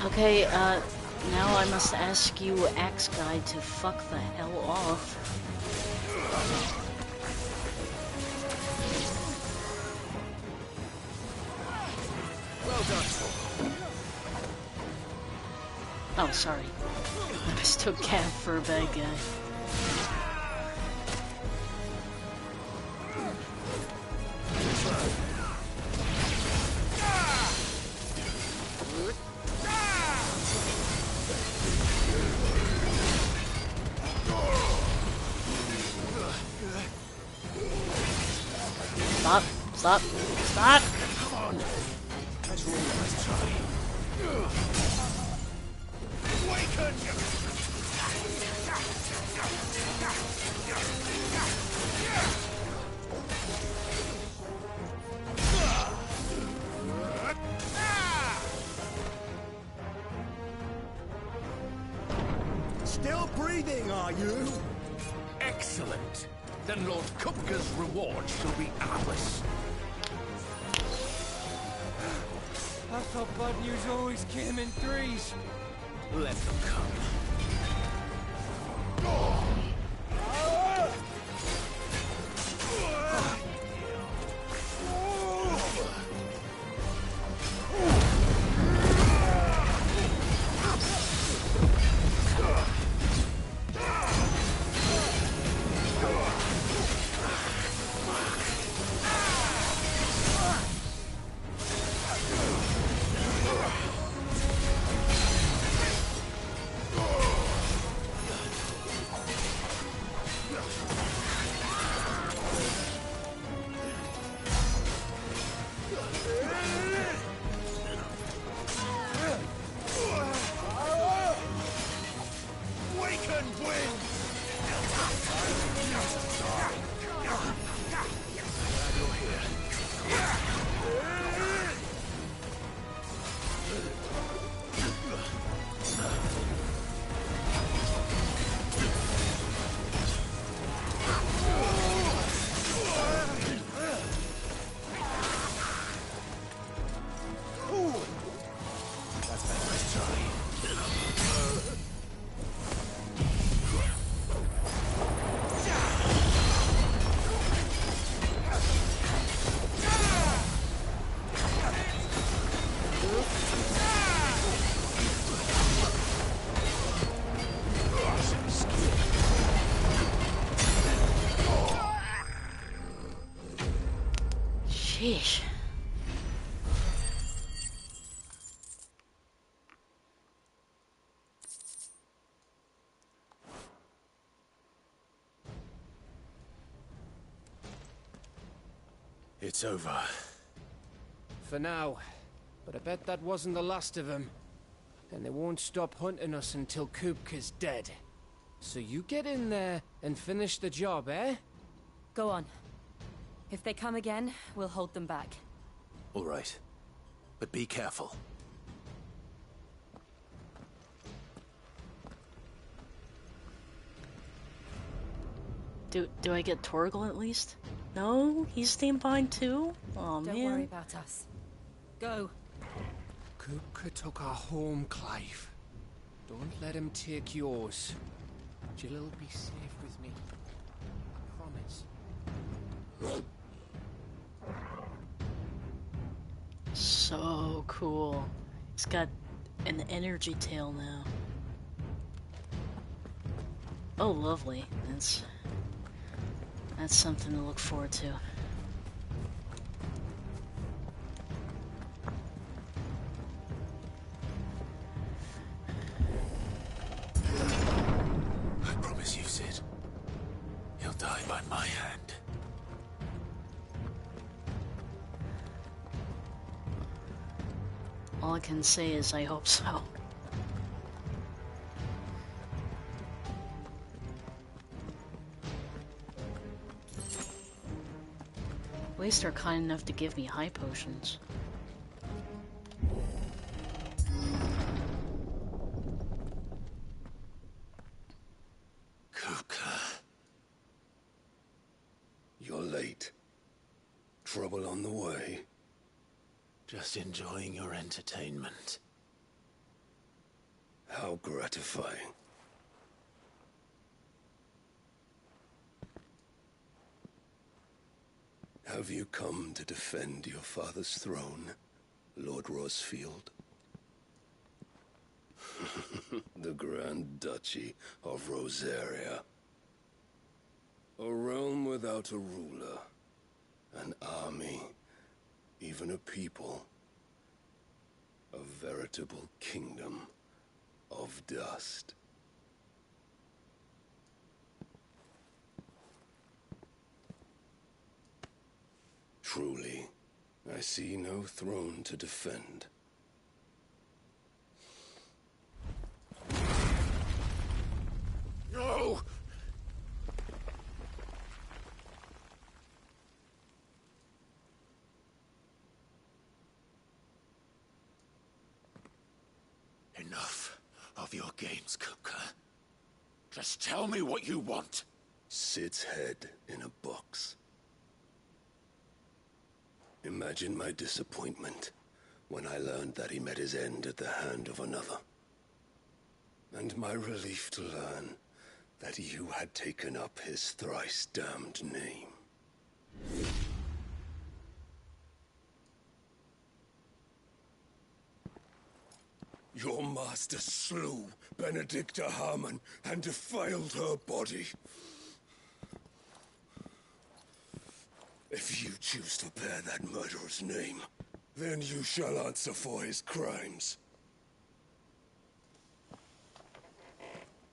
Okay, now I must ask you, Axe Guy, to fuck the hell off. Well done. Oh, sorry. I mistook Cav for a bad guy. Stop! Stop! Stop! Come on. That's all let's try. Awaken! Still breathing, are you? Excellent. Then Lord Kupka's reward shall be ours. I thought bad news always came in threes. Let them come. Sheesh. It's over. For now. But I bet that wasn't the last of them. And they won't stop hunting us until Kupka's dead. So you get in there and finish the job, eh? Go on. If they come again, we'll hold them back. All right. But be careful. Do I get Torgal at least? No? He's staying behind too? Oh man. Don't worry about us. Go. Kupka took our home, Clive. Don't let him take yours. Jill'll be safe with me. I promise. So cool. He's got an energy tail now. Oh, lovely. That's something to look forward to. All I can say is I hope so. At least they're kind enough to give me high potions. Kupka. You're late. Trouble on the way? Just enjoying your entertainment. How gratifying. Have you come to defend your father's throne, Lord Rosfield? The Grand Duchy of Rosaria. A realm without a ruler, an army, even a people. A veritable kingdom of dust. Truly, I see no throne to defend. No! Enough of your games, Kupka. Just tell me what you want. Sid's head in a box. Imagine my disappointment when I learned that he met his end at the hand of another. And my relief to learn that you had taken up his thrice damned name. Your master slew Benedicta Harmon and defiled her body. If you choose to bear that murderer's name, then you shall answer for his crimes.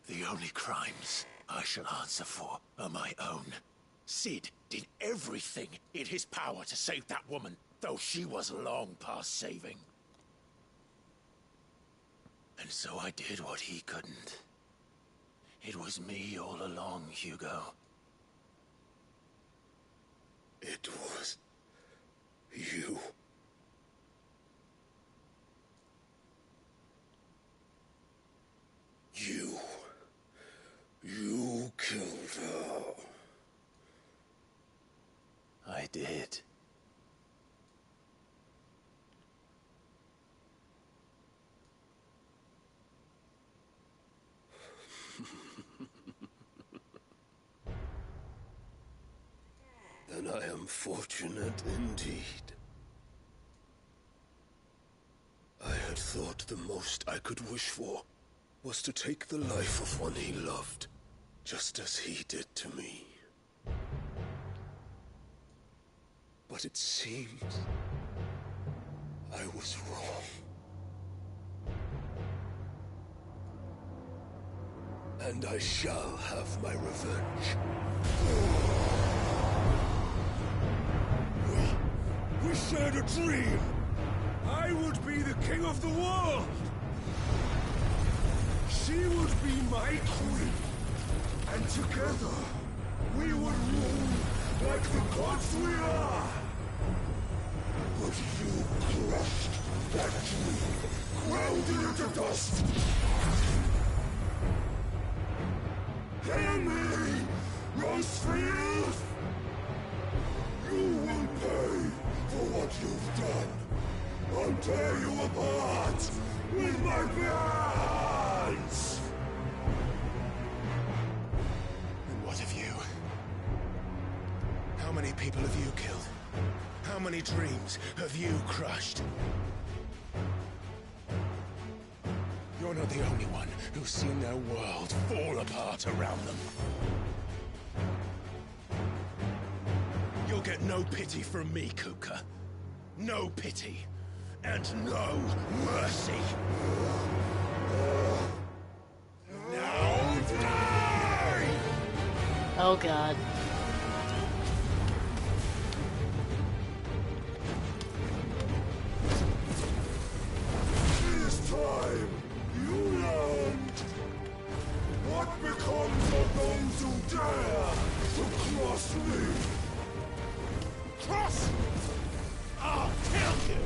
The only crimes I shall answer for are my own. Sid did everything in his power to save that woman, though she was long past saving. And so I did what he couldn't. It was me all along, Hugo. It was you. You killed her. I did. Then I am fortunate indeed. I had thought the most I could wish for was to take the life of one he loved, just as he did to me. But it seems I was wrong. And I shall have my revenge. We shared a dream. I would be the king of the world. She would be my queen. And together, we would rule like the gods we are. But you crushed that dream, ground it into dust. Hear me, Rosefield! You will pay for what you've done. I'll tear you apart with my hands! And what of you? How many people have you killed? How many dreams have you crushed? You're not the only one who's seen their world fall apart around them. You'll get no pity from me, Kupka. No pity. And no mercy. Now die! Oh god. me! Cross! I'll kill you!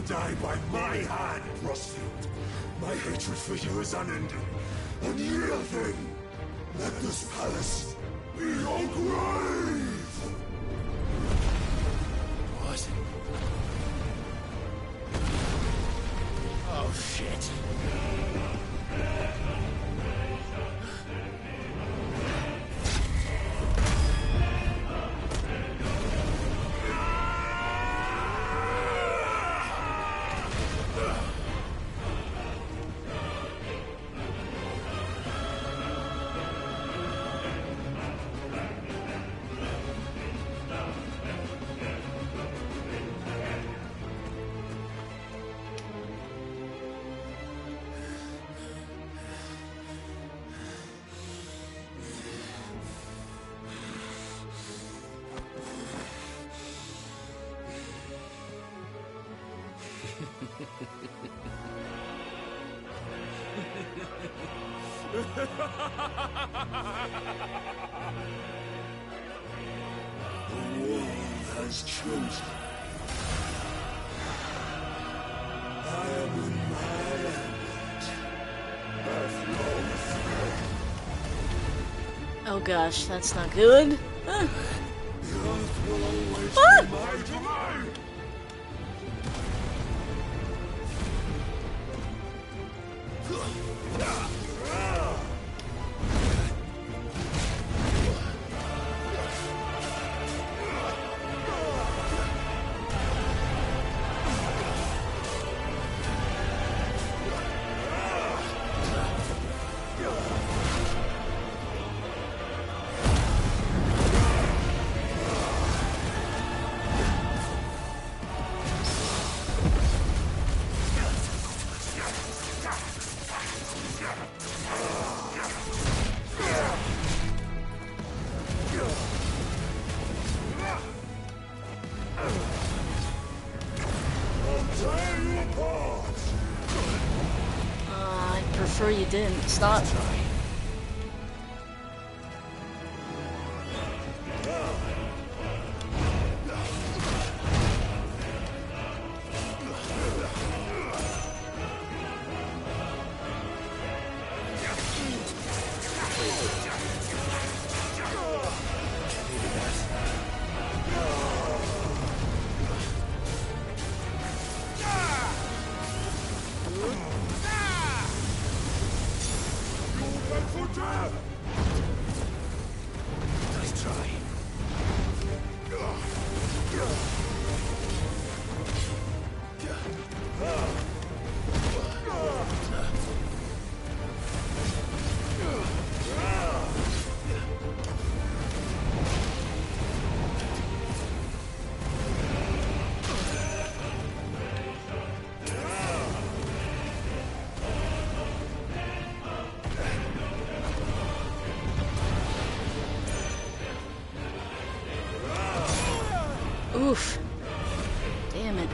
Die by my hand, Frostfield. My hatred for you is unending, unyielding. Let this palace be your grave! What? Oh, shit. The world has chosen. I am in my element. Oh gosh, that's not good. The earth will always be my domain. I prefer you didn't. Stop. Oof. Damn it.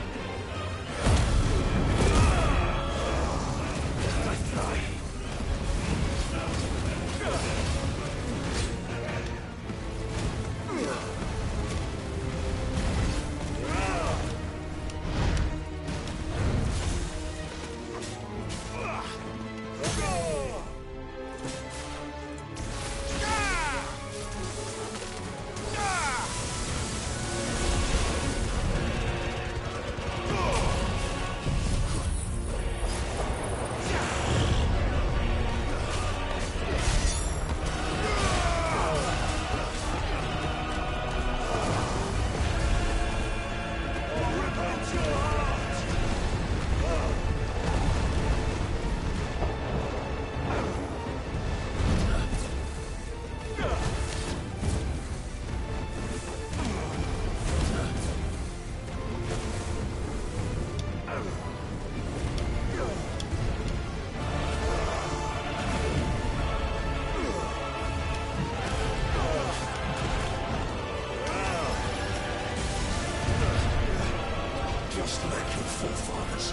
Just like your forefathers.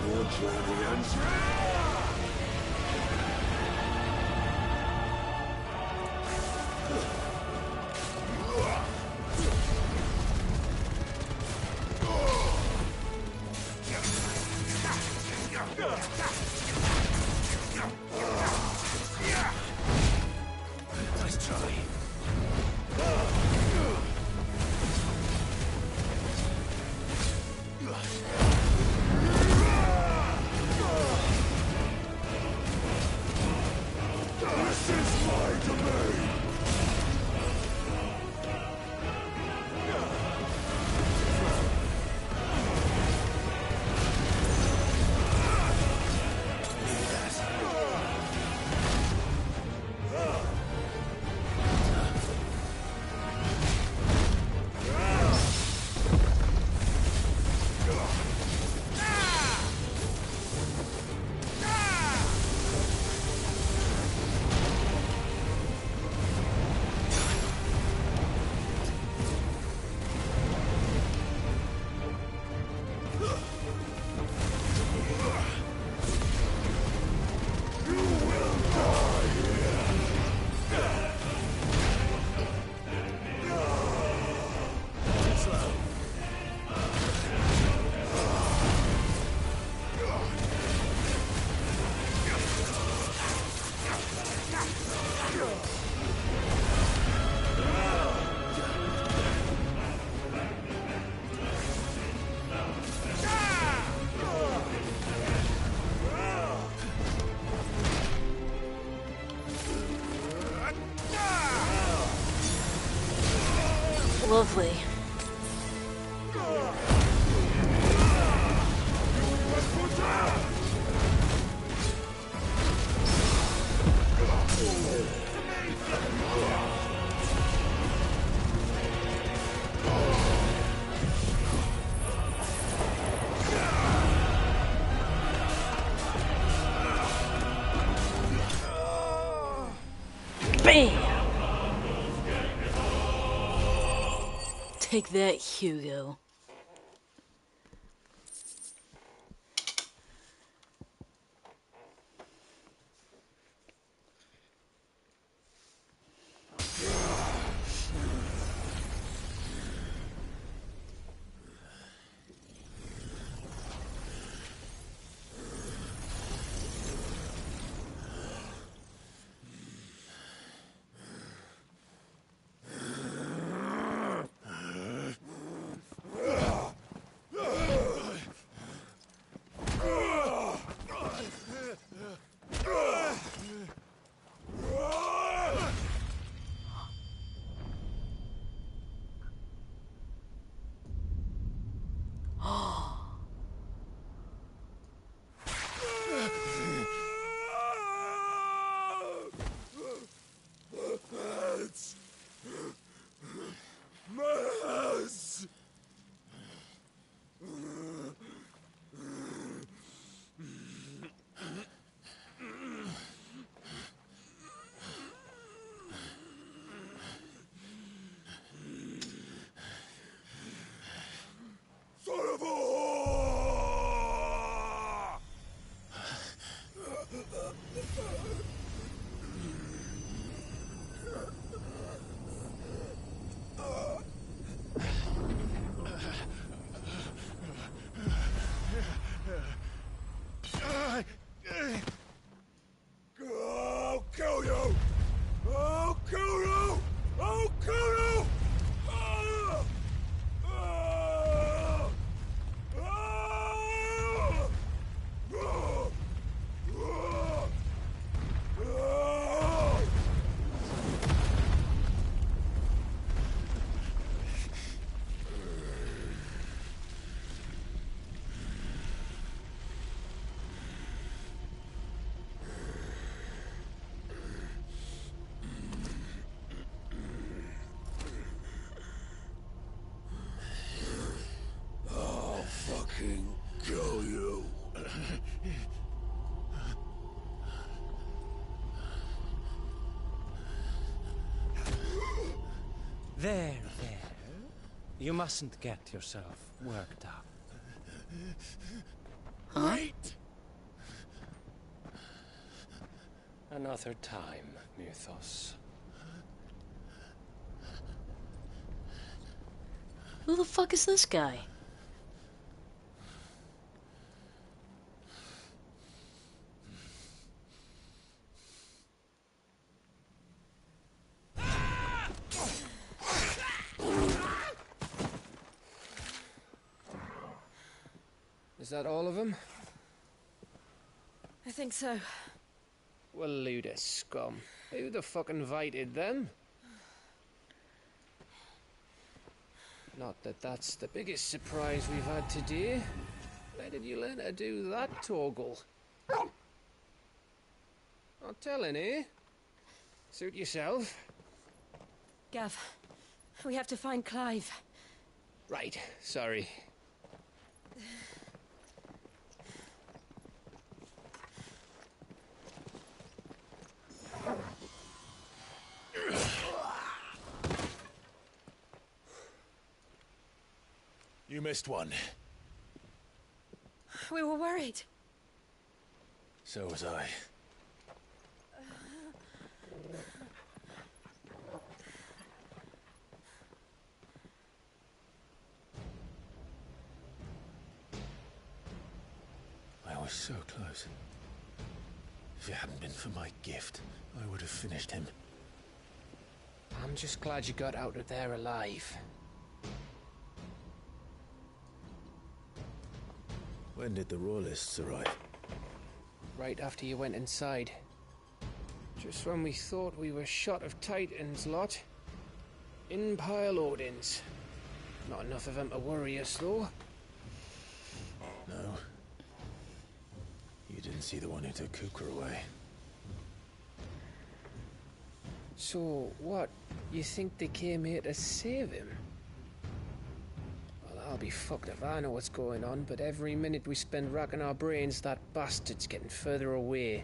Your champions. Nice try. This is my domain! Lovely. Bam! Take that, Hugo. fucking kill you. There. You mustn't get yourself worked up. Wait! Another time, Mythos. Who the fuck is this guy? Is that all of them? I think so. Well, load of scum. Who the fuck invited them? Not that that's the biggest surprise we've had today. Where did you learn to do that, Torgal? Not telling, eh? Suit yourself. Gav, we have to find Clive. Right, sorry. You missed one. We were worried. So was I. I was so close. If it hadn't been for my gift, I would have finished him. I'm just glad you got out of there alive. When did the Royalists arrive? Right after you went inside. Just when we thought we were shot of Titans lot. In pile Odins. Not enough of them to worry us, though. No. You didn't see the one who took Kupka away. So, what? You think they came here to save him? Well, I'll be fucked if I know what's going on, but every minute we spend racking our brains, that bastard's getting further away.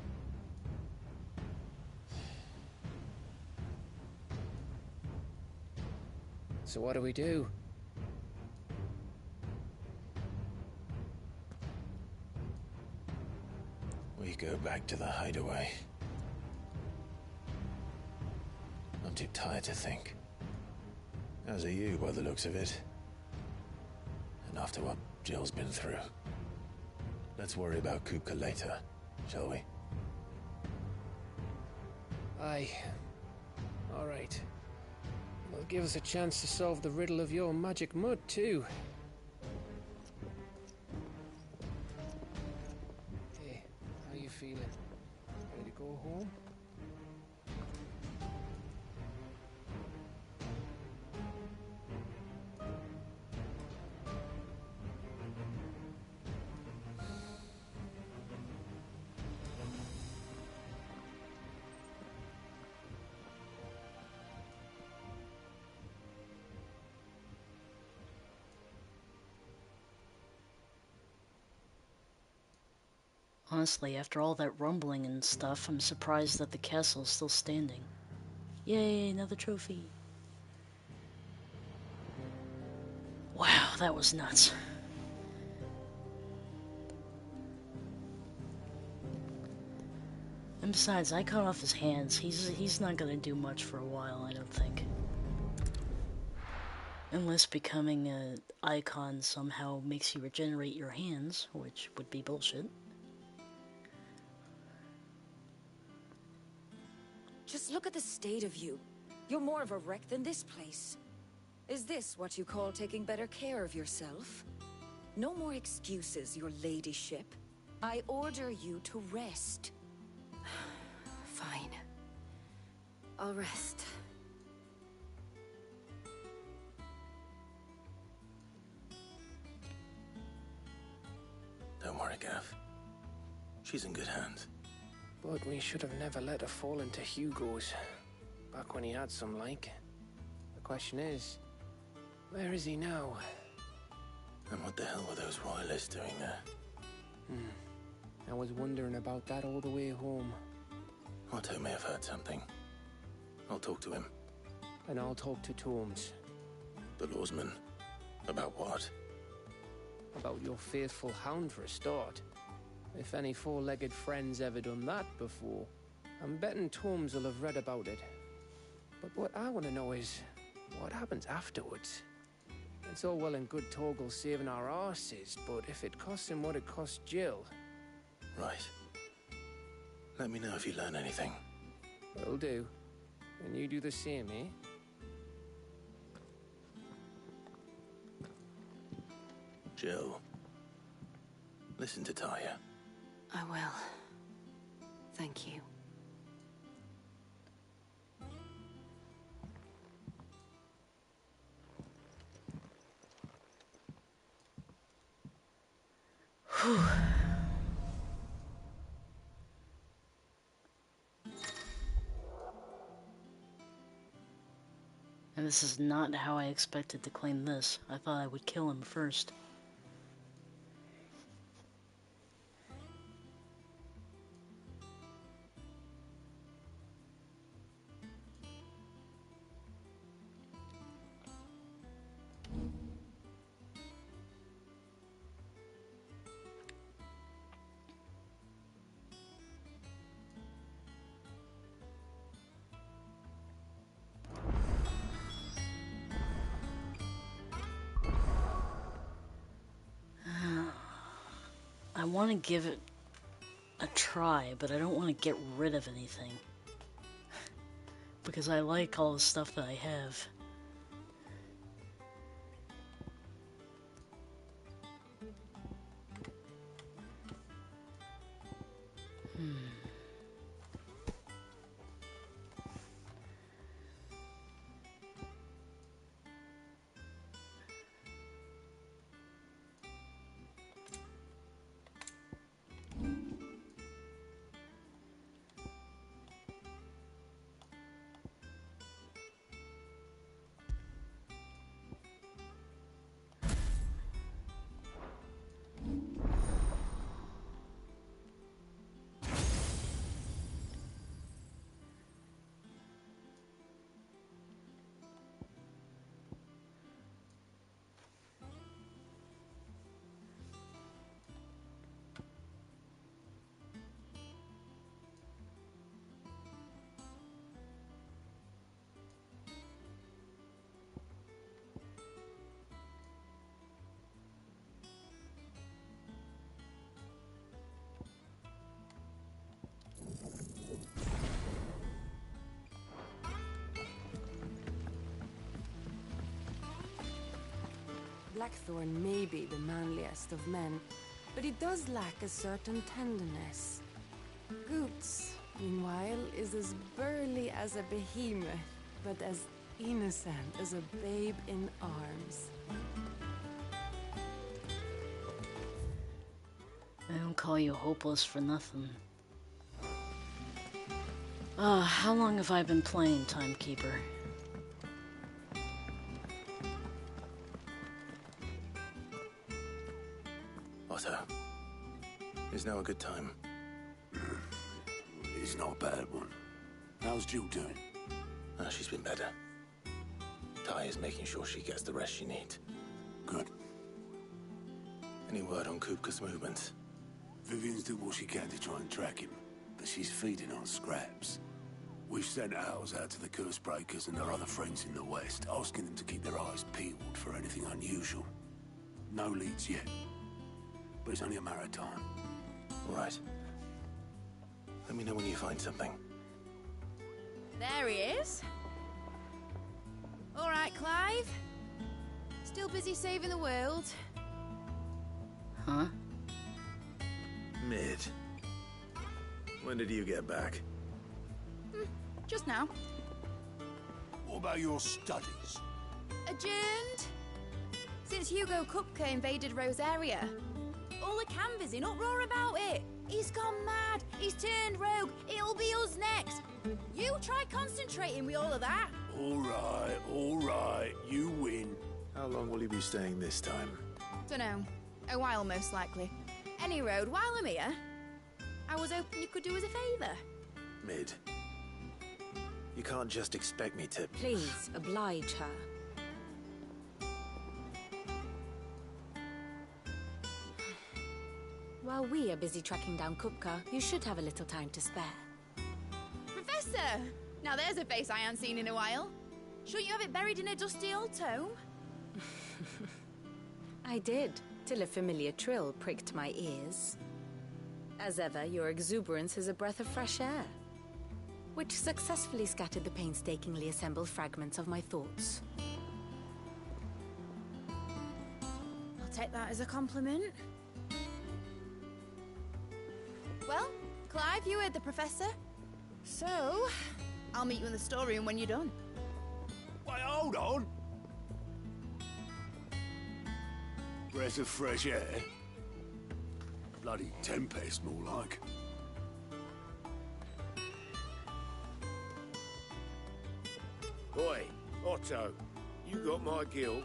So what do we do? We go back to the hideaway. I'm too tired to think. As are you, by the looks of it. And after what Jill's been through. Let's worry about Kupka later, shall we? Aye. All right. Well, give us a chance to solve the riddle of your magic mud, too. Hey, how you feeling? Ready to go home? Honestly, after all that rumbling and stuff, I'm surprised that the castle's still standing. Yay, another trophy. Wow, that was nuts. And besides, I cut off his hands. He's not gonna do much for a while, I don't think. Unless becoming an icon somehow makes you regenerate your hands, which would be bullshit. Just look at the state of you. You're more of a wreck than this place. Is this what you call taking better care of yourself? No more excuses, your ladyship. I order you to rest. Fine. I'll rest. Don't worry, Gav. She's in good hands. But we should have never let her fall into Hugo's. Back when he had some like. The question is, where is he now? And what the hell were those royalists doing there? I was wondering about that all the way home. Otto may have heard something. I'll talk to him. And I'll talk to Torms. The lawsman? About what? About your faithful hound for a start. If any four-legged friend's ever done that before, I'm betting Torms will have read about it. But what I want to know is, what happens afterwards? It's all well and good Torgal saving our arses, but if it costs him what it cost Jill... Right. Let me know if you learn anything. Will do. And you do the same, eh? Jill. Listen to Talia. I will. Thank you. Whew. And this is not how I expected to claim this. I thought I would kill him first. I want to give it a try, but I don't want to get rid of anything. Because I like all the stuff that I have. Blackthorn may be the manliest of men, but he does lack a certain tenderness. Goots, meanwhile, is as burly as a behemoth, but as innocent as a babe in arms. I don't call you hopeless for nothing. How long have I been playing, Timekeeper? Otto, is now a good time? It's not a bad one. How's Jill doing? She's been better. Ty is making sure she gets the rest she needs. Good. Any word on Kupka's movements? Vivian's did what she can to try and track him, but she's feeding on scraps. We've sent ours out to the Cursebreakers and our other friends in the West, asking them to keep their eyes peeled for anything unusual. No leads yet, but it's only a matter of time. All right. Let me know when you find something. There he is. All right, Clive. Still busy saving the world? Huh? Mid. When did you get back? Just now. What about your studies? Adjourned. Since Hugo Kupka invaded Rosaria. All the canvas in uproar about it. He's gone mad. He's turned rogue. It'll be us next. You try concentrating with all of that. All right, you win. How long will you be staying this time? Dunno. A while, most likely. Any road, while I'm here, I was hoping you could do us a favour. Mid. You can't just expect me to... Please, oblige her. While we are busy tracking down Kupka, you should have a little time to spare. Professor! Now there's a face I haven't seen in a while. Shouldn't you have it buried in a dusty old tome? I did, till a familiar trill pricked my ears. As ever, your exuberance is a breath of fresh air, which successfully scattered the painstakingly assembled fragments of my thoughts. I'll take that as a compliment. Well, Clive, you heard the professor. So, I'll meet you in the storeroom when you're done. Wait, hold on. Breath of fresh air? Bloody tempest, more like. Oi, Otto, you got my guilt.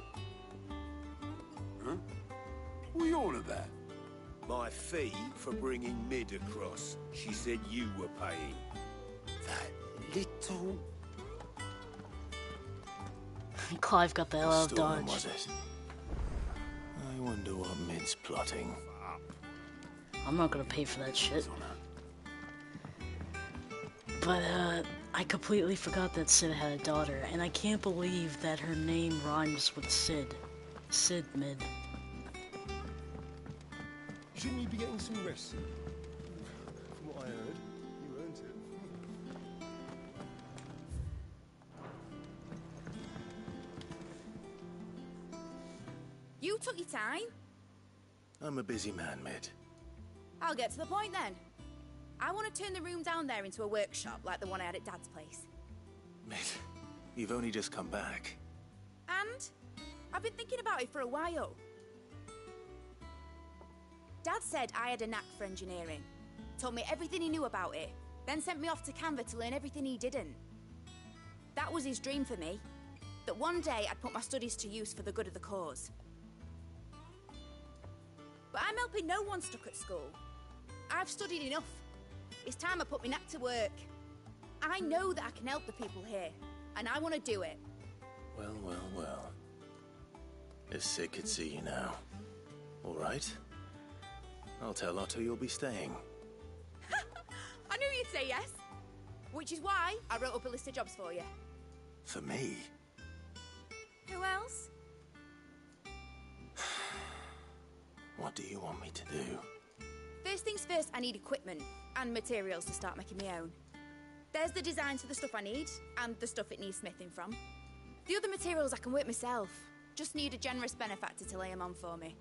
Huh? What are you on about? My fee for bringing Mid across. She said you were paying. That little... Clive got the hell out of Storm, Dodge. was it? I wonder what Mid's plotting. I'm not gonna pay for that shit. But, I completely forgot that Sid had a daughter, and I can't believe that her name rhymes with Sid. Sid Mid. Shouldn't you be getting some rest? From what I heard, you earned it. You took your time. I'm a busy man, Mid. I'll get to the point then. I want to turn the room down there into a workshop like the one I had at Dad's place. Mid, you've only just come back. And I've been thinking about it for a while. Dad said I had a knack for engineering. Told me everything he knew about it. Then sent me off to Canva to learn everything he didn't. That was his dream for me. That one day I'd put my studies to use for the good of the cause. But I'm helping no one stuck at school. I've studied enough. It's time I put my knack to work. I know that I can help the people here, and I want to do it. Well, well, well. If Sid could see you now. All right. I'll tell Otto you'll be staying. I knew you'd say yes. Which is why I wrote up a list of jobs for you. For me? Who else? What do you want me to do? First things first, I need equipment and materials to start making my own. There's the designs for the stuff I need, and the stuff it needs smithing from. The other materials I can work myself. Just need a generous benefactor to lay them on for me.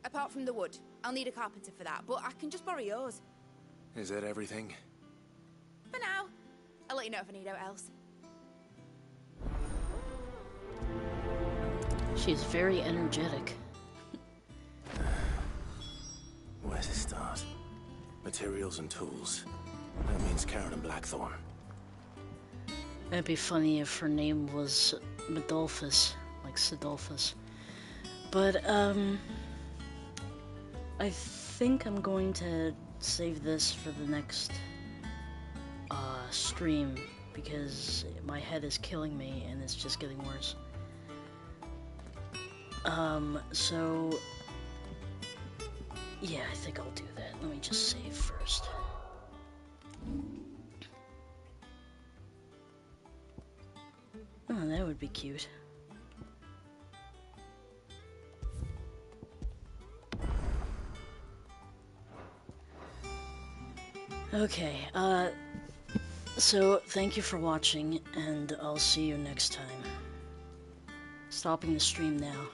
Apart from the wood, I'll need a carpenter for that, but I can just borrow yours. Is that everything? For now. I'll let you know if I need out else. She's very energetic. Where to start? Materials and tools. That means Karen and Blackthorn. It'd be funny if her name was Medolphus, like Sidolphus. But, I think I'm going to save this for the next, stream, because my head is killing me and it's just getting worse. So... yeah, I think I'll do that. Let me just save first. Oh, that would be cute. Okay, so thank you for watching, and I'll see you next time. Stopping the stream now.